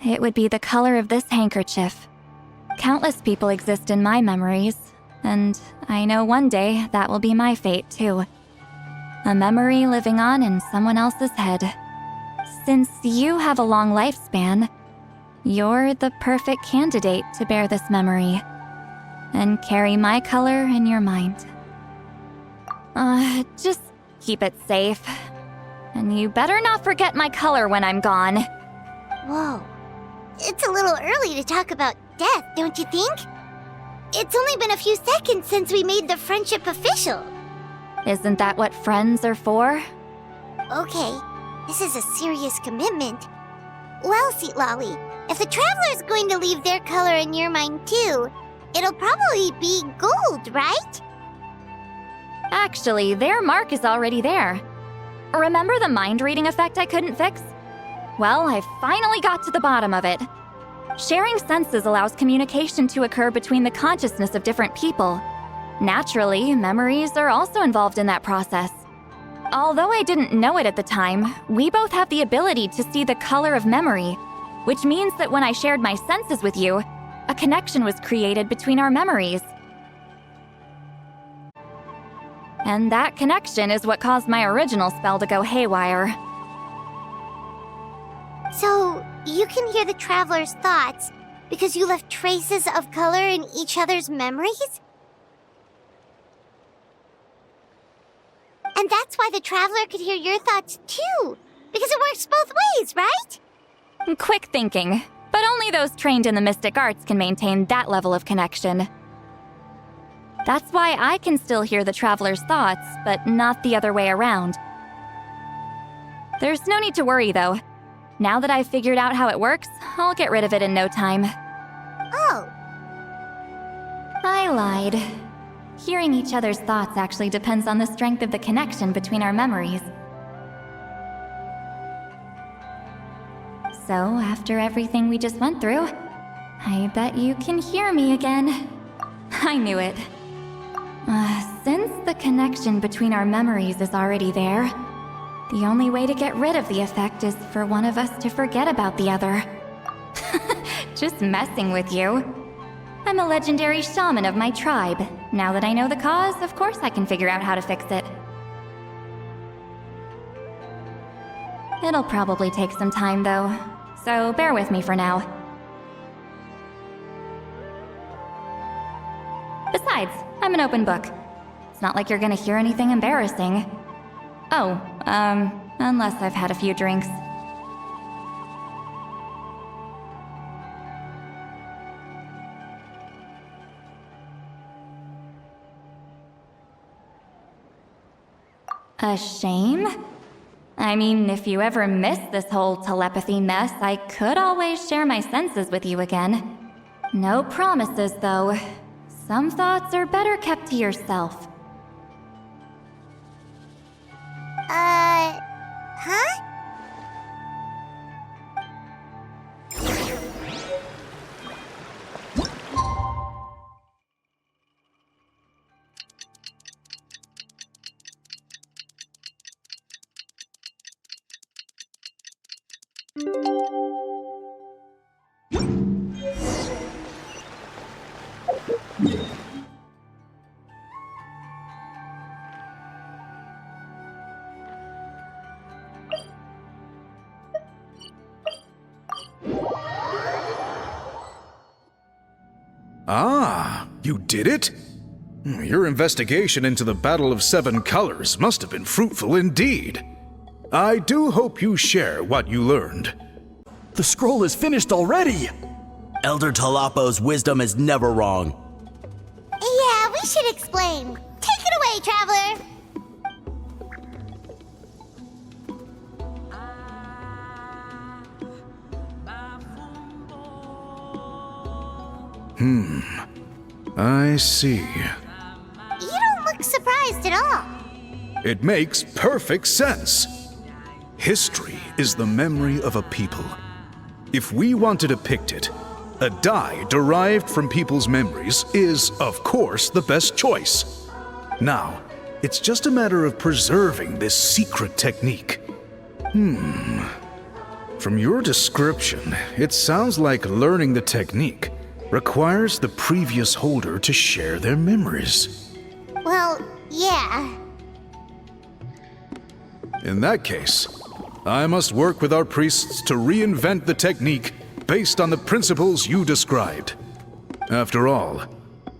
it would be the color of this handkerchief. Countless people exist in my memories, And I know one day that will be my fate, too. A memory living on in someone else's head. Since you have a long lifespan, you're the perfect candidate to bear this memory and carry my color in your mind. Just keep it safe. And you better not forget my color when I'm gone. Whoa. It's a little early to talk about death, don't you think? It's only been a few seconds since we made the friendship official. Isn't that what friends are for? Okay, this is a serious commitment. Well, Sweet Lolly, if the Traveler's going to leave their color in your mind too, it'll probably be gold, right? Actually, their mark is already there. Remember the mind reading effect I couldn't fix? Well, I finally got to the bottom of it. Sharing senses allows communication to occur between the consciousness of different people. Naturally, memories are also involved in that process. Although I didn't know it at the time, we both have the ability to see the color of memory, which means that when I shared my senses with you, a connection was created between our memories. And that connection is what caused my original spell to go haywire. So, you can hear the Traveler's thoughts because you left traces of color in each other's memories? And that's why the Traveler could hear your thoughts too, because it works both ways, right? Quick thinking, but only those trained in the mystic arts can maintain that level of connection. That's why I can still hear the Traveler's thoughts, but not the other way around. There's no need to worry, though. Now that I've figured out how it works, I'll get rid of it in no time. Oh. I lied. Hearing each other's thoughts actually depends on the strength of the connection between our memories. So, after everything we just went through, I bet you can hear me again. I knew it. Since the connection between our memories is already there, the only way to get rid of the effect is for one of us to forget about the other. Just messing with you. I'm a legendary shaman of my tribe. Now that I know the cause, of course I can figure out how to fix it. It'll probably take some time, though, so bear with me for now. Besides, I'm an open book. It's not like you're gonna hear anything embarrassing. Oh, unless I've had a few drinks. A shame? I mean, if you ever miss this whole telepathy mess, I could always share my senses with you again. No promises, though. Some thoughts are better kept to yourself. Huh? Ah, you did it? Your investigation into the Battle of Seven Colors must have been fruitful indeed. I do hope you share what you learned. The scroll is finished already! Elder Talapo's wisdom is never wrong. Yeah, we should explain. Take it away, Traveler! I see. You don't look surprised at all. It makes perfect sense. History is the memory of a people. If we want to depict it, a dye derived from people's memories is, of course, the best choice. Now, it's just a matter of preserving this secret technique. From your description, it sounds like learning the technique requires the previous holder to share their memories. Well, yeah. In that case, I must work with our priests to reinvent the technique based on the principles you described. After all,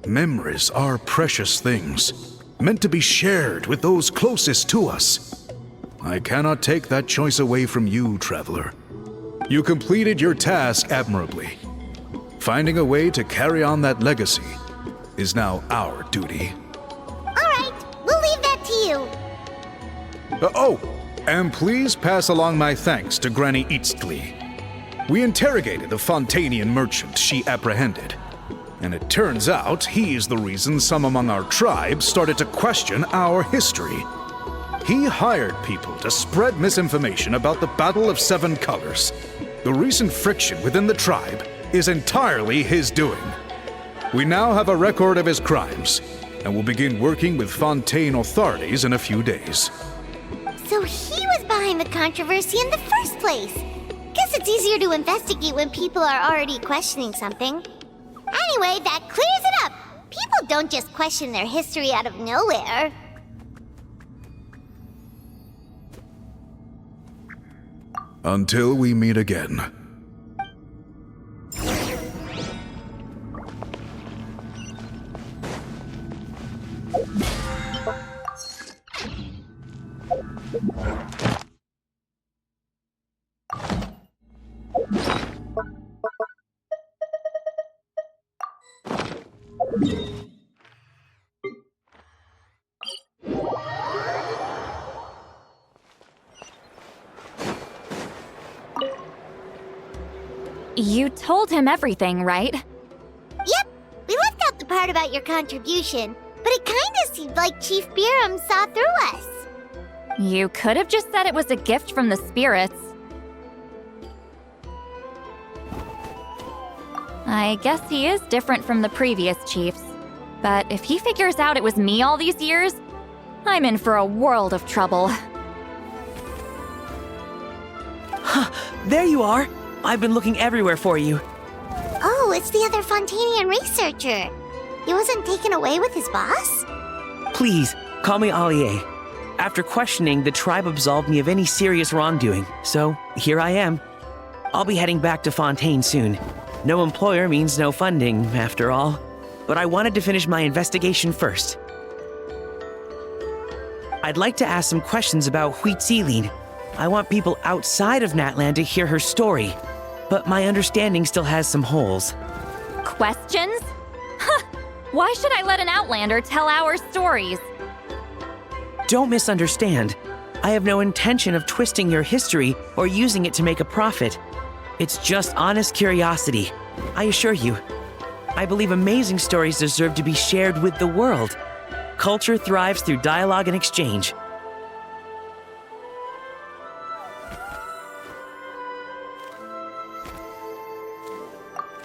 memories are precious things, meant to be shared with those closest to us. I cannot take that choice away from you, Traveler. You completed your task admirably. Finding a way to carry on that legacy is now our duty. Alright, we'll leave that to you. And please pass along my thanks to Granny Eastly. We interrogated the Fontanian merchant she apprehended, and it turns out he's the reason some among our tribe started to question our history. He hired people to spread misinformation about the Battle of Seven Colors. The recent friction within the tribe is entirely his doing. We now have a record of his crimes, and will begin working with Fontaine authorities in a few days. So he was behind the controversy in the first place. Guess it's easier to investigate when people are already questioning something. Anyway, that clears it up. People don't just question their history out of nowhere. Until we meet again. You told him everything, right? Yep, we left out the part about your contribution, but it kinda seemed like Chief Biram saw through us. You could have just said it was a gift from the spirits. I guess he is different from the previous chiefs. But if he figures out it was me all these years, I'm in for a world of trouble. There you are! I've been looking everywhere for you. Oh, it's the other Fontanian researcher. He wasn't taken away with his boss? Please, call me Allier. After questioning, the tribe absolved me of any serious wrongdoing, so here I am. I'll be heading back to Fontaine soon. No employer means no funding, after all. But I wanted to finish my investigation first. I'd like to ask some questions about Huitzilin. I want people outside of Natland to hear her story, but my understanding still has some holes. Questions? Huh! Why should I let an Outlander tell our stories? Don't misunderstand. I have no intention of twisting your history or using it to make a profit. It's just honest curiosity, I assure you. I believe amazing stories deserve to be shared with the world. Culture thrives through dialogue and exchange.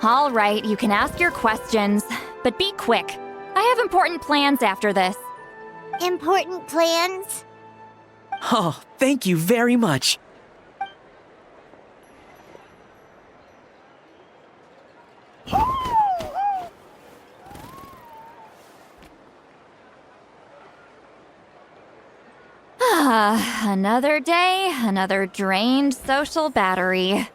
All right, you can ask your questions, but be quick. I have important plans after this. Important plans? Oh, thank you very much. Another day, another drained social battery.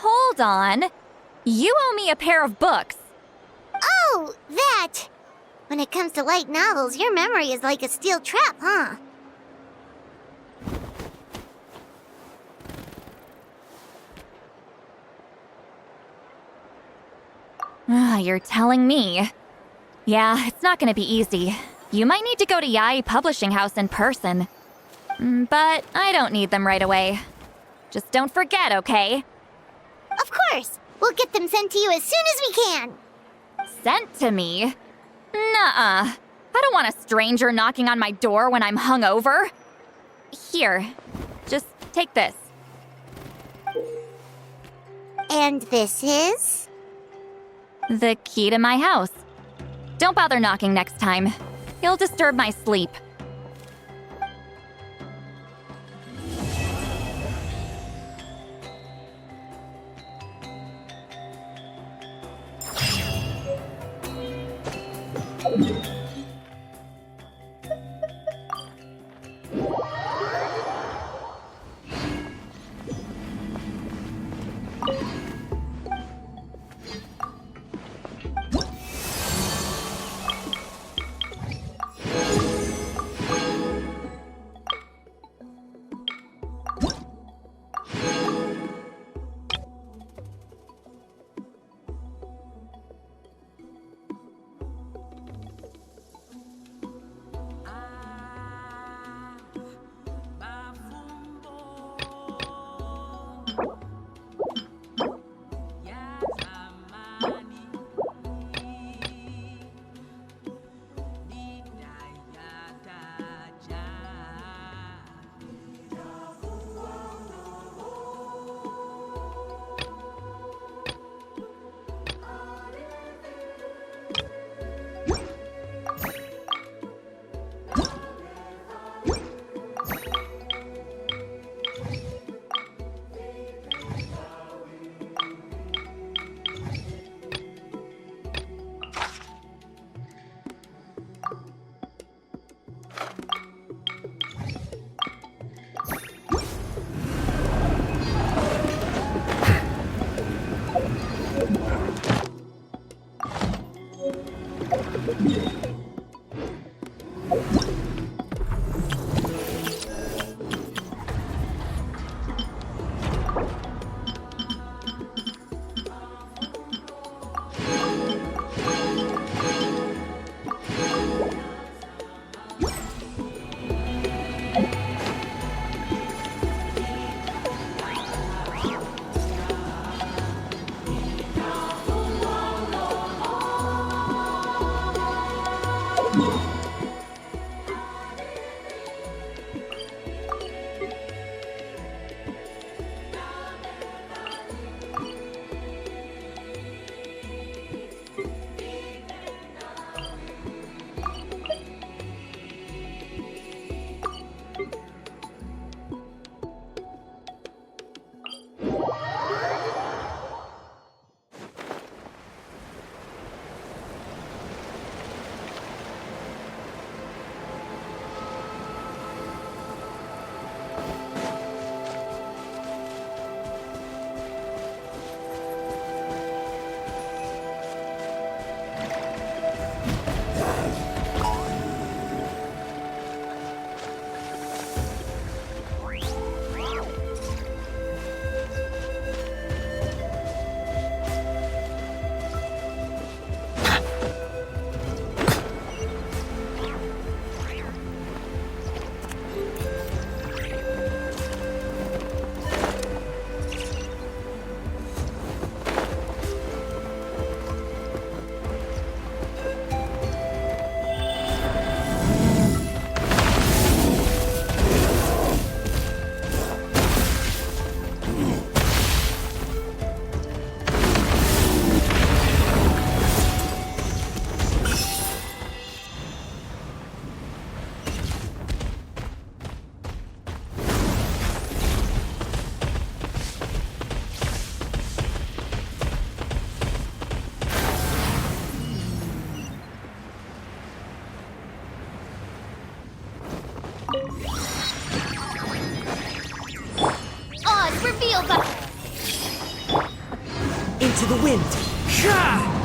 Hold on. You owe me a pair of books. Oh, that! When it comes to light novels, your memory is like a steel trap, huh? You're telling me. Yeah, it's not gonna be easy. You might need to go to Yai Publishing House in person. But I don't need them right away. Just don't forget, okay? Of course! We'll get them sent to you as soon as we can! Sent to me? Nuh-uh. I don't want a stranger knocking on my door when I'm hungover. Here, just take this. And this is? The key to my house. Don't bother knocking next time. You'll disturb my sleep. On reveal battle! Into the wind! Shah!